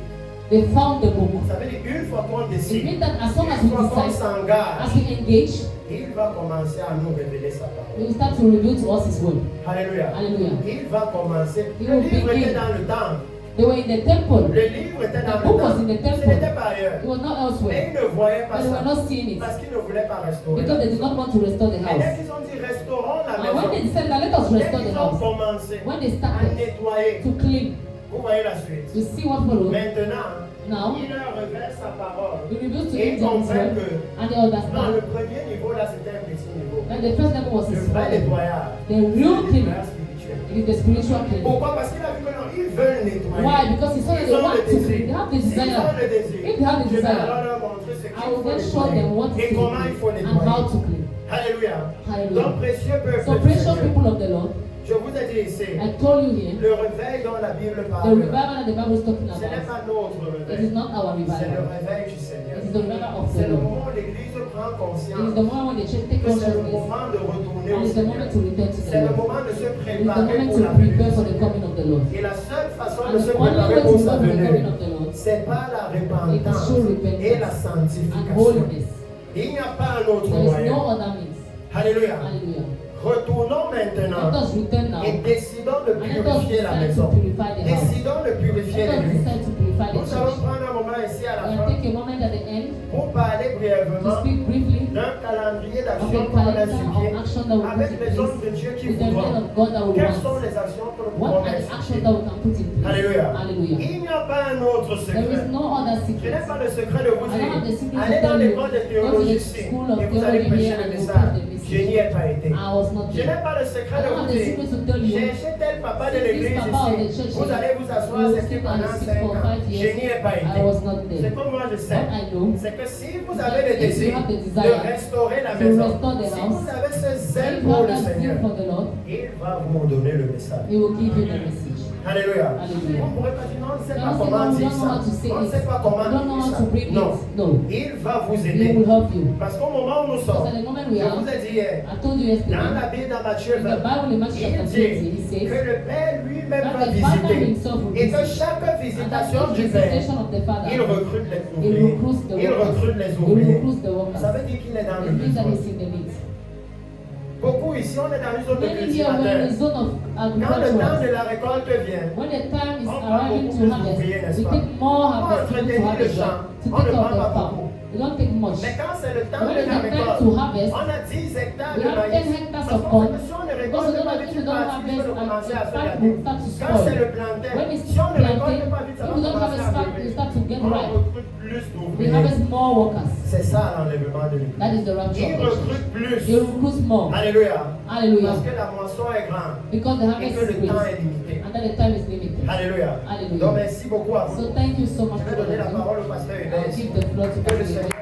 they found the book. Ça veut dire une fois qu'on It décide, means that as long as une we fois qu'on decide, s'engage, as we engage, il va commencer à nous révéler sa parole. we will start to reveal to us His word. Alléluia. Hallelujah. Il va commencer. Il Le will livre begin. était dans le temple. They were in the temple. Le livre était dans The le book was in temple. the temple. Ce n'était pas ailleurs. It was not Mais elsewhere. ils ne voyaient pas But they were ça. not seeing it Parce qu'ils ne voulaient pas restaurer. because la they did maison. not want to restore the Mais dès house. qu'ils ont dit restaurons la And when they maison, decided that let us dès restore the qu'ils ont house, commencé when they à started nettoyer, to clean, vous voyez la suite. you see what followed. Maintenant, Now, il leur révèle sa parole. we reveal to Et ils them His comprennent word, que and they dans understand le premier niveau, là, c'était un petit niveau. that the first level was Le His vrai word. nettoyage, The c'est real le cleaning, nettoyage spirituel. it is the spiritual cleaning. Pourquoi? Parce qu'il a vu que non, ils veulent nettoyer. Why? Because He saw that Ils they ont want le to clean. désir. They have the S'ils ont desire. le désir, If they have the je vais desire, alors leur montrer ce I qu'il will faut then show them what nettoyer to et comment il faut clean and how to nettoyer. clean. Alléluia. Hallelujah. Donc, précieux peuple So du precious Seigneur, people of the Lord, je vous ai dit ici, I told you here, le réveil dont la Bible the parle, revival that the Bible is talking ce n'est about, pas notre it is réveil, not our c'est le revival. réveil du Seigneur. It is the revival of C'est the le Lord. moment où l'Église prend It is conscience the moment when the church take que c'est le consciousness. moment de retourner And au it's the Seigneur. moment to return to the C'est le Lord. moment de se It is the préparer moment pour to la venue prepare du for the Seigneur. coming of the Lord. Et la seule façon And de the se only préparer way to pour prepare sa for the coming venue, of the Lord c'est par la it is repentance through et la repentance and sanctification. holiness. Il n'y a pas un autre There is moyen. no other means. Alléluia. Hallelujah. Retournons Let maintenant us return now. et décidons de And let us purifier la decide to maison. purify the house. Décidons de purifier Let us l'église. decide to purify the Nous allons church. prendre un moment ici à la We'll fin take a moment at the end pour parler to brièvement speak briefly d'un calendrier of d'action the qu'on a calendar institué of action that we put avec in les hommes place de Dieu qui with the men voudront. of God that we Quelles sont want. les actions que nous What pouvons are the actions instituer? that we can put in place? Alléluia. Hallelujah. Il n'y a pas un autre There is secret. no other Je n'ai secret. pas le secret de vous I don't have the dire. secret to Allez dans tell you. l'école de Go to théologie the ici school of et vous allez theology prêcher here le and you message. preach the message. Je n'y ai pas été. I was not Je there. n'ai pas le secret I de don't vous have the dire. secret to tell you. Cherchez tel papa de This l'église papa of the ici. church Vous here. allez vous asseoir, You c'est sit pendant and sit 5 for ans. 5 Je years. n'y ai pas été. I was not C'est there. comme moi je sais. What I know, C'est que si vous avez le if you désir have the de desire restaurer la to maison, restore the si house, vous avez ce zèle if you pour have le that Seigneur, zeal for the Lord, il va vous donner le message. He will give you the message. Alléluia. Alléluia. On ne pourrait pas dire non, on ne sait You pas don't say, comment no, we dire don't know ça. how to say On ne it. sait pas comment We don't know dire how ça. to bring Non. it. No. Il va vous He aider. will help you. Parce qu'au moment où nous Because sommes, at the moment je we are, vous ai dit hier, I told you dans yesterday, la Bible, dans Matthieu in the 20, Bible in Matthew il chapter 20, dit he says que le Père lui-même that va the Father visiter himself will et que visit. chaque And that visitation each du Père, visitation of the Father, il recrute les he ouvriers. recruits the Il recrute les workers. He ouvriers. recruits the workers. Ça veut dire qu'il est dans le It means that besoin. he's in the needs. Beaucoup ici, on est dans une zone de Many here were in the cultivateurs. zone of Quand le temps de agriculture. la récolte vient, When the time is on prend arriving beaucoup to plus harvest, d'ouvriers, n'est-ce we pas? take more Pour harvest to entretenir le harvest, champ, to on take ne care prend of the pas farm. beaucoup. We don't take much. Mais quand c'est le temps When de it's la the time récolte, to harvest, on a 10 hectares we de have maïs. 10 hectares Parce of qu'on corn. fait que si on ne Because récolte we pas don't, vite, if we une don't partie peut harvest, commencer à the se plant garder. will start to Quand c'est spoil. le plantain, When it's si on ne récolte planted, pas vite, ça if va we don't commencer harvest à fast, brûler. it start to get On ripe. recrute plus We d'ouvriers. harvest more workers. C'est ça l'enlèvement de l'église. That is the rapture Il of the church. recrute plus. He recruits more. Alléluia. Hallelujah. Parce que la moisson est grande Because the et harvest que is le temps great. est limité. And that the time is limited. Alléluia. Hallelujah. Donc merci beaucoup à vous. So thank you so much Je for vais donner la what you do. parole au pasteur I'll Hubert. give the floor to Que le Pastor Seigneur